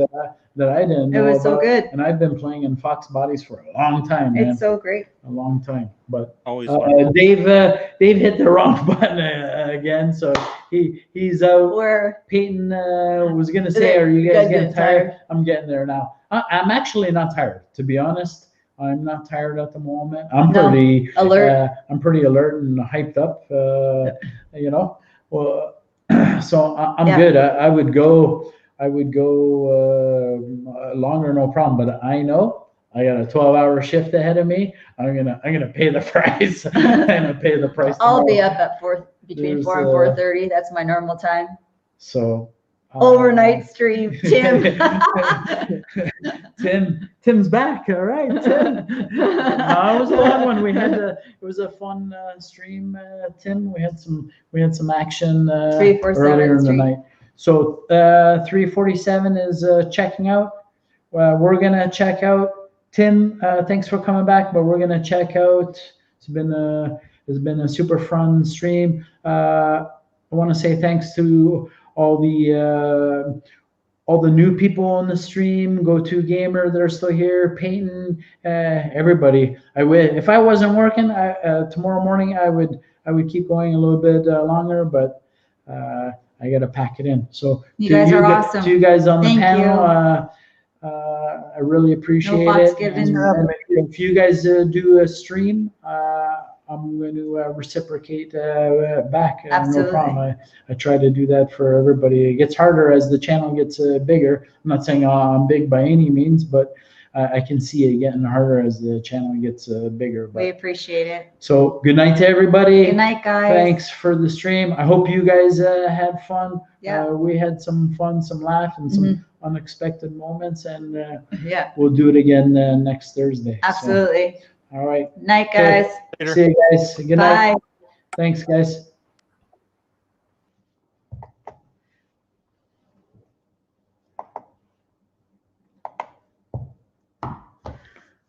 that I didn't know. It was so good. And I've been playing in fox bodies for a long time, man. It's so great. A long time. But always Dave hit the wrong button again, so he's out. Peyton was gonna say, are you guys getting tired? I'm getting there now. I'm actually not tired, to be honest. I'm not tired at the moment. I'm pretty alert. I'm pretty alert and hyped up. Well, so I'm good. I would go longer, no problem. But I know I got a 12-hour shift ahead of me. I'm gonna pay the price. I'm gonna pay the price. I'll be up at between 4 and 4:30. That's my normal time. So. Overnight stream, Tim. Tim's back. All right, Tim. No, it was a long one. It was a fun stream, Tim. We had some action earlier in the night. So 347 is checking out. We're gonna check out Tim. Thanks for coming back, but we're gonna check out. It's been a super fun stream. I want to say thanks to all the new people on the stream, Go-To Gamer that are still here, Peyton, everybody. If I wasn't working tomorrow morning, I would keep going a little bit longer, but I got to pack it in. So you guys are awesome. To you guys on the panel, I really appreciate it. And if you guys do a stream, I'm going to reciprocate back. Absolutely. No problem. I try to do that for everybody. It gets harder as the channel gets bigger. I'm not saying I'm big by any means, but I can see it getting harder as the channel gets bigger. But, We appreciate it. so good night to everybody. Good night, guys. Thanks for the stream. I hope you guys had fun. Yeah. We had some fun, some laugh, and some unexpected moments, and Yeah. we'll do it again next Thursday. Absolutely. So, all right. Night, guys. See you guys. Good night. Bye. Thanks, guys.